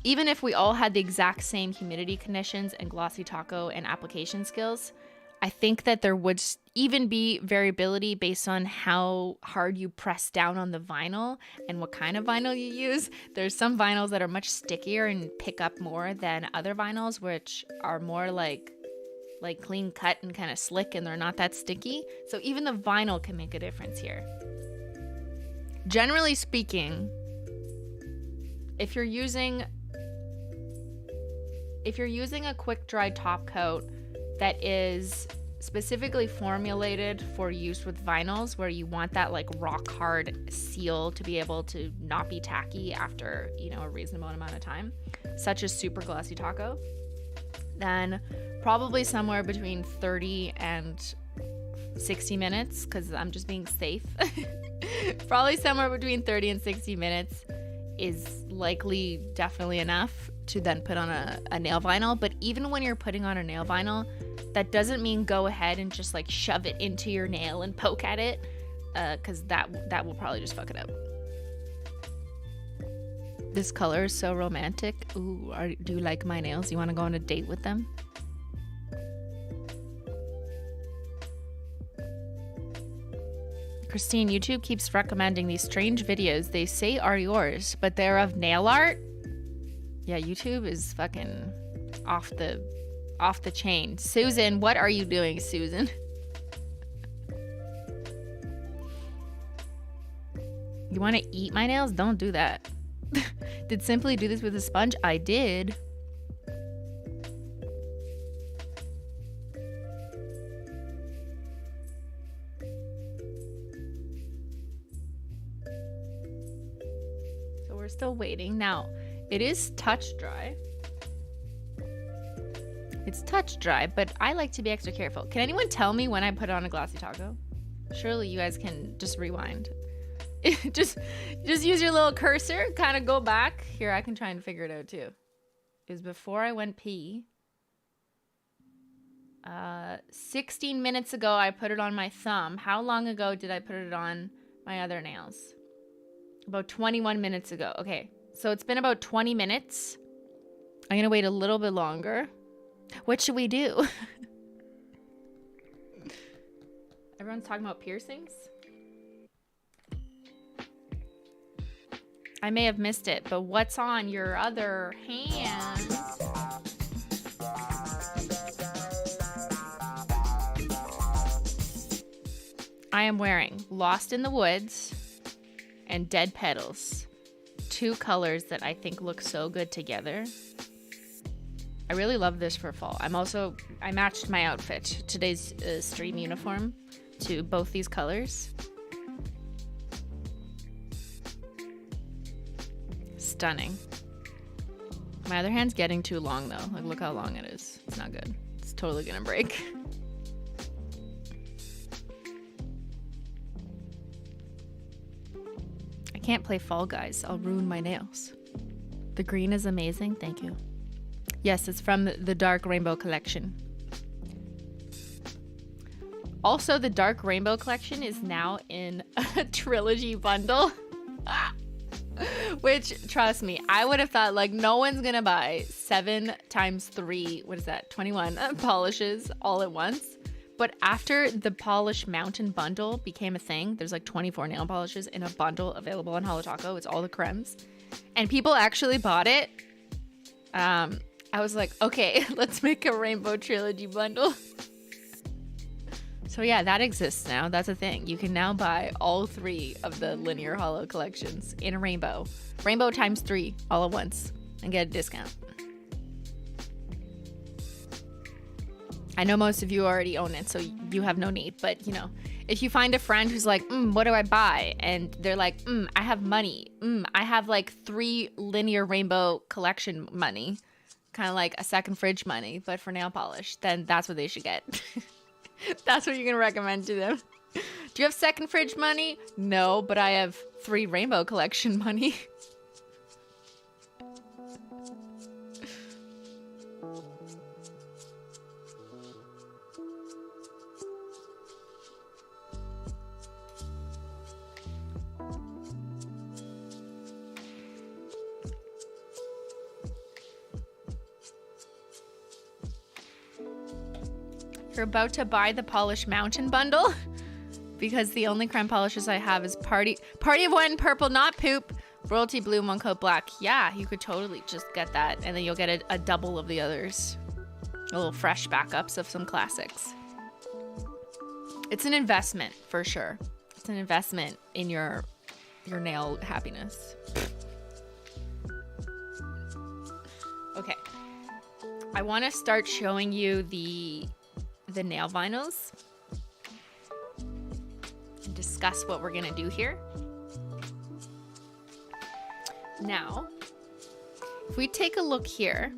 Even if we all had the exact same humidity conditions and Glossy Taco and application skills, I think that there would even be variability based on how hard you press down on the vinyl and what kind of vinyl you use. There's some vinyls that are much stickier and pick up more than other vinyls, which are more like clean cut and kind of slick, and they're not that sticky. So even the vinyl can make a difference here. Generally speaking, if you're using a quick dry top coat that is specifically formulated for use with vinyls, where you want that like rock hard seal to be able to not be tacky after, you know, a reasonable amount of time, such as Super Glossy Taco, then probably somewhere between 30 and 60 minutes, because I'm just being safe. Probably somewhere between 30 and 60 minutes is likely definitely enough to then put on a nail vinyl. But even when you're putting on a nail vinyl, that doesn't mean go ahead and just like shove it into your nail and poke at it, because that will probably just fuck it up. This color is so romantic. Ooh, do you like my nails? You want to go on a date with them? Christine, YouTube keeps recommending these strange videos they say are yours, but they're of nail art. Yeah, YouTube is fucking off the chain. Susan, what are you doing, Susan? You want to eat my nails? Don't do that. Did Simply do this with a sponge? I did. So we're still waiting. Now, it is touch dry. It's touch dry, but I like to be extra careful. Can anyone tell me when I put on a Glossy Taco? Surely you guys can just rewind. just use your little cursor, kind of go back. Here, I can try and figure it out too. It was before I went pee. 16 minutes ago, I put it on my thumb. How long ago did I put it on my other nails? About 21 minutes ago. Okay, so it's been about 20 minutes. I'm gonna wait a little bit longer. What should we do? Everyone's talking about piercings. I may have missed it, but what's on your other hand? I am wearing Lost in the Woods and Dead Petals. Two colors that I think look so good together. I really love this for fall. I matched my outfit, today's stream uniform, to both these colors. Stunning. My other hand's getting too long though. Like, look how long it is. It's not good. It's totally gonna break. I can't play Fall Guys. I'll ruin my nails. The green is amazing. Thank you. Yes, it's from the Dark Rainbow collection. Also, the Dark Rainbow collection is now in a trilogy bundle. Which, trust me, I would have thought, like, no one's gonna buy 7 times 3, what is that, 21 polishes all at once. But after the Polish Mountain bundle became a thing, there's like 24 nail polishes in a bundle available on HOLO Taco. It's all the cremes. And people actually bought it. I was like, okay, let's make a rainbow trilogy bundle. So yeah, that exists now. That's a thing. You can now buy all 3 of the linear HOLO collections in a rainbow. Rainbow times 3 all at once and get a discount. I know most of you already own it, so you have no need. But, you know, if you find a friend who's like, what do I buy? And they're like, I have money. I have like 3 linear rainbow collection money. Kind of like a second fridge money, but for nail polish. Then that's what they should get. That's what you're going to recommend to them. Do you have second fridge money? No, but I have 3 rainbow collection money. You're about to buy the Polish Mountain bundle because the only creme polishes I have is Party of One Purple Not Poop, Royalty Blue, One Coat Black. Yeah, you could totally just get that, and then you'll get a double of the others. A little fresh backups of some classics. It's an investment for sure. It's an investment in your nail happiness. Okay, I want to start showing you the nail vinyls and discuss what we're gonna do here. Now, if we take a look here,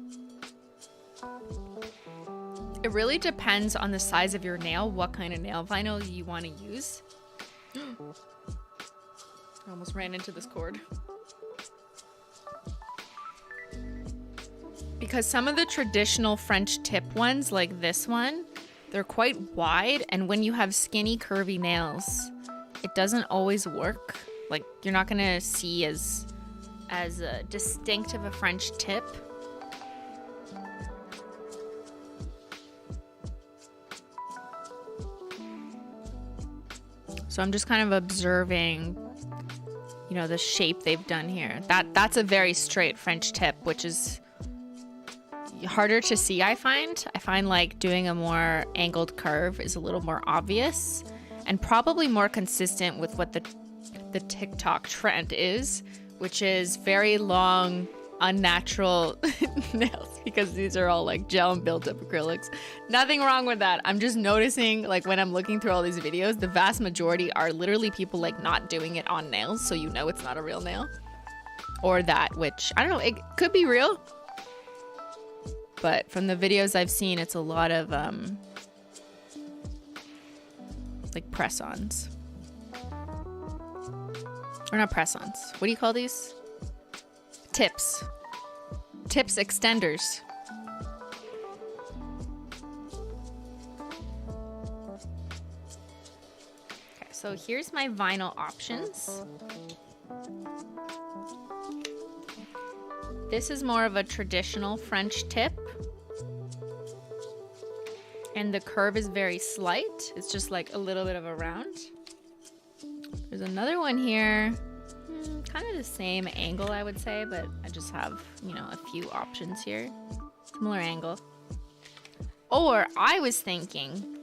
it really depends on the size of your nail, what kind of nail vinyl you want to use. I almost ran into this cord. Because some of the traditional French tip ones, like this one, they're quite wide, and when you have skinny, curvy nails, it doesn't always work. Like, you're not gonna see as distinct of a French tip. So I'm just kind of observing, you know, the shape they've done here. That's a very straight French tip, which is harder to see, I find. I find like doing a more angled curve is a little more obvious and probably more consistent with what the TikTok trend is, which is very long, unnatural nails because these are all like gel and built up acrylics. Nothing wrong with that. I'm just noticing, like, when I'm looking through all these videos, the vast majority are literally people like not doing it on nails, so you know it's not a real nail. Or that, which I don't know, it could be real. But from the videos I've seen, it's a lot of like press-ons. Or not press-ons. What do you call these? Tips. Tips extenders. Okay, so here's my vinyl options. This is more of a traditional French tip. And the curve is very slight. It's just like a little bit of a round. There's another one here. Kind of the same angle, I would say, but I just have, you know, a few options here. Similar angle. Or I was thinking,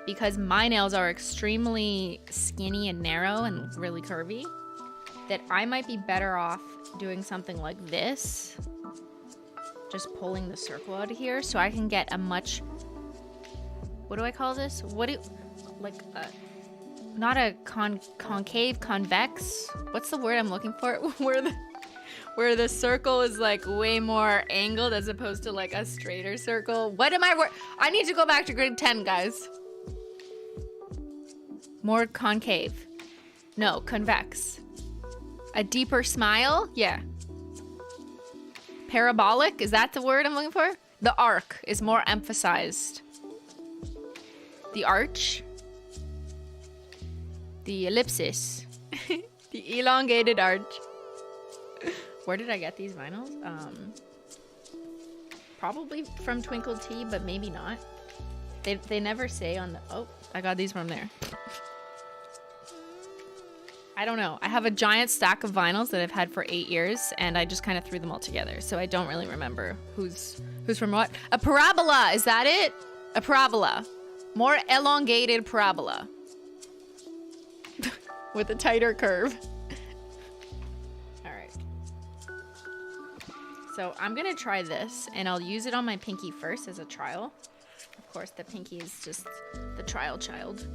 because my nails are extremely skinny and narrow and really curvy, that I might be better off doing something like this. Just pulling the circle out of here so I can get a much... What do I call this? What do you... Like a... Not a concave, convex. What's the word I'm looking for? Where the circle is like way more angled as opposed to like a straighter circle. What am I? I need to go back to grade 10, guys. More concave. No, convex. A deeper smile? Yeah. Parabolic? Is that the word I'm looking for? The arc is more emphasized. The arch. The ellipsis. The elongated arch. Where did I get these vinyls? Probably from Twinkle Tea, but maybe not. They never say on the... Oh, I got these from there. I don't know. I have a giant stack of vinyls that I've had for 8 years, and I just kind of threw them all together. So I don't really remember who's from what. A parabola! Is that it? A parabola. More elongated parabola. With a tighter curve. Alright. So I'm gonna try this, and I'll use it on my pinky first as a trial. Of course, the pinky is just the trial child.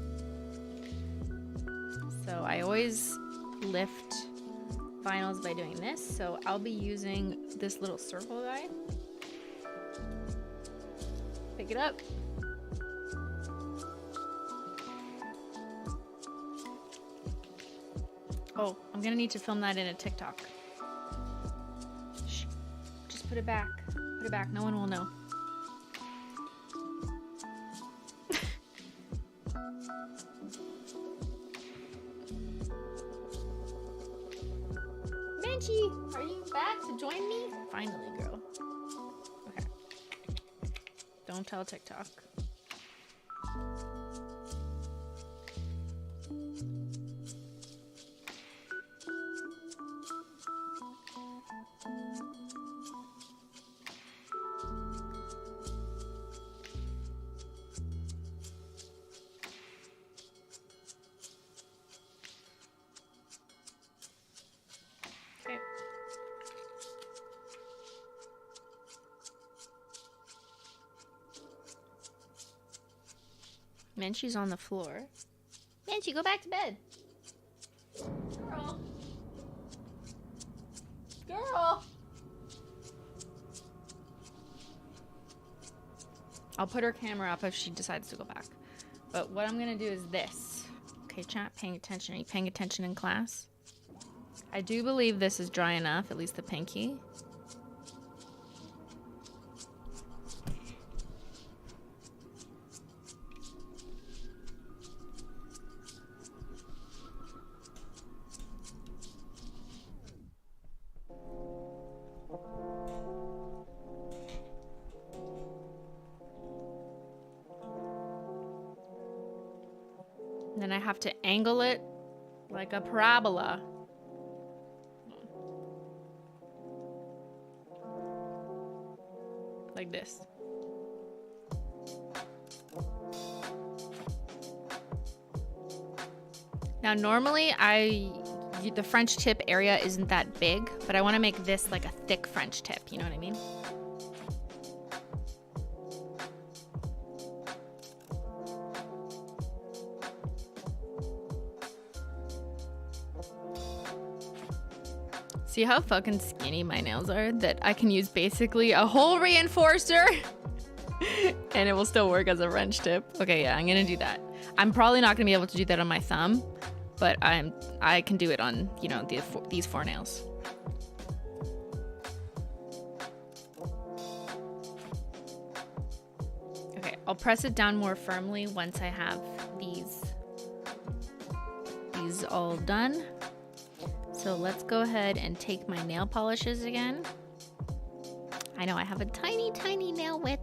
So I always lift vinyls by doing this. So I'll be using this little circle guy. Pick it up. Oh, I'm gonna need to film that in a TikTok. Shh. Just put it back. Put it back. No one will know. Menchie, are you back to join me? Finally, girl. Okay. Don't tell TikTok. Menchie's on the floor. Menchie, go back to bed. Girl. Girl. I'll put her camera up if she decides to go back. But what I'm gonna do is this. Okay, chat, paying attention. Are you paying attention in class? I do believe this is dry enough, at least the pinky. Then I have to angle it like a parabola. Like this. Now normally I the French tip area isn't that big, but I want to make this like a thick French tip. You know what I mean? See how fucking skinny my nails are? That I can use basically a whole reinforcer and it will still work as a French tip. Okay, yeah, I'm gonna do that. I'm probably not gonna be able to do that on my thumb, but I can do it on, you know, these 4 nails. Okay, I'll press it down more firmly once I have these all done. So let's go ahead and take my nail polishes again. I know I have a tiny, tiny nail width.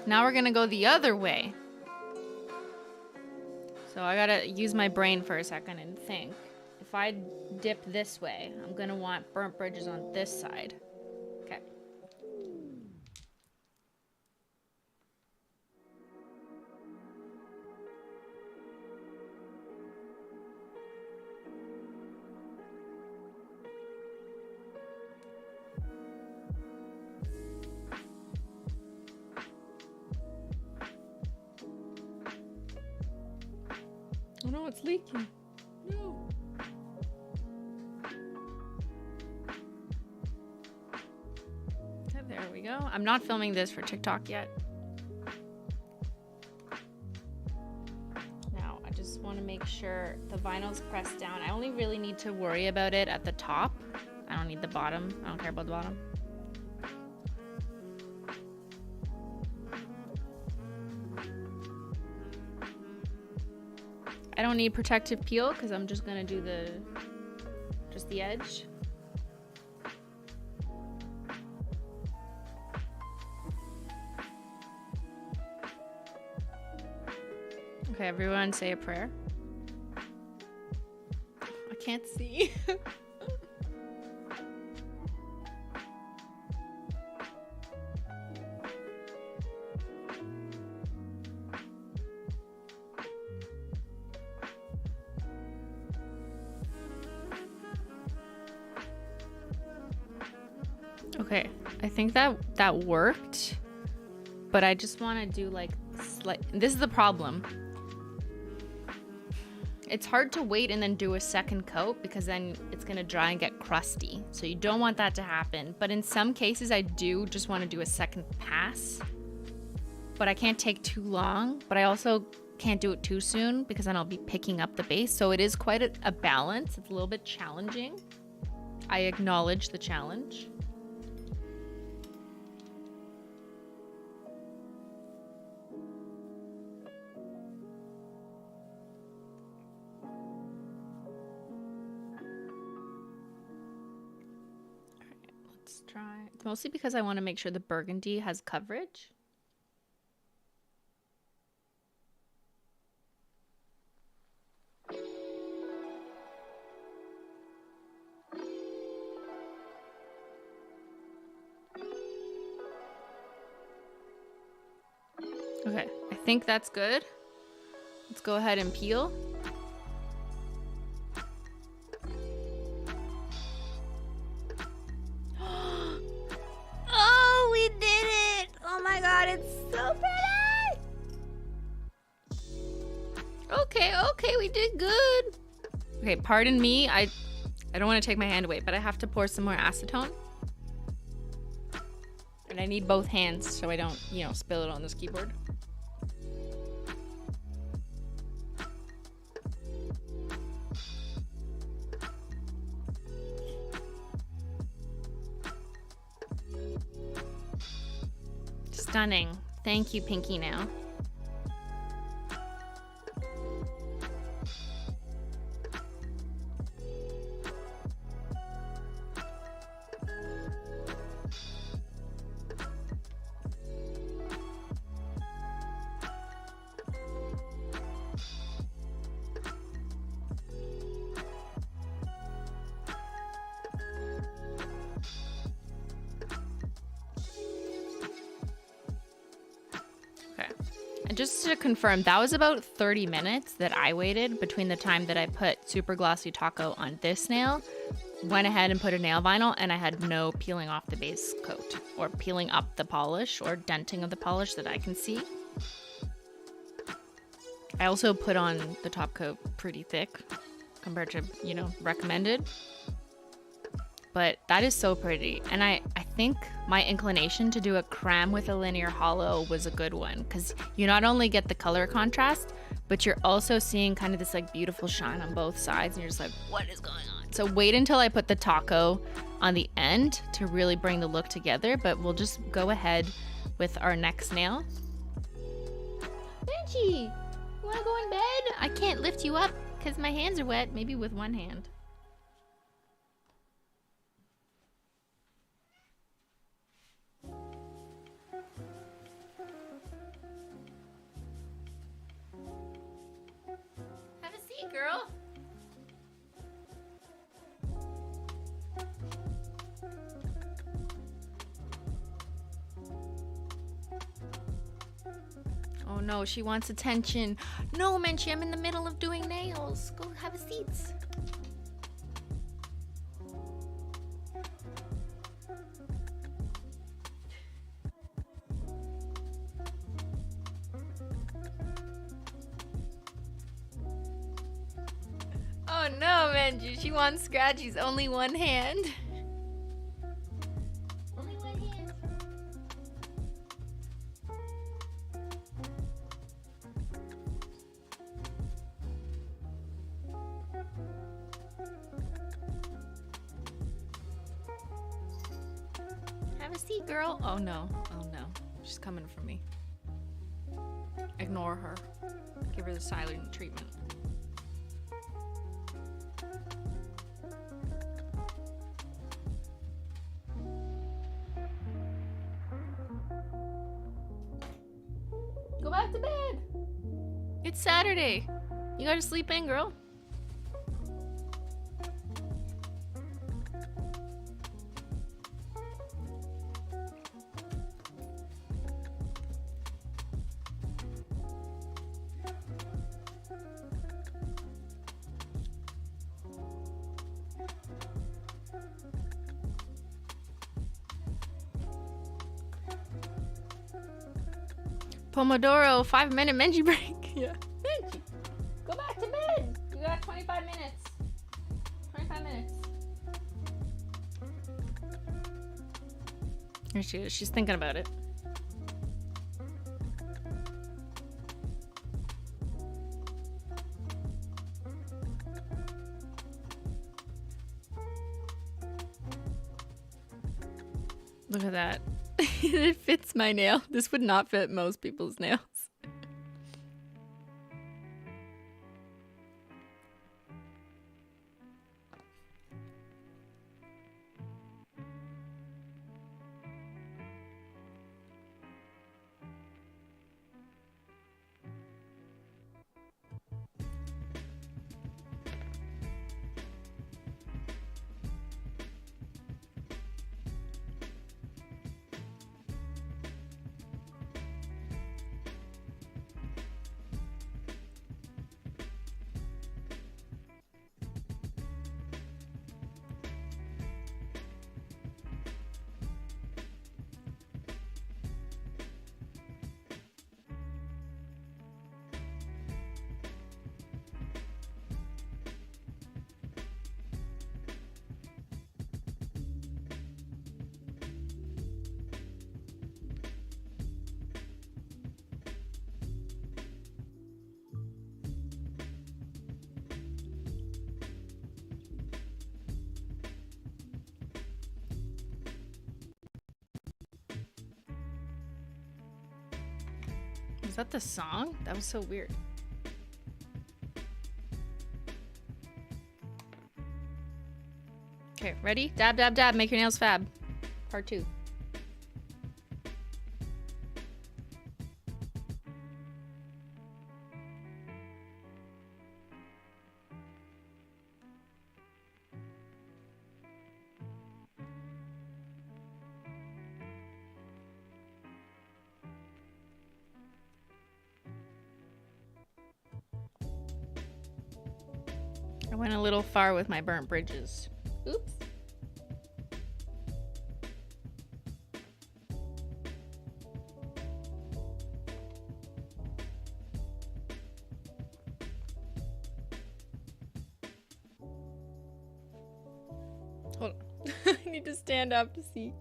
Now we're gonna go the other way. So I gotta use my brain for a second and think. If I dip this way, I'm gonna want burnt bridges on this side. Okay. Oh no, it's leaking. No. Okay, there we go. I'm not filming this for TikTok yet. Now, I just want to make sure the vinyl's pressed down. I only really need to worry about it at the top. I don't need the bottom. I don't care about the bottom. I don't need protective peel because I'm just gonna do just the edge. Okay, everyone say a prayer. I can't see. Okay, I think that worked, but I just want to do like this is the problem. It's hard to wait and then do a second coat because then it's gonna dry and get crusty. So you don't want that to happen. But in some cases, I do just want to do a second pass, but I can't take too long. But I also can't do it too soon because then I'll be picking up the base. So it is quite a balance. It's a little bit challenging. I acknowledge the challenge. Try. It's mostly because I want to make sure the burgundy has coverage. Okay, I think that's good. Let's go ahead and peel. Okay, we did good. Okay, pardon me. I don't want to take my hand away, but I have to pour some more acetone. And I need both hands so I don't, you know, spill it on this keyboard. Stunning. Thank you, Pinky Nail. And just to confirm, that was about 30 minutes that I waited between the time that I put Super Glossy Taco on this nail, went ahead and put a nail vinyl, and I had no peeling off the base coat or peeling up the polish or denting of the polish that I can see. I also put on the top coat pretty thick compared to, you know, recommended. But that is so pretty. And I think my inclination to do a creme with a linear hollow was a good one, because you not only get the color contrast, but you're also seeing kind of this like beautiful shine on both sides, and you're just like, what is going on? So wait until I put the taco on the end to really bring the look together, but we'll just go ahead with our next nail. Menchie, you wanna go in bed? I can't lift you up because my hands are wet, maybe with one hand. Have a seat, girl. Oh no, she wants attention. No, Menchie, I'm in the middle of doing nails. Go have a seat. Oh no, Menchie, she wants scratchies. Only one hand. Only one hand. Have a seat, girl. Oh no. Oh no. She's coming for me. Ignore her. Give her the silent treatment. Go back to bed. It's Saturday. You gotta sleep in, girl. Pomodoro 5-minute Menchie break. Yeah. Menchie, go back to bed. You got 25 minutes. 25 minutes. Here she is. She's thinking about it. Look at that. It fits my nail. This would not fit most people's nails. Was that the song? That was so weird. Okay, ready? Dab, dab, dab. Make your nails fab. Part 2. I went a little far with my burnt bridges. Oops. Hold on. I need to stand up to see.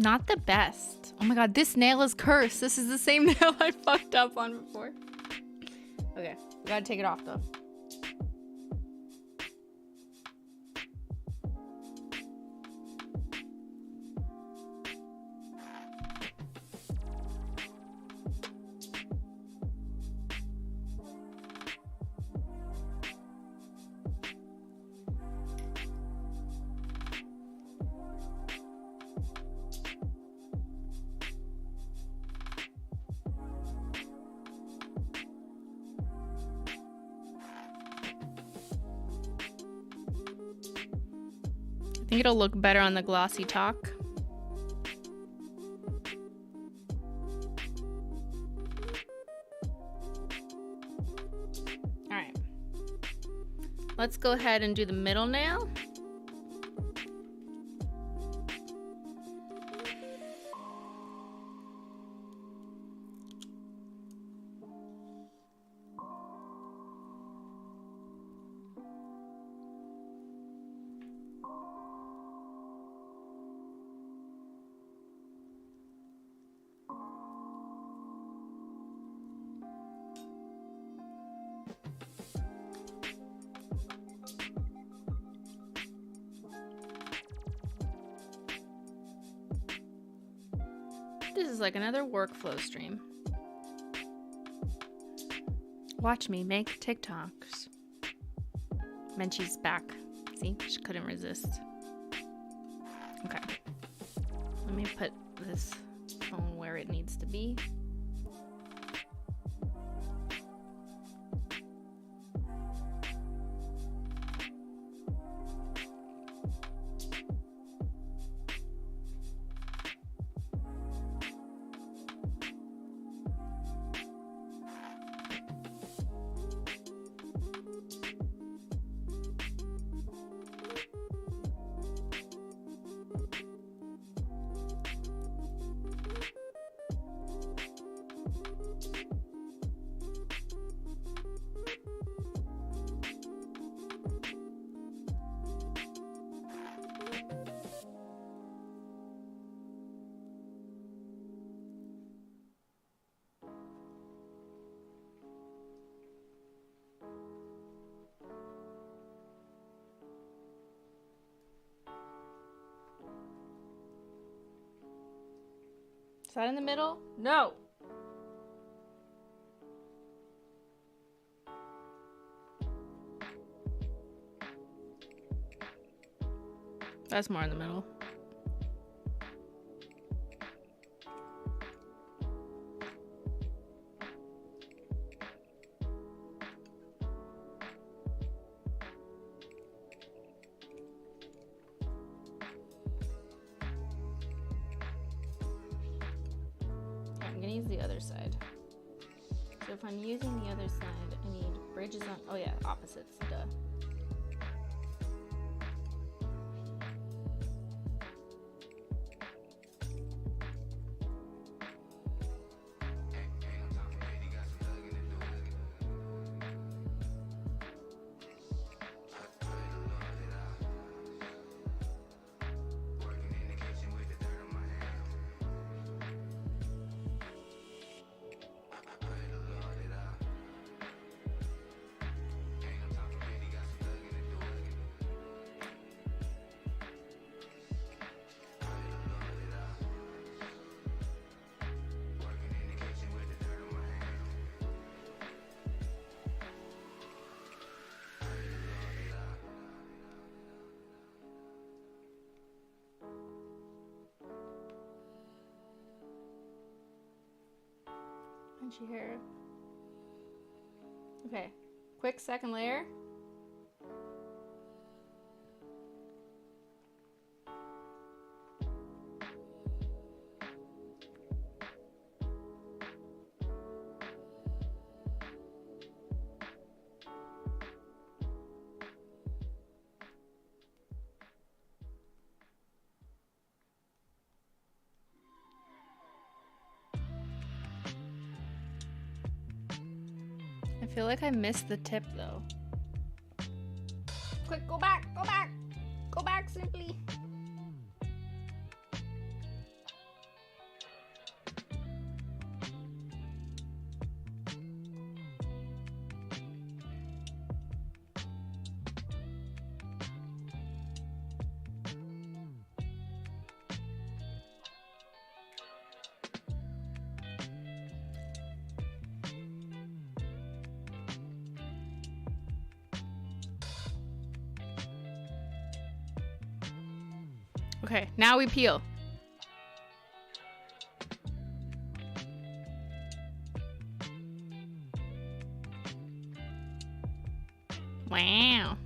Not the best. Oh my god, this nail is cursed. This is the same nail I fucked up on before. Okay, we gotta take it off though. I think it'll look better on the Glossy Taco. All right. Let's go ahead and do the middle nail. This is like another workflow stream. Watch me make TikToks. Menchie's back. See, she couldn't resist. Okay. Let me put this phone where it needs to be. Is that in the middle? No. That's more in the middle. I'm gonna use the other side. So if I'm using the other side, I need bridges on, oh yeah, opposites, duh. Menchie hair. Okay, quick second layer. I feel like I missed the tip though. Quick, go back, go back, go back simply. Okay, now we peel. Wow.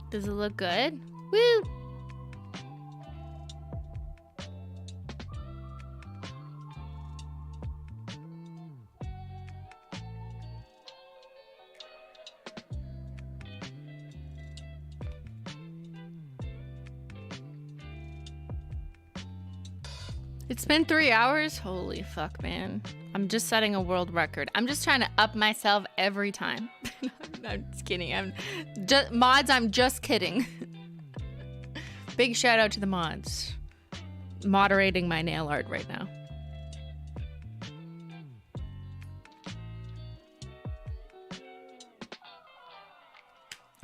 Does it look good? Woo! It's been 3 hours? Holy fuck, man. I'm just setting a world record. I'm just trying to up myself every time. I'm just kidding. I'm just kidding. Big shout out to the mods. Moderating my nail art right now.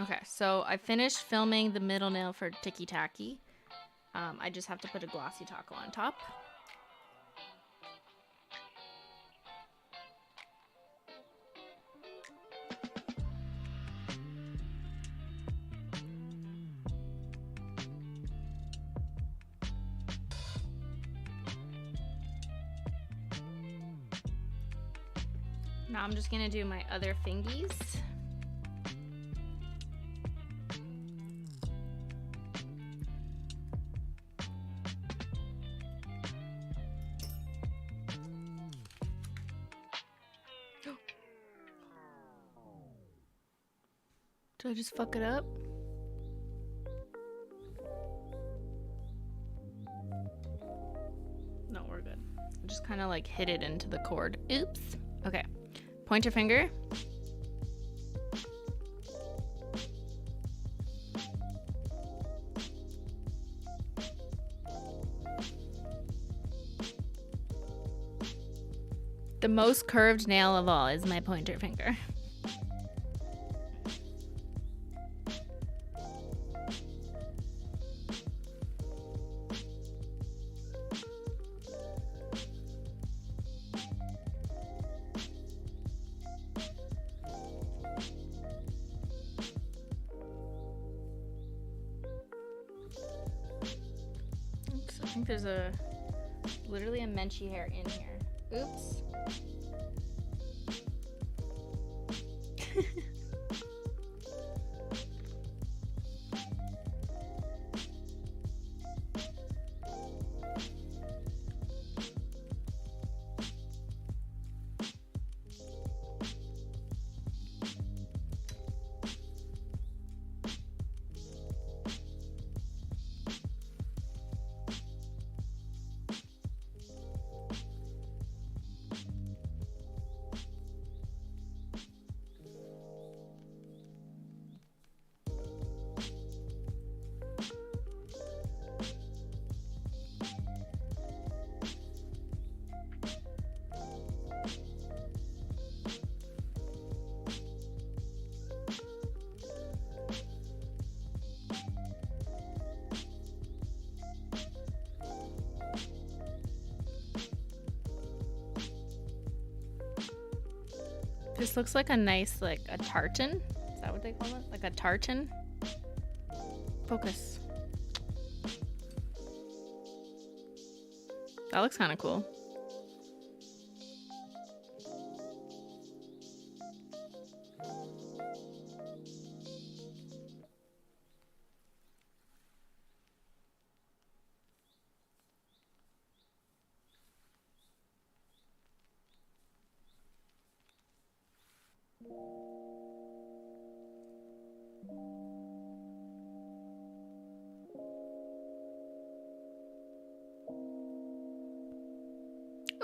Okay, so I finished filming the middle nail for Tiki Taki. I just have to put a Glossy Taco on top. Now I'm just gonna do my other fingies. Did I just fuck it up? No, we're good. I just kind of like hit it into the cord. Oops. Okay. Point your finger. The most curved nail of all is my pointer finger. Oops, I think there's literally a Menchie hair in here. Oops. This looks like a nice, like a tartan. Is that what they call it? Like a tartan? Focus. That looks kind of cool.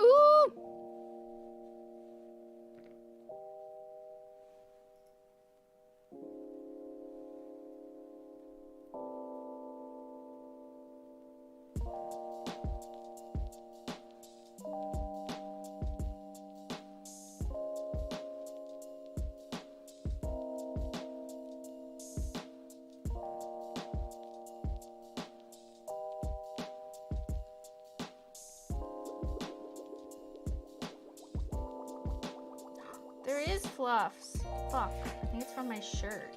Ooh! There is fluffs. Fuck. I think it's from my shirt.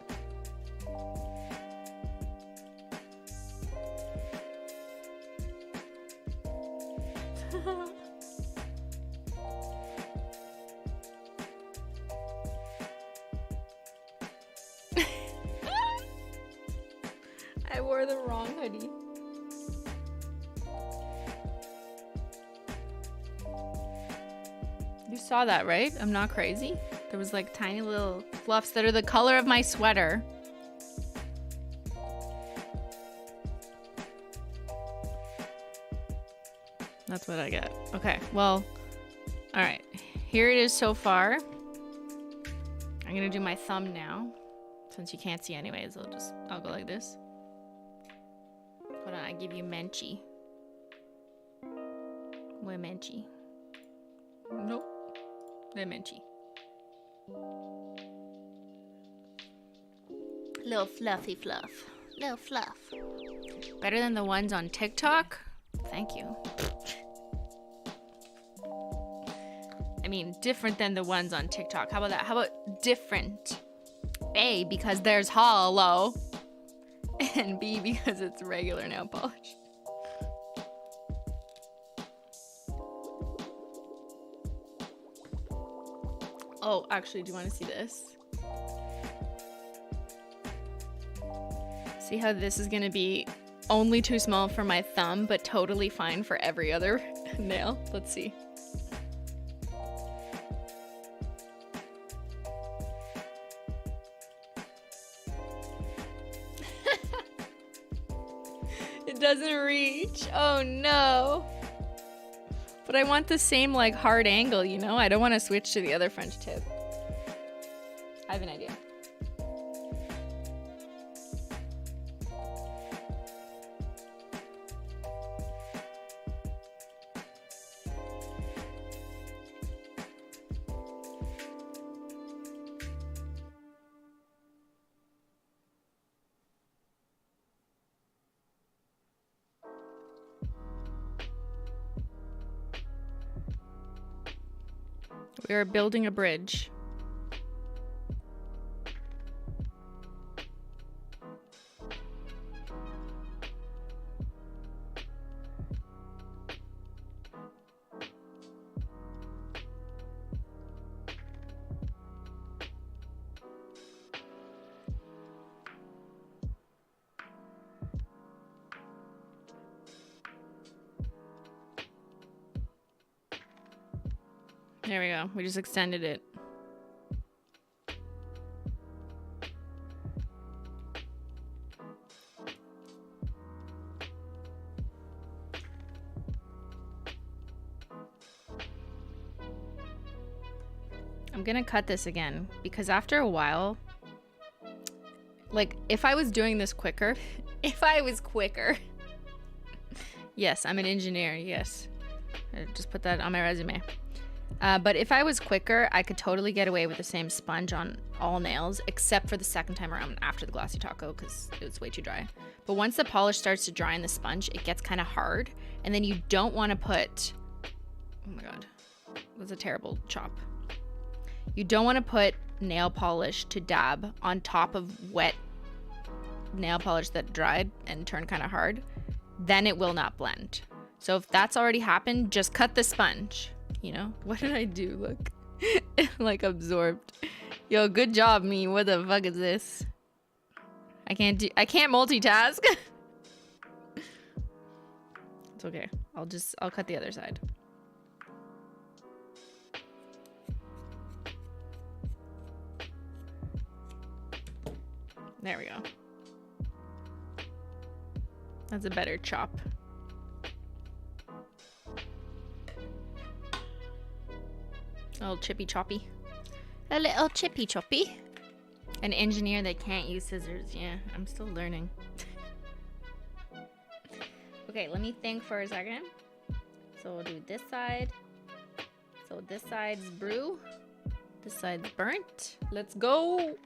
I wore the wrong hoodie. You saw that, right? I'm not crazy. There was like tiny little fluffs that are the color of my sweater. That's what I get. Okay, well, all right. Here it is so far. I'm gonna do my thumb now. Since you can't see anyways, I'll go like this. Hold on, I give you Menchie. Where Menchie? Nope. They're Menchie. Little fluffy fluff. Little fluff. Better than the ones on TikTok? Thank you. I mean, different than the ones on TikTok. How about that? How about different? A, because there's HOLO. And B, because it's regular nail polish. Oh, actually, do you want to see this? See how this is going to be only too small for my thumb, but totally fine for every other nail? Let's see. It doesn't reach. Oh no. But I want the same like hard angle, you know? I don't want to switch to the other French tip. I have an idea. We are building a bridge. There we go. We just extended it. I'm gonna cut this again because after a while, like if I was doing this quicker, yes, I'm an engineer, yes. I just put that on my resume. But if I was quicker, I could totally get away with the same sponge on all nails, except for the second time around after the Glossy Taco because it was way too dry. But once the polish starts to dry in the sponge, it gets kind of hard. And then you don't want to put, oh my God, it was a terrible chop. You don't want to put nail polish to dab on top of wet nail polish that dried and turned kind of hard. Then it will not blend. So if that's already happened, just cut the sponge. You know? What did I do? Look. Like absorbed. Yo, good job, me. What the fuck is this? I can't multitask. It's okay. I'll cut the other side. There we go. That's a better chop. A little chippy choppy. A little chippy choppy. An engineer that can't use scissors. Yeah, I'm still learning. Okay, let me think for a second. So we'll do this side. So this side's brew. This side's burnt. Let's go.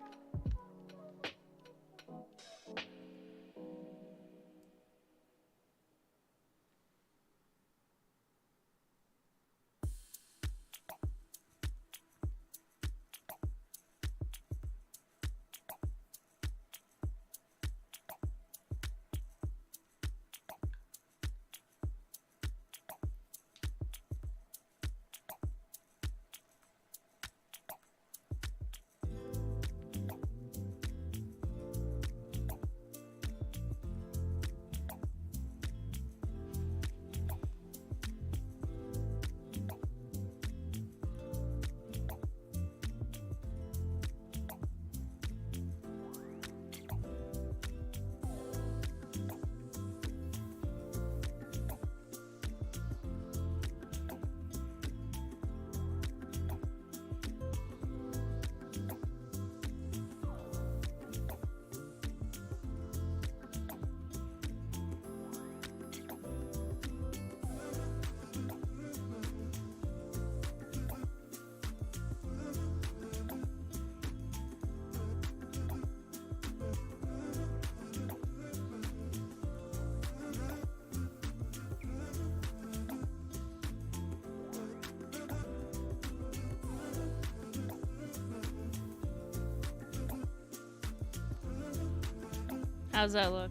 How's that look?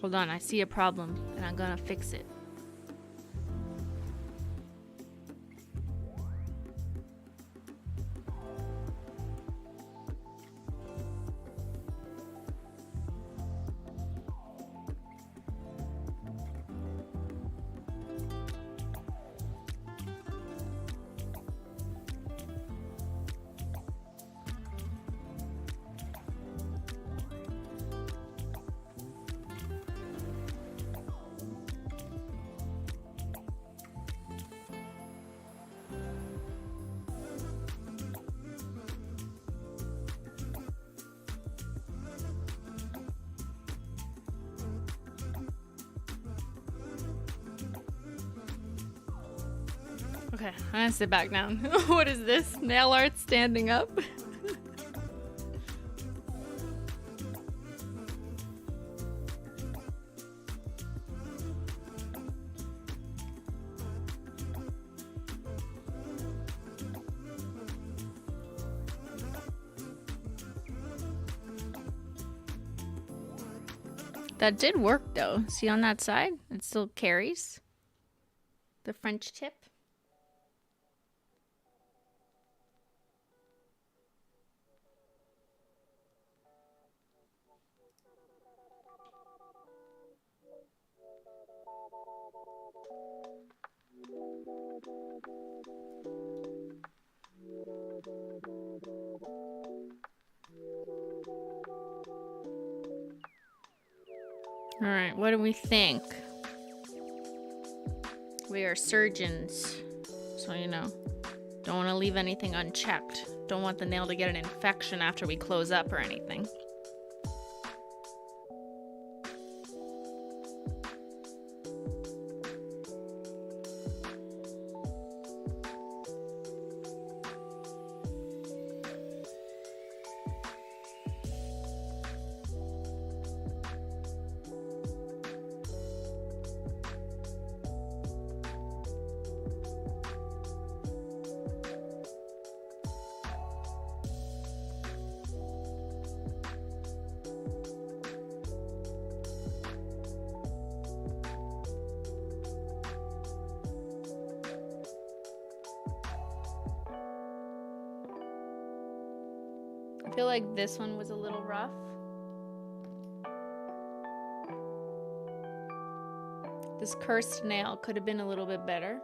Hold on, I see a problem and I'm gonna fix it. Okay, I'm gonna sit back down. What is this? Nail art standing up? That did work though. See on that side? It still carries the French tip. All right, what do we think? We are surgeons, so you know, don't want to leave anything unchecked. Don't want the nail to get an infection after we close up or anything. I feel like this one was a little rough. This cursed nail could have been a little bit better.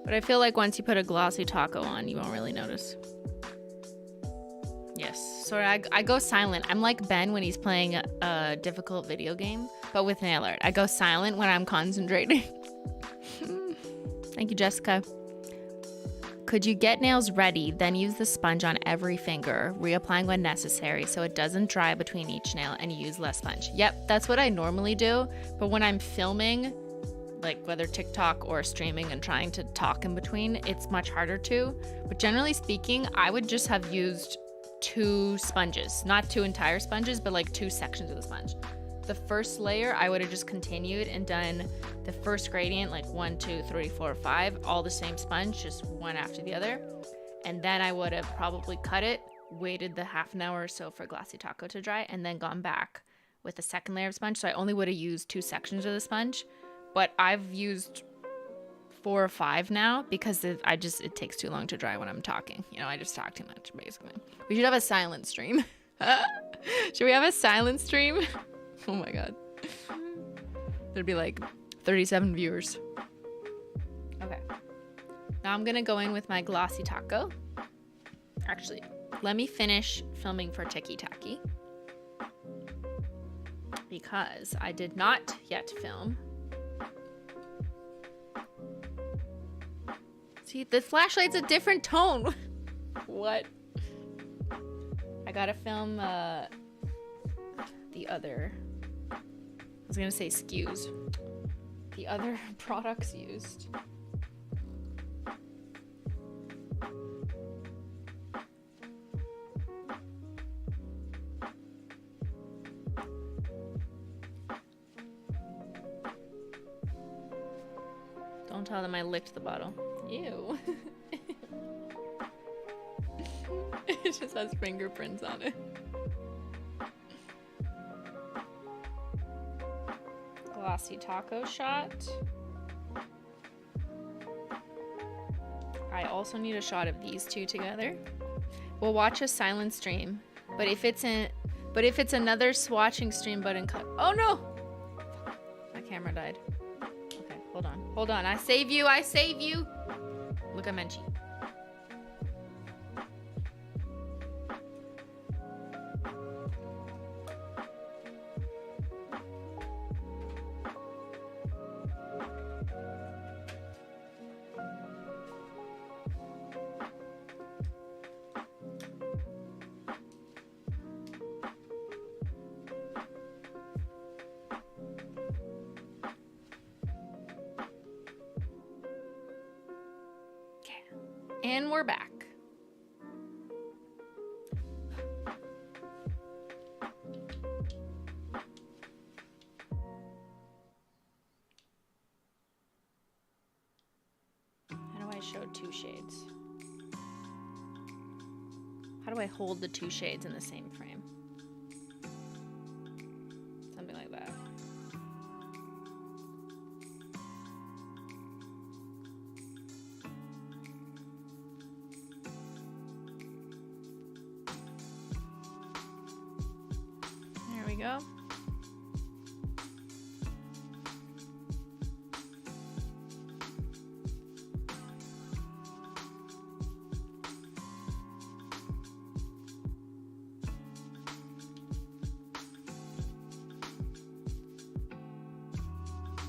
But I feel like once you put a Glossy Taco on, you won't really notice. Yes, sorry, I go silent. I'm like Ben when he's playing a difficult video game, but with nail art. I go silent when I'm concentrating. Thank you, Jessica. Could you get nails ready, then use the sponge on every finger, reapplying when necessary so it doesn't dry between each nail and you use less sponge? Yep, that's what I normally do, but when I'm filming, like whether TikTok or streaming and trying to talk in between, it's much harder to. But generally speaking, I would just have used 2 sponges, not 2 entire sponges, but like 2 sections of the sponge. The first layer, I would have just continued and done the first gradient, like 1, 2, 3, 4, 5, all the same sponge, just one after the other. And then I would have probably cut it, waited the half an hour or so for Glossy Taco to dry, and then gone back with the second layer of sponge. So I only would have used 2 sections of the sponge. But I've used 4 or 5 now because it takes too long to dry when I'm talking. You know, I just talk too much, basically. We should have a silent stream. Should we have a silent stream? Oh my god. There'd be like 37 viewers. Okay. Now I'm gonna go in with my Glossy Taco. Actually, let me finish filming for Tiki Taki, because I did not yet film. See, the flashlight's a different tone. What? I gotta film the other, I was gonna say SKUs. The other products used. Don't tell them I licked the bottle. Ew. It just has fingerprints on it. Glossy Taco shot. I also need a shot of these 2 together. We'll watch a silent stream, but if it's another swatching stream button cut. Oh no! My camera died. Okay, hold on. I save you. Look at Menchie. And we're back. How do I show 2 shades? How do I hold the 2 shades in the same frame? Something like that. Go. All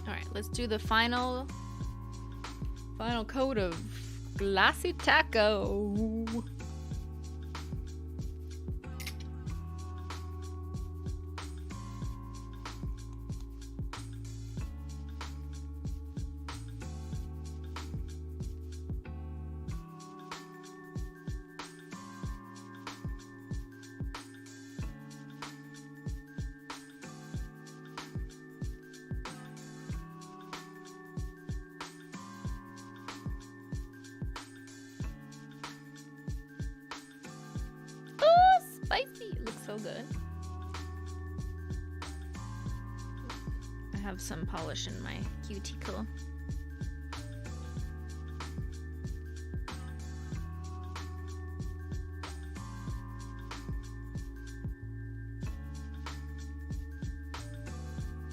right, let's do the final coat of Glossy Taco. so good. I have some polish in my cuticle.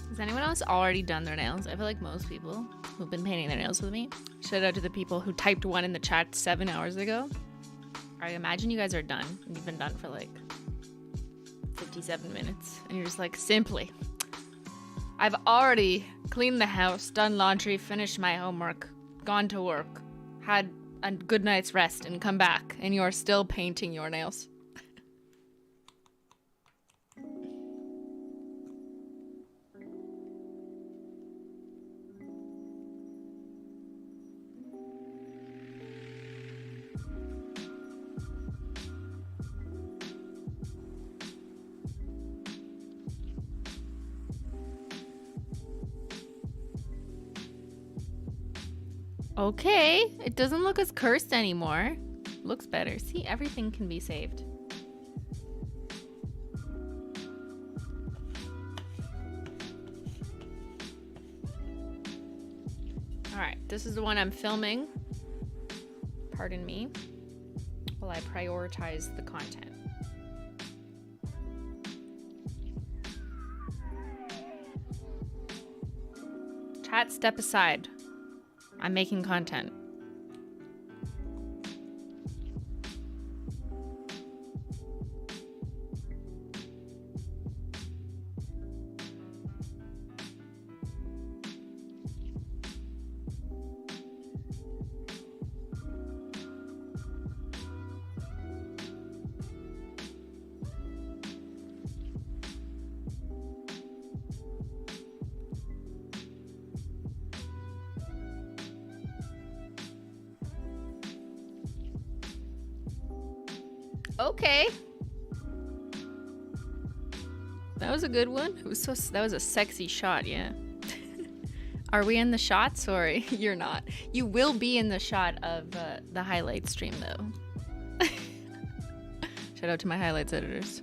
Has anyone else already done their nails? I feel like most people who've been painting their nails with me. Shout out to the people who typed one in the chat 7 hours ago. I imagine you guys are done. And you've been done for like 57 minutes. And you're just like, simply, I've already cleaned the house, done laundry, finished my homework, gone to work, had a good night's rest, and come back. And you're still painting your nails. Okay, it doesn't look as cursed anymore. Looks better. See, everything can be saved. All right, this is the one I'm filming. Pardon me, while I prioritize the content. Chat, step aside. I'm making content. Okay. That was a good one. It was that was a sexy shot, yeah. Are we in the shot? Sorry, you're not. You will be in the shot of the highlight stream though. Shout out to my highlights editors.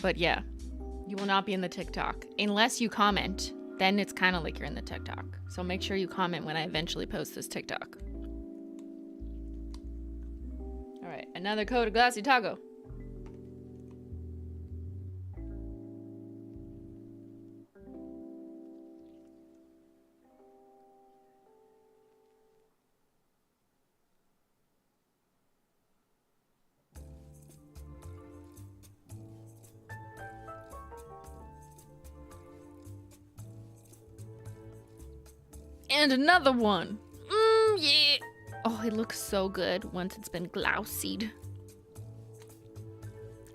But yeah, you will not be in the TikTok unless you comment. Then it's kind of like you're in the TikTok. So make sure you comment when I eventually post this TikTok. All right, another code of Glossy Taco. And another one. Yeah. Oh, it looks so good once it's been glossied.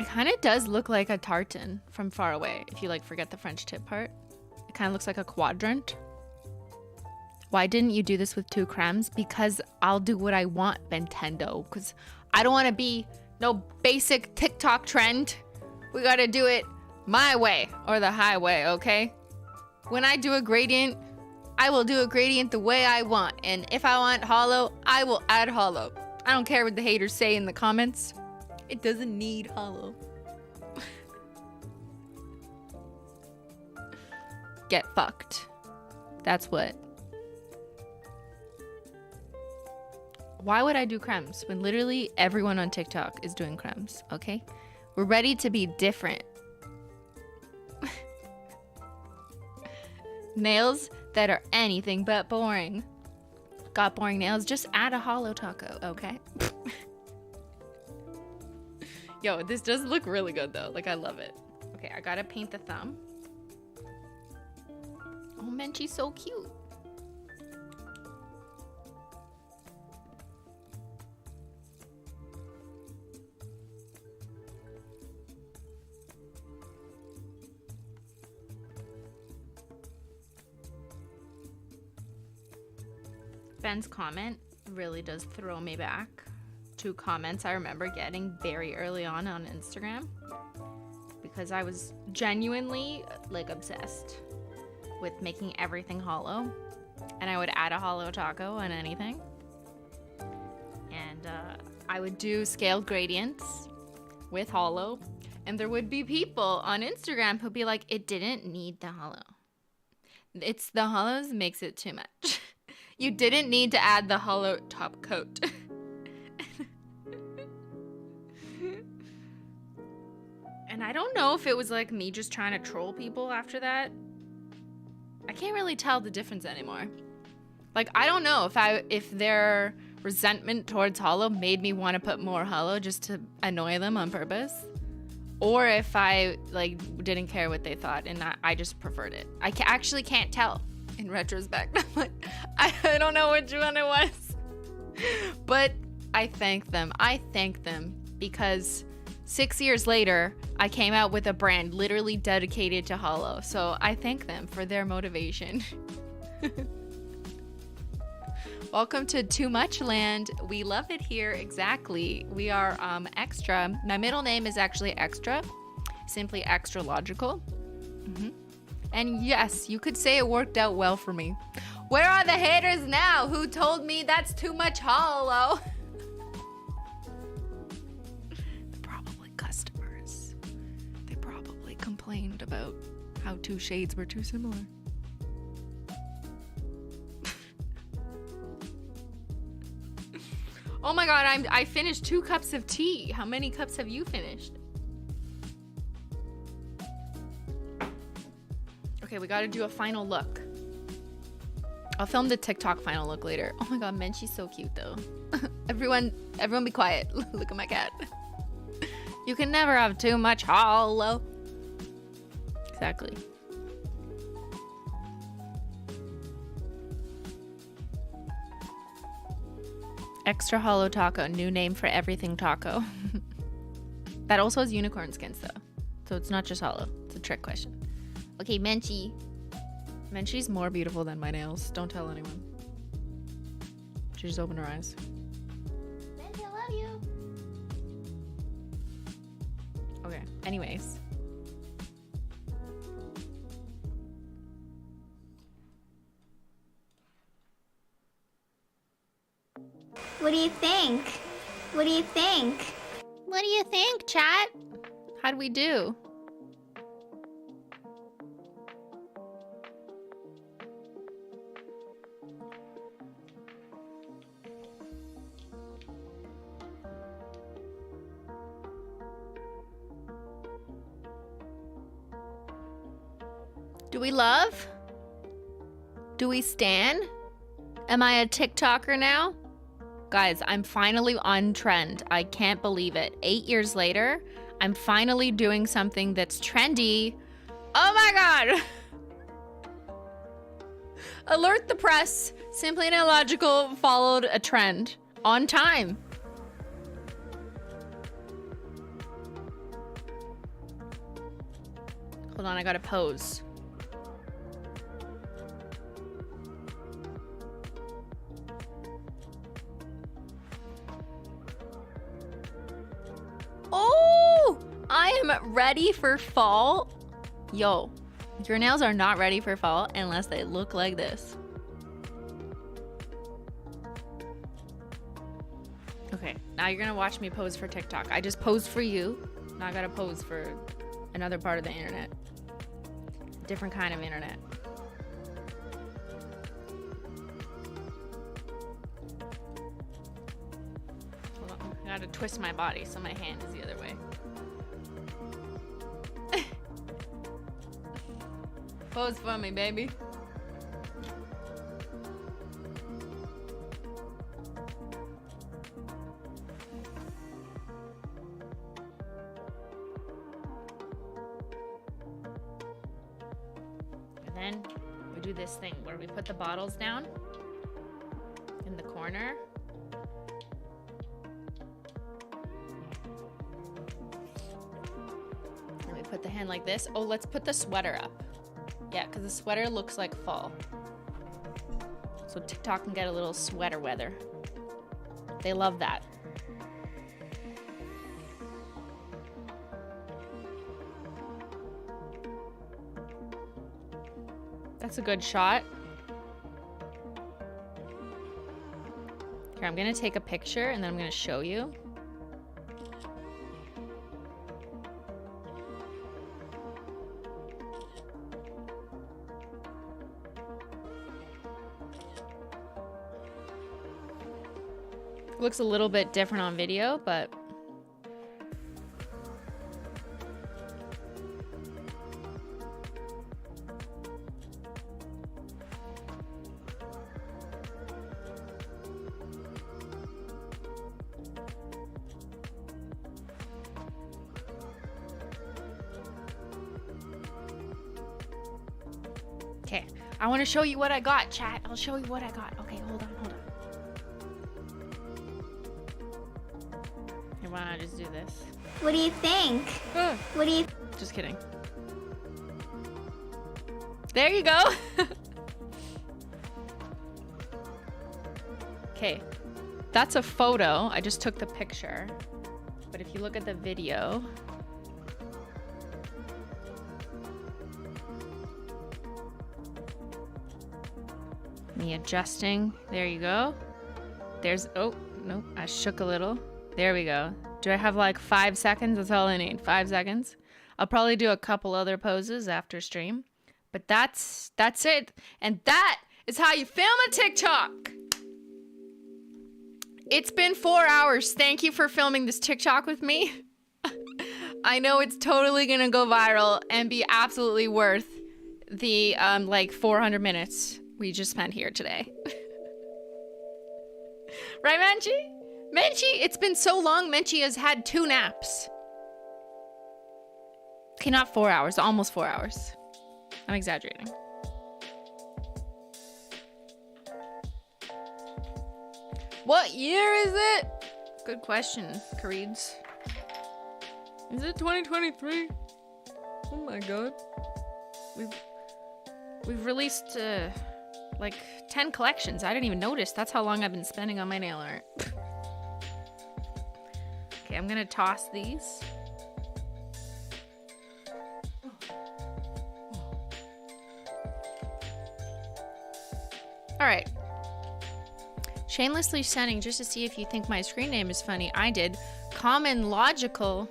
It kind of does look like a tartan from far away. If you like forget the French tip part, it kind of looks like a quadrant. Why didn't you do this with 2 cremes? Because I'll do what I want, Nintendo. Because I don't want to be no basic TikTok trend. We got to do it my way or the highway, okay? When I do a gradient, I will do a gradient the way I want. And if I want holo, I will add holo. I don't care what the haters say in the comments. It doesn't need holo. Get fucked. That's what. Why would I do cremes when literally everyone on TikTok is doing cremes, okay? We're ready to be different. Nails that are anything but boring. Got boring nails? Just add a holo taco, okay? Yo, this does look really good though. Like, I love it. Okay, I gotta paint the thumb. Oh, Menchie's so cute. Ben's comment really does throw me back to comments I remember getting very early on Instagram, because I was genuinely like obsessed with making everything holo, and I would add a holo taco on anything, and I would do scaled gradients with holo, And there would be people on Instagram who'd be like, it didn't need the holo. It's the holos makes it too much. You didn't need to add the holo top coat. And I don't know if it was like me just trying to troll people after that. I can't really tell the difference anymore. Like, I don't know if their resentment towards holo made me want to put more holo just to annoy them on purpose, or if I like didn't care what they thought and I just preferred it. I actually can't tell in retrospect. I'm like, I don't know which one it was. But I thank them. I thank them because 6 years later, I came out with a brand literally dedicated to holo. So I thank them for their motivation. Welcome to Too Much Land. We love it here. Exactly. We are extra. My middle name is actually Extra, simply extra logical. And yes, you could say it worked out well for me. Where are the haters now who told me that's too much holo? Probably customers. They probably complained about how two shades were too similar. Oh my god, I finished 2 cups of tea. How many cups have you finished? Okay, we gotta do a final look. I'll film the TikTok final look later. Oh my god, Menchie's so cute though. Everyone be quiet. Look at my cat. You can never have too much holo. Exactly. Extra holo taco, new name for everything taco. That also has unicorn skins though. So it's not just holo. It's a trick question. Okay, Menchie. Menchie's more beautiful than my nails. Don't tell anyone. She just opened her eyes. Menchie, I love you. Okay, anyways. What do you think? What do you think? What do you think, chat? How'd we do? Do we love? Do we stan? Am I a TikToker now? Guys, I'm finally on trend. I can't believe it. 8 years later, I'm finally doing something that's trendy. Oh my god! Alert the press. Simply and Illogical followed a trend. On time. Hold on, I gotta pose. Oh, I am ready for fall. Yo, your nails are not ready for fall unless they look like this. Okay, now you're gonna watch me pose for TikTok. I just posed for you. Now I gotta pose for another part of the internet. Different kind of internet. Hold on, I gotta twist my body so my hand is the other way. Pose for me, baby. And then we do this thing where we put the bottles down in the corner. And we put the hand like this. Oh, let's put the sweater up. Yeah, because the sweater looks like fall. So TikTok can get a little sweater weather. They love that. That's a good shot. Here, I'm gonna take a picture and then I'm gonna show you. Looks a little bit different on video, but okay. I want to show you what I got, chat. I'll show you what I got. Okay, hold on, hold on. Here, why don't I just do this? What do you think? What do you... Just kidding. There you go. Okay, that's a photo. I just took the picture. But if you look at the video, me adjusting. There you go. There's, oh, nope, I shook a little. There we go. Do I have like 5 seconds? That's all I need, 5 seconds. I'll probably do a couple other poses after stream. But that's it. And that is how you film a TikTok. It's been 4 hours. Thank you for filming this TikTok with me. I know it's totally gonna go viral and be absolutely worth the like 400 minutes we just spent here today. Right, Menchie? Menchie, it's been so long, Menchie has had 2 naps. Okay, not 4 hours, almost 4 hours. I'm exaggerating. What year is it? Good question, Creeds. Is it 2023? Oh my god. We've released like 10 collections. I didn't even notice. That's how long I've been spending on my nail art. Okay, I'm gonna toss these. All right. Shamelessly sending just to see if you think my screen name is funny. I did. Common logical.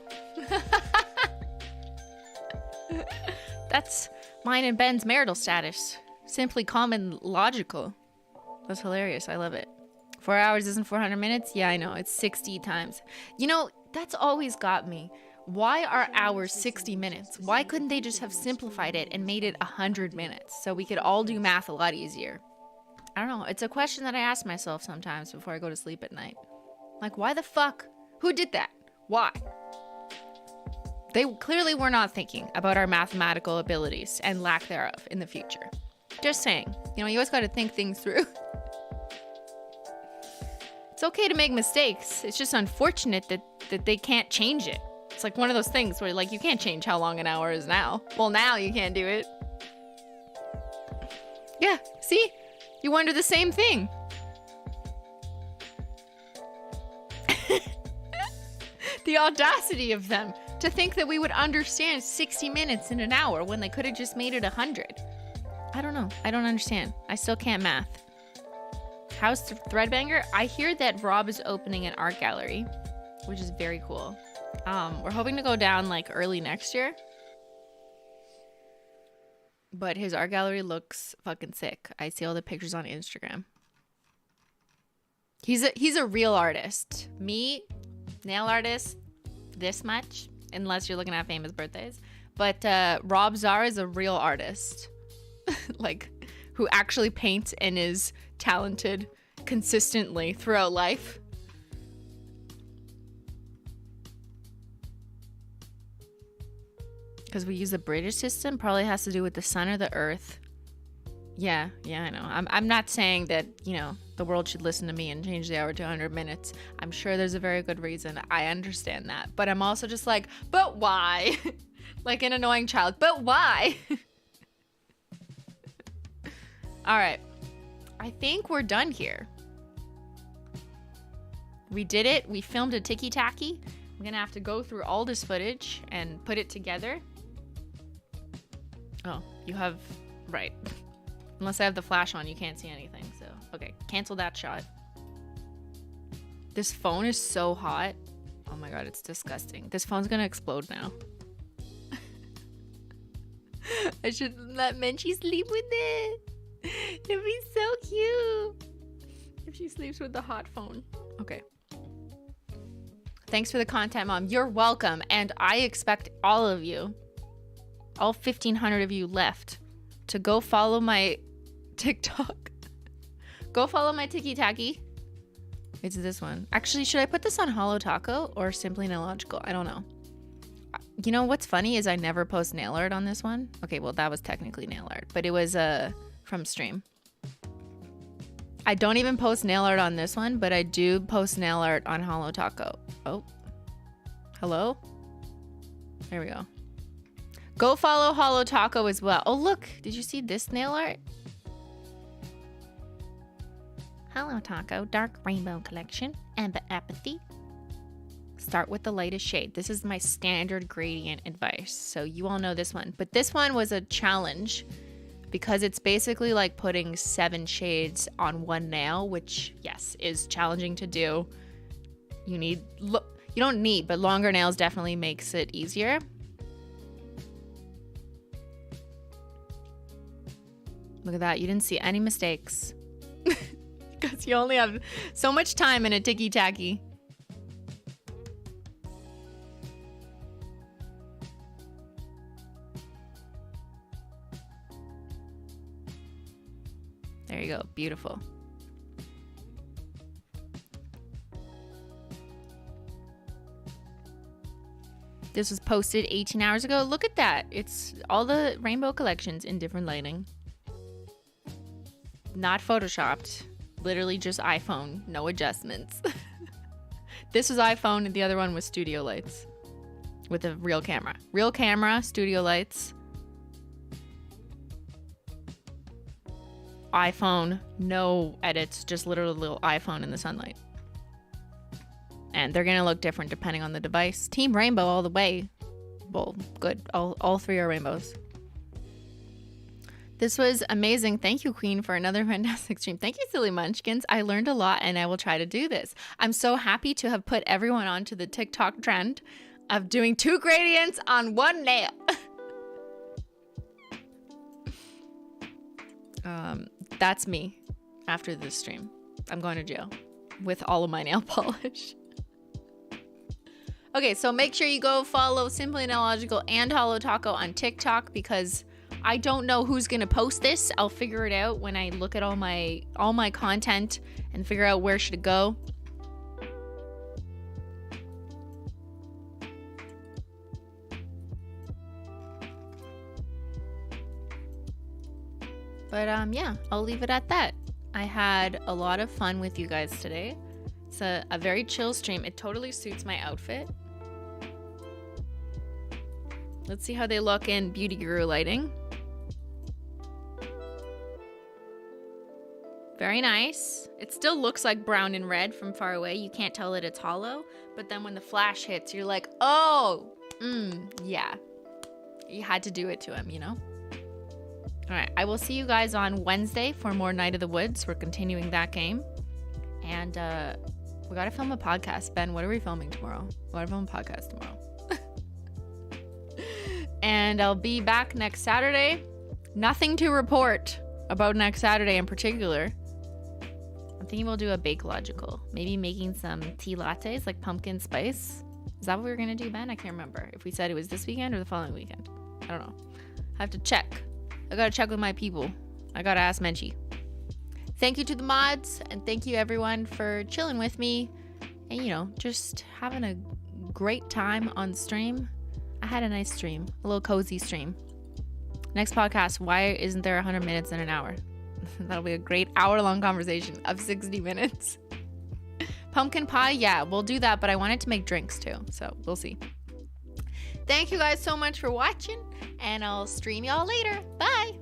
That's mine and Ben's marital status. Simply common logical. That's hilarious. I love it. 4 hours isn't 400 minutes? Yeah, I know. It's 60 times. You know, that's always got me. Why are hours 60 minutes? Why couldn't they just have simplified it and made it 100 minutes so we could all do math a lot easier? I don't know. It's a question that I ask myself sometimes before I go to sleep at night. Like, why the fuck? Who did that? Why? They clearly were not thinking about our mathematical abilities and lack thereof in the future. Just saying. You know, you always got to think things through. It's okay to make mistakes. It's just unfortunate that they can't change it. It's like one of those things where, like, you can't change how long an hour is now. Well, now you can't do it. Yeah, see? You wonder the same thing. The audacity of them to think that we would understand 60 minutes in an hour when they could have just made it 100. I don't know. I don't understand. I still can't math. How's Threadbanger? I hear that Rob is opening an art gallery, which is very cool. We're hoping to go down like early next year. But his art gallery looks fucking sick. I see all the pictures on Instagram. He's a real artist. Me, nail artist, this much, unless you're looking at famous birthdays. But Rob Zara is a real artist. Like, who actually paints and is talented consistently throughout life. Because we use the British system, probably has to do with the sun or the earth. Yeah, I know. I'm not saying that, you know, the world should listen to me and change the hour to 100 minutes. I'm sure there's a very good reason. I understand that. But I'm also just like, but why? Like an annoying child, but why? All right. I think we're done here. We did it. We filmed a ticky-tacky. I'm going to have to go through all this footage and put it together. Oh, you have... Right. Unless I have the flash on, you can't see anything. So, okay. Cancel that shot. This phone is so hot. Oh my god, it's disgusting. This phone's gonna explode now. I should let Menchie sleep with it. It'd be so cute if she sleeps with the hot phone. Okay. Thanks for the content, Mom. You're welcome. And I expect all of you, all 1,500 of you left, to go follow my TikTok. Go follow my Tiki Taki. It's this one. Actually, should I put this on HOLO Taco or Simply Nailogical? I don't know. You know what's funny is I never post nail art on this one. Okay, well, that was technically nail art, but it was from stream. I don't even post nail art on this one, but I do post nail art on HOLO Taco. Oh, hello? There we go. Go follow HOLO Taco as well. Oh, look, did you see this nail art? HOLO Taco Dark Rainbow Collection, Amber Apathy. Start with the lightest shade. This is my standard gradient advice. So you all know this one. But this one was a challenge because it's basically like putting 7 shades on one nail, which, yes, is challenging to do. You don't need, but longer nails definitely makes it easier. Look at that. You didn't see any mistakes. Because you only have so much time in a Tiki Taki. There you go. Beautiful. This was posted 18 hours ago. Look at that. It's all the rainbow collections in different lighting. Not photoshopped. Literally just iPhone. No adjustments. This was iPhone and the other one was studio lights. With a real camera. Real camera, studio lights. iPhone, no edits, just literally a little iPhone in the sunlight. And they're gonna look different depending on the device. Team Rainbow all the way. Well, good. All 3 are rainbows. This was amazing. Thank you, Queen, for another fantastic stream. Thank you, Silly Munchkins. I learned a lot and I will try to do this. I'm so happy to have put everyone onto the TikTok trend of doing 2 gradients on 1 nail. That's me after this stream. I'm going to jail with all of my nail polish. Okay, so make sure you go follow Simply Nailogical and HOLO Taco on TikTok because I don't know who's gonna post this. I'll figure it out when I look at all my content and figure out where should it go. But yeah, I'll leave it at that. I had a lot of fun with you guys today. It's a very chill stream. It totally suits my outfit. Let's see how they look in Beauty Guru lighting. Very nice. It still looks like brown and red from far away. You can't tell that it's hollow. But then when the flash hits, you're like, oh, yeah. You had to do it to him, you know? All right, I will see you guys on Wednesday for more Night of the Woods. We're continuing that game. And we got to film a podcast. Ben, what are we filming tomorrow? We got to film a podcast tomorrow. And I'll be back next Saturday. Nothing to report about next Saturday in particular. I'm thinking we'll do a Bake Logical. Maybe making some tea lattes, like pumpkin spice. Is that what we were going to do, Ben? I can't remember. If we said it was this weekend or the following weekend. I don't know. I have to check. I gotta check with my people. I gotta ask Menchie. Thank you to the mods, and thank you everyone for chilling with me and, you know, just having a great time on stream. I had a nice stream, a little cozy stream. Next podcast, why isn't there 100 minutes in an hour? That'll be a great hour-long conversation of 60 minutes. Pumpkin pie, yeah, we'll do that, but I wanted to make drinks too, so we'll see. Thank you guys so much for watching, and I'll stream y'all later. Bye!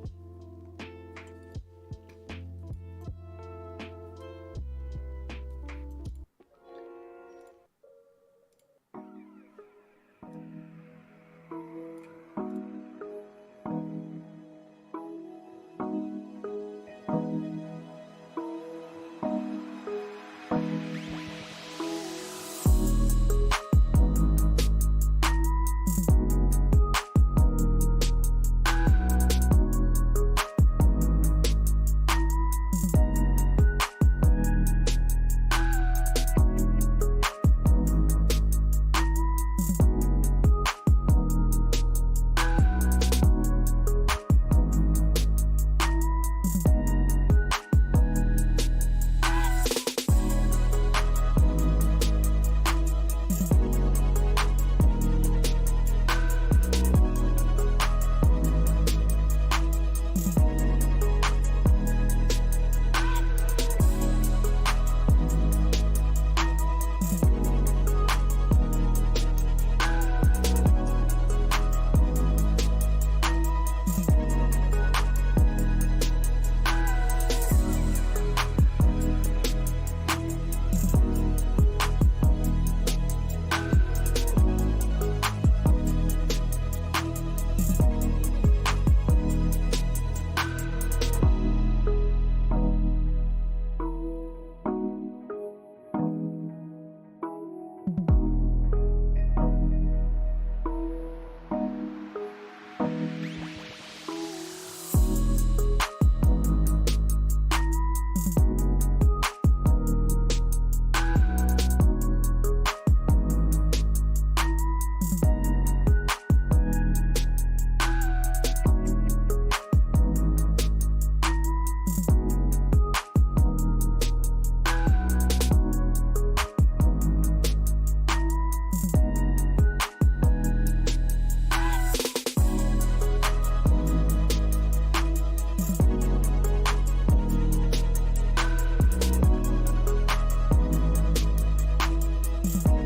Bye.